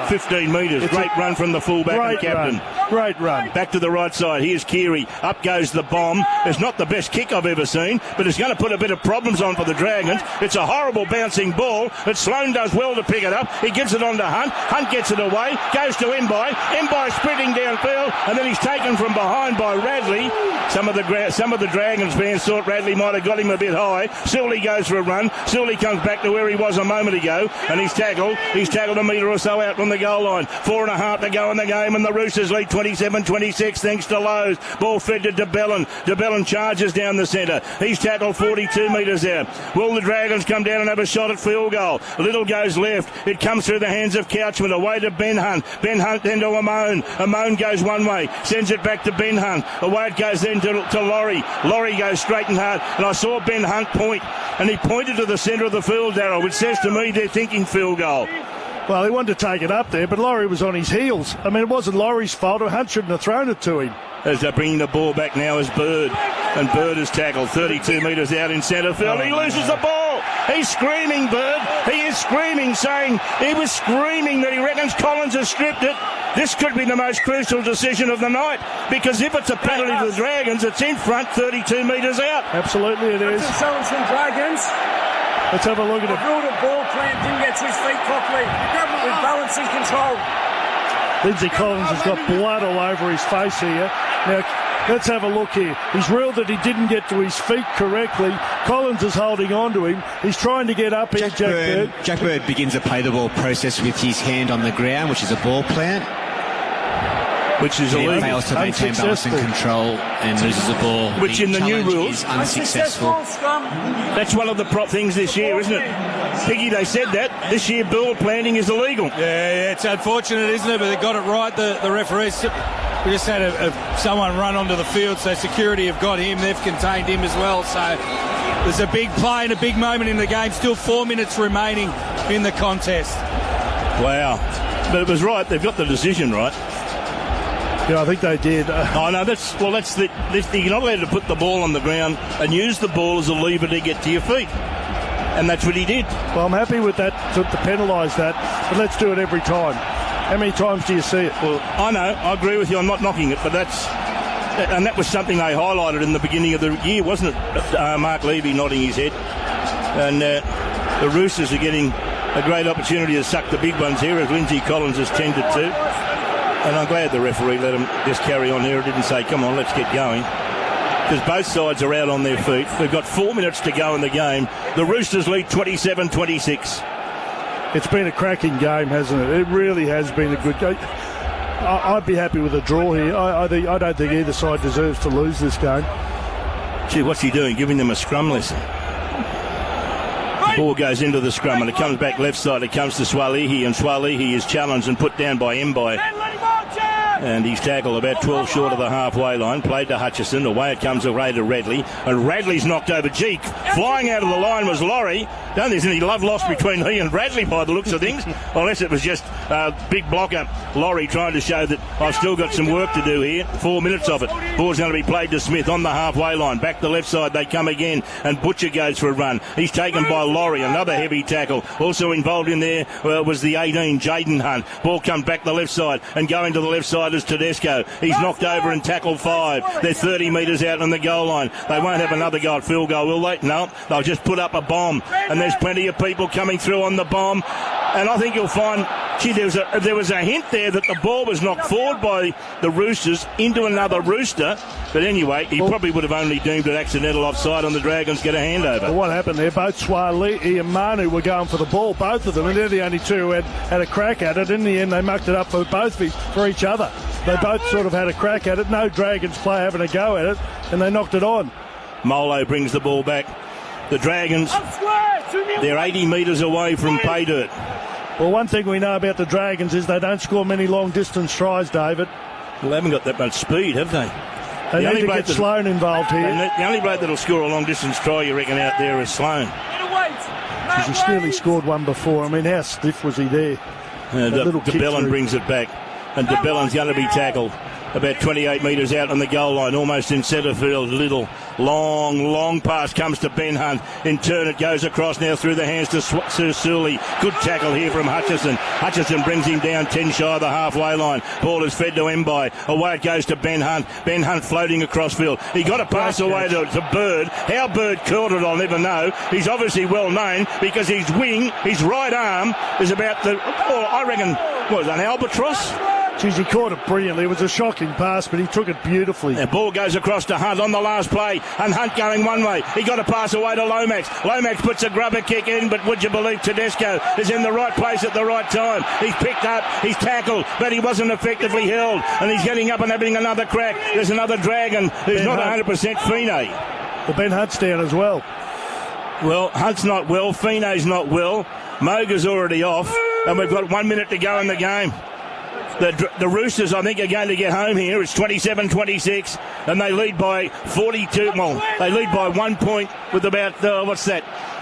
Speaker 2: 15 metres. Great run from the fullback and captain.
Speaker 6: Great run.
Speaker 2: Back to the right side. Here's Keary. Up goes the bomb. It's not the best kick I've ever seen, but it's going to put a bit of problems on for the Dragons. It's a horrible bouncing ball, but Sloane does well to pick it up. He gives it on to Hunt. Hunt gets it away. Goes to Mbai. Mbai sprinting downfield, and then he's taken from behind by Radley. Some of the Dragons fans thought Radley might have got him a bit high. Sully goes for a run. Sully comes back to where he was a moment ago, and he's tackled. He's tackled a metre or so out from the goal line. 4.5 to go in the game, and the Roosters lead 27-26 thanks to Lowe's. Ball fed to DeBellin. DeBellin charges down the centre. He's tackled 42 metres out. Will the Dragons come down and have a shot at field goal? Little goes left. It comes through the hands of Couchman. Away to Ben Hunt. Ben Hunt then to Amone. Amone goes one way. Sends it back to Ben Hunt. Away it goes then to Laurie. Laurie goes straight and hard. And I saw Ben Hunt point. And he pointed to the centre of the field, Darryl, which says to me they're thinking field goal.
Speaker 6: Well, he wanted to take it up there, but Laurie was on his heels. I mean, it wasn't Laurie's fault. Hunt shouldn't have thrown it to him.
Speaker 2: As they're bringing the ball back now is Bird. And Bird is tackled 32 metres out in centre field. He loses the ball. He's screaming, Bird. He is screaming, saying he was screaming that he reckons Collins has stripped it. This could be the most crucial decision of the night, because if it's a penalty to the Dragons, it's in front 32 metres out.
Speaker 6: Absolutely it is.
Speaker 3: Southampton Dragons.
Speaker 6: Let's have a look at it.
Speaker 3: Ruled a ball plant, didn't get to his feet properly. With balancing control.
Speaker 6: Lindsay Collins has got blood all over his face here. Now, let's have a look here. He's ruled that he didn't get to his feet correctly. Collins is holding on to him. He's trying to get up here, Jack Bird.
Speaker 12: Jack Bird begins a play the ball process with his hand on the ground, which is a ball plant.
Speaker 2: Which is illegal.
Speaker 12: He fails to maintain balance and control and loses the ball.
Speaker 2: Which in the new rules
Speaker 12: is unsuccessful.
Speaker 2: That's one of the things this year, isn't it? Piggy, they said that. This year, ball planting is illegal.
Speaker 4: Yeah, it's unfortunate, isn't it? But they got it right, the referees. We just had someone run onto the field, so security have got him. They've contained him as well. So there's a big play and a big moment in the game. Still 4 minutes remaining in the contest.
Speaker 2: Wow. But it was right. They've got the decision right.
Speaker 6: Yeah, I think they did.
Speaker 2: Oh, no, you're not allowed to put the ball on the ground and use the ball as a lever to get to your feet. And that's what he did.
Speaker 6: Well, I'm happy with that, to penalise that, but let's do it every time. How many times do you see it?
Speaker 2: Well, I know, I agree with you, I'm not knocking it, but that was something they highlighted in the beginning of the year, wasn't it? Mark Levy nodding his head. And the Roosters are getting a great opportunity to suck the big ones here, as Lindsay Collins has tended to. And I'm glad the referee let him just carry on here. He didn't say, come on, let's get going. Because both sides are out on their feet. We've got 4 minutes to go in the game. The Roosters lead 27-26.
Speaker 6: It's been a cracking game, hasn't it? It really has been a good game. I'd be happy with a draw here. I don't think either side deserves to lose this game.
Speaker 2: Gee, what's he doing? Giving them a scrum lesson. The ball goes into the scrum and it comes back left side. It comes to Swalihi, and Swalihi is challenged and put down by Mbai. And he's tackled about 12 short of the halfway line. Played to Hutchison. Away it comes away to Radley. And Radley's knocked over. Gee, flying out of the line was Laurie. Don't there's any love lost between he and Radley by the looks of things. Unless it was just a big blocker. Laurie trying to show that I've still got some work to do here. 4 minutes of it. Ball's going to be played to Smith on the halfway line. Back the left side they come again. And Butcher goes for a run. He's taken by Laurie. Another heavy tackle. Also involved in there was the 18, Jaden Hunt. Ball comes back the left side. And going to the left side is Tedesco. He's knocked over and tackled 5. They're 30 metres out on the goal line. They won't have another go at field goal, will they? No. They'll just put up a bomb. And there's plenty of people coming through on the bomb. And I think you'll find, gee, there was a hint there that the ball was knocked forward by the Roosters into another Rooster. But anyway, he probably would have only deemed it accidental offside and the Dragons get a handover.
Speaker 6: Well, what happened there? Both Swalihi and Manu were going for the ball, both of them, and they're the only two who had a crack at it. In the end, they mucked it up for for each other. They both sort of had a crack at it. No Dragons player having a go at it, and they knocked it on.
Speaker 2: Molo brings the ball back. The Dragons, they're 80 metres away from pay dirt.
Speaker 6: Well, one thing we know about the Dragons is they don't score many long-distance tries, David.
Speaker 2: Well, they haven't got that much speed, have they?
Speaker 6: They need to get Sloan involved here.
Speaker 2: The only bloke that'll score a long-distance try, you reckon, out there is Sloan.
Speaker 6: He's nearly scored one before. I mean, how stiff was he there?
Speaker 2: DeBellin brings it back. And DeBellin's going to be tackled about 28 metres out on the goal line, almost in centre field. Little, long pass comes to Ben Hunt. In turn, it goes across now through the hands to Susuli. Good tackle here from Hutchison. Hutchison brings him down 10 shy of the halfway line. Ball is fed to Mbai. Away it goes to Ben Hunt. Ben Hunt floating across field. He got a pass away to Bird. How Bird curled it, I'll never know. He's obviously well known because his right arm is about I reckon, what was it, an albatross?
Speaker 6: Geez, he caught it brilliantly. It was a shocking pass, but he took it beautifully.
Speaker 2: The ball goes across to Hunt on the last play, and Hunt going one way. He got a pass away to Lomax. Lomax puts a grubber kick in, but would you believe Tedesco is in the right place at the right time. He's picked up, he's tackled, but he wasn't effectively held, and he's getting up and having another crack. There's another Dragon who's not 100% Fine.
Speaker 6: Well, Ben Hunt's down as well.
Speaker 2: Well, Hunt's not well, Fine's not well, Moga's already off, and we've got 1 minute to go in the game. The Roosters, I think, are going to get home here. It's 27-26, and they lead by 42. Well, they lead by 1 point with about,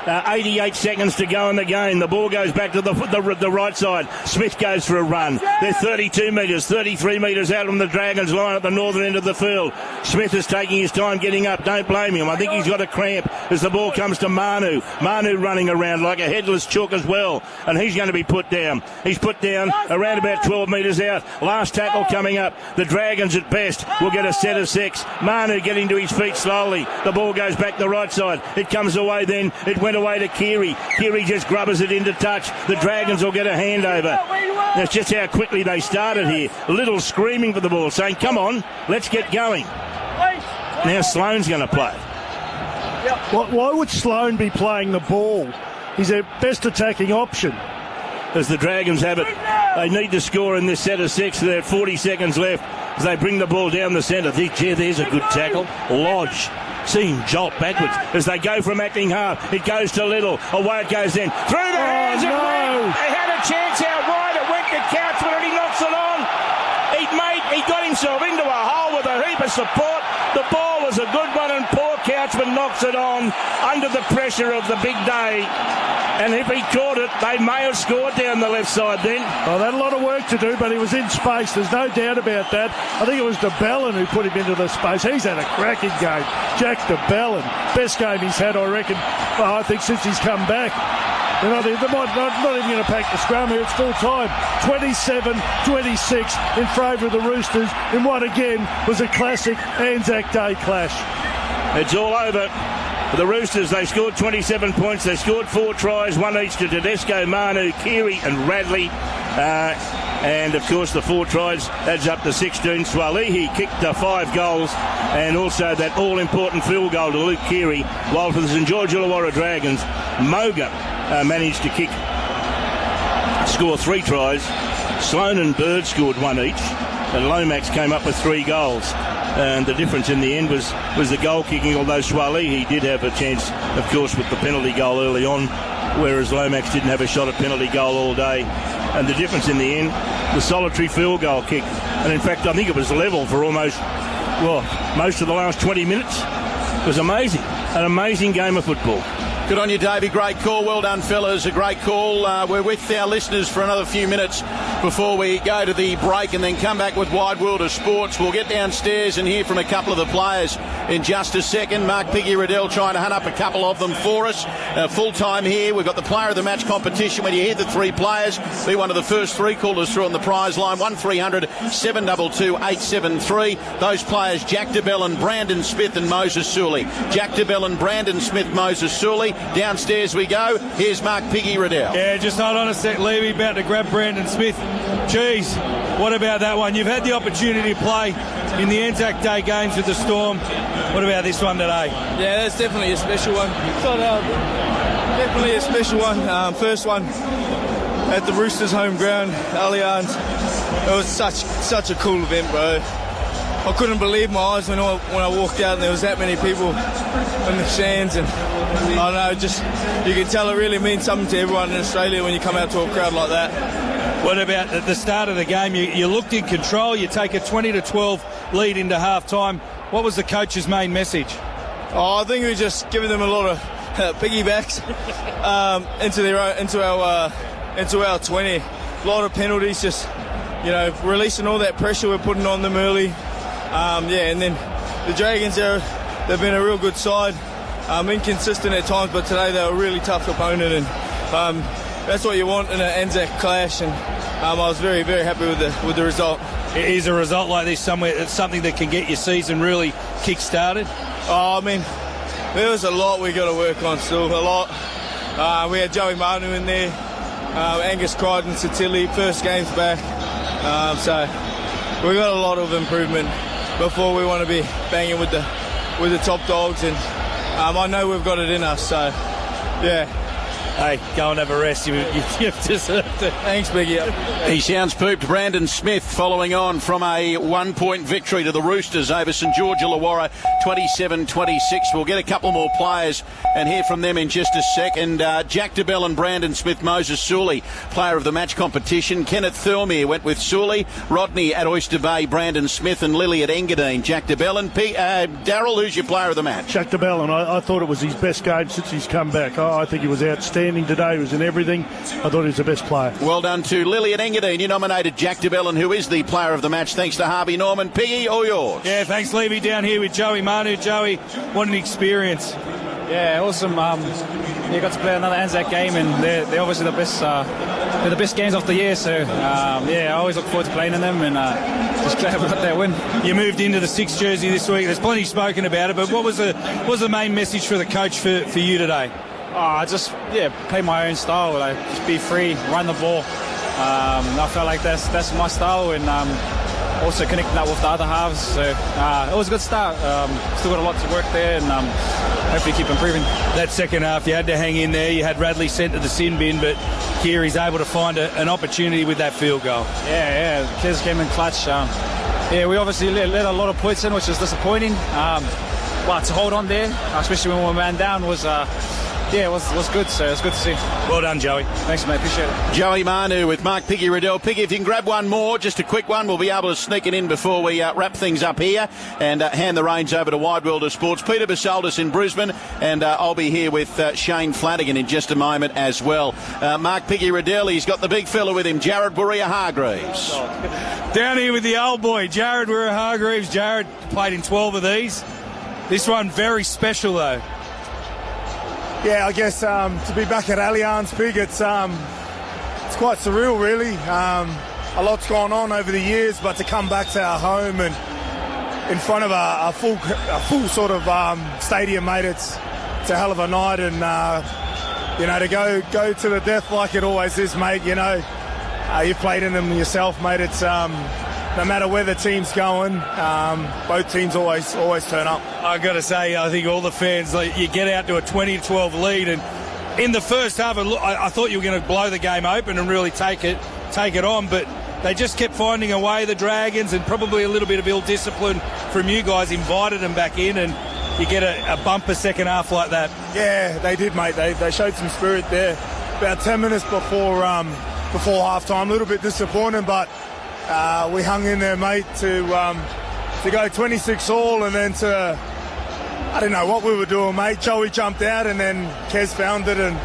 Speaker 2: 88 seconds to go in the game. The ball goes back to the right side. Smith goes for a run. They're 32 metres, 33 metres out on the Dragons line at the northern end of the field. Smith is taking his time getting up. Don't blame him. I think he's got a cramp as the ball comes to Manu. Manu running around like a headless chook as well, and he's going to be put down. He's put down around about 12 metres out. Last tackle coming up. The Dragons at best will get a set of 6. Manu getting to his feet slowly. The ball goes back the right side. It comes away then. It went away to Keary. Keary just grubbers it into touch. The Dragons will get a handover. That's just how quickly they started here. Little screaming for the ball, saying, come on, let's get going. Now Sloane's going to play.
Speaker 6: Why would Sloane be playing the ball? He's their best attacking option.
Speaker 2: As the Dragons have it, they need to score in this set of 6. They're at 40 seconds left as they bring the ball down the centre. There's a good tackle. Lodge. See him jolt backwards as they go from acting half. It goes to Little. Away it goes then. Through the hands of Green. They had a chance out wide. It went to Couchman and he knocks it on. He got himself into a hole with a heap of support. The ball was a good one and poor Couchman knocks it on under the pressure of the big day. And if he caught it, they may have scored down the left side then.
Speaker 6: Oh, they had a lot of work to do, but he was in space. There's no doubt about that. I think it was DeBellin who put him into the space. He's had a cracking game. Jack DeBellin. Best game he's had, I reckon, I think, since he's come back. They're not even going to pack the scrum here. It's full time. 27-26 in favour of the Roosters in what, again, was a classic ANZAC Day clash.
Speaker 2: It's all over. For the Roosters, they scored 27 points. They scored 4 tries, 1 each to Tedesco, Manu, Keary and Radley. And, of course, the 4 tries adds up to 16. Swalihi kicked 5 goals and also that all-important field goal to Luke Keary. While for the St George Illawarra Dragons, Moga managed to score 3 tries. Sloane and Bird scored 1 each. And Lomax came up with 3 goals. And the difference in the end was the goal kicking, although Swalihi did have a chance, of course, with the penalty goal early on, whereas Lomax didn't have a shot at penalty goal all day. And the difference in the end, the solitary field goal kick. And in fact, I think it was level for most of the last 20 minutes. It was amazing. An amazing game of football.
Speaker 5: Good on you, Davey. Great call. Well done, fellas. A great call. We're with our listeners for another few minutes before we go to the break and then come back with Wide World of Sports. We'll get downstairs and hear from a couple of the players in just a second. Mark Piggy-Riddell trying to hunt up a couple of them for us. Full time here. We've got the player of the match competition. When you hear the 3 players, be one of the first 3 callers through on the prize line. 1300 722 873. Those players, Jack DeBellin, Brandon Smith and Moses Suley. Jack DeBellin, Brandon Smith, Moses Suley. Downstairs we go. Here's Mark Piggy-Riddell.
Speaker 4: Yeah, just hold on a sec, Levy. About to grab Brandon Smith. Jeez, what about that one? You've had the opportunity to play in the ANZAC Day games with the Storm. What about this one today?
Speaker 16: Yeah, that's definitely a special one. Definitely a special one. First one at the Roosters home ground, Allianz. It was such a cool event, bro. I couldn't believe my eyes when I walked out and there was that many people in the stands, and I don't know, just you can tell it really means something to everyone in Australia when you come out to a crowd like that.
Speaker 4: What about at the start of the game? You looked in control. You take a 20-12 lead into half-time. What was the coach's main message?
Speaker 16: I think we were just giving them a lot of piggybacks into our 20. A lot of penalties, just releasing all that pressure we're putting on them early. And then the Dragons, they've been a real good side. Inconsistent at times, but today they were a really tough opponent, and that's what you want in an ANZAC clash. And I was very, very happy with the result.
Speaker 4: Is a result like this something that can get your season really kick-started?
Speaker 16: Oh, I mean, there was a lot we got to work on still, a lot. We had Joey Manu in there, Angus Crichton, Satili, first games back. So got a lot of improvement before we want to be banging with the top dogs, and I know we've got it in us. So, yeah.
Speaker 4: Hey, go and have a rest. You've deserved it.
Speaker 16: Thanks, Biggie.
Speaker 5: He sounds pooped. Brandon Smith following on from a 1-point victory to the Roosters over St George Illawarra, 27-26. We'll get a couple more players and hear from them in just a second. Jack DeBell and Brandon Smith. Moses Suley, player of the match competition. Kenneth Thurmere went with Suley. Rodney at Oyster Bay, Brandon Smith, and Lily at Engadine. Jack DeBell and Darryl, who's your player of the match?
Speaker 6: Jack DeBell, and I thought it was his best game since he's come back. I think he was outstanding today. He was in everything. I thought he was the best player.
Speaker 5: Well done to Lily at Engadine. You nominated Jack DeBell, and who is the player of the match, thanks to Harvey Norman. Piggy, all yours.
Speaker 4: Yeah, thanks, Levy. Down here with Joey Manu. Joey, what an experience.
Speaker 17: Yeah, awesome. You got to play another ANZAC game, and they're obviously the best. They're the best games of the year. So I always look forward to playing in them, and just glad we got that win.
Speaker 4: You moved into the 6 jersey this week. There's plenty spoken about it, but what was the main message for the coach for you today?
Speaker 17: Just play my own style. Just be free, run the ball. I felt like that's my style, and also connecting that with the other halves. So it was a good start. Still got a lot to work there, and hopefully keep improving.
Speaker 4: That second half, you had to hang in there. You had Radley sent to the sin bin, but Kiri's able to find an opportunity with that field goal.
Speaker 17: Yeah, kids came in clutch. We obviously let a lot of points in, which is disappointing. But to hold on there, especially when we were man down, was good. So it was good to see.
Speaker 4: Well done, Joey.
Speaker 17: Thanks, mate. Appreciate it.
Speaker 5: Joey Manu with Mark Piggy Riddell. Piggy, if you can grab one more, just a quick one, we'll be able to sneak it in before we wrap things up here and hand the reins over to Wide World of Sports. Peter Basaldis in Brisbane, and I'll be here with Shane Flanagan in just a moment as well. Mark Piggy Riddell, he's got the big fella with him, Jared Warrior-Hargreaves.
Speaker 4: Down here with the old boy, Jared Warrior-Hargreaves. Jared played in 12 of these. This one very special, though.
Speaker 19: Yeah, I guess to be back at Allianz Big, it's quite surreal, really. A lot's gone on over the years, but to come back to our home and in front of a full sort of stadium, mate, it's a hell of a night. And to go to the death like it always is, mate. You've played in them yourself, mate. It's no matter where the team's going, both teams always turn up.
Speaker 4: I've got to say, I think all the fans, you get out to a 20-12 lead, and in the first half, I thought you were going to blow the game open and really take it on, but they just kept finding a way, the Dragons, and probably a little bit of ill discipline from you guys invited them back in, and you get a bumper second half like that.
Speaker 19: Yeah, they did, mate. They showed some spirit there. About 10 minutes before half-time, a little bit disappointing, but we hung in there, mate, to go 26-all, and then I don't know what we were doing, mate. Joey jumped out, and then Kez found it, and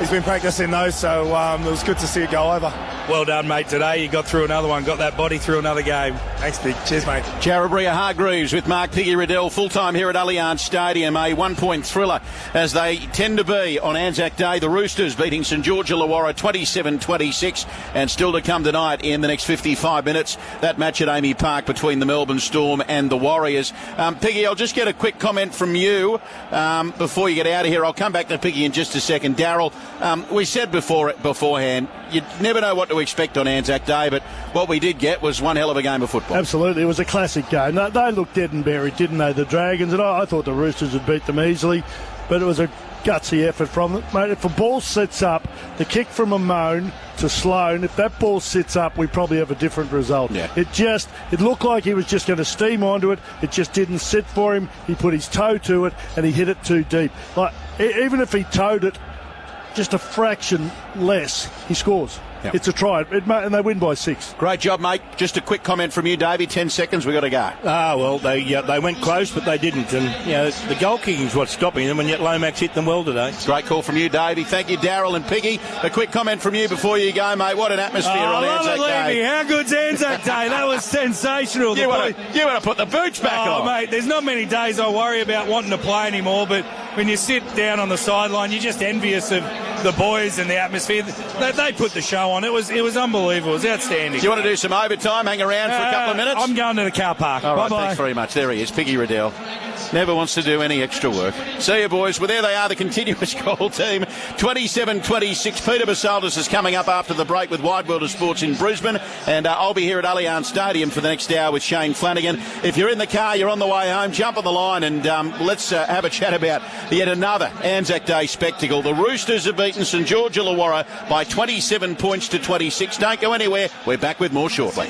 Speaker 19: he's been practicing those, so it was good to see it go over.
Speaker 4: Well done, mate, today. You got through another one, got that body through another game.
Speaker 19: Thanks, Big. Cheers, mate.
Speaker 5: Jared Warrior-Hargreaves with Mark Piggy Riddell, full-time here at Allianz Stadium. A 1-point thriller, as they tend to be on Anzac Day. The Roosters beating St George Illawarra 27-26, and still to come tonight in the next 55 minutes, that match at Amy Park between the Melbourne Storm and the Warriors. Piggy, I'll just get a quick comment from you before you get out of here. I'll come back to Piggy in just a second. Darryl, we said beforehand, you never know what to expect on Anzac Day, but what we did get was one hell of a game of football.
Speaker 6: Absolutely, it was a classic game. They looked dead and buried, didn't they, the Dragons? And I thought the Roosters would beat them easily, but it was a gutsy effort from them. Mate, if a ball sits up, the kick from Amone to Sloan, if that ball sits up, we probably have a different result.
Speaker 5: Yeah.
Speaker 6: It looked like he was just going to steam onto it. It just didn't sit for him. He put his toe to it, and he hit it too deep. Even if he towed it just a fraction less, he scores. Yep. It's a try, and they win by 6.
Speaker 5: Great job, mate. Just a quick comment from you, Davey. 10 seconds, we've got to go.
Speaker 2: Well, they went close, but they didn't. And, the goal kicking is what's stopping them, and yet Lomax hit them well today.
Speaker 5: Great call from you, Davey. Thank you, Darryl and Piggy. A quick comment from you before you go, mate. What an atmosphere on Anzac Day.
Speaker 4: How good's Anzac Day? That was sensational.
Speaker 5: You want to put the boots back on.
Speaker 4: Mate, there's not many days I worry about wanting to play anymore, but when you sit down on the sideline, you're just envious of the boys and the atmosphere. They put the show on. It was unbelievable. It was outstanding.
Speaker 5: Do you want to do some overtime? Hang around for a couple of minutes?
Speaker 4: I'm going to the car park.
Speaker 5: All right,
Speaker 4: Bye-bye.
Speaker 5: thanks very much. There he is, Piggy Riddell. Never wants to do any extra work. See you, boys. Well, there they are, the continuous call team. 27-26. Peter Basaldis is coming up after the break with Wide World of Sports in Brisbane. And I'll be here at Allianz Stadium for the next hour with Shane Flanagan. If you're in the car, you're on the way home, jump on the line and let's have a chat about yet another ANZAC Day spectacle. The Roosters have beaten St George Illawarra by 27 points to 26. Don't go anywhere. We're back with more shortly.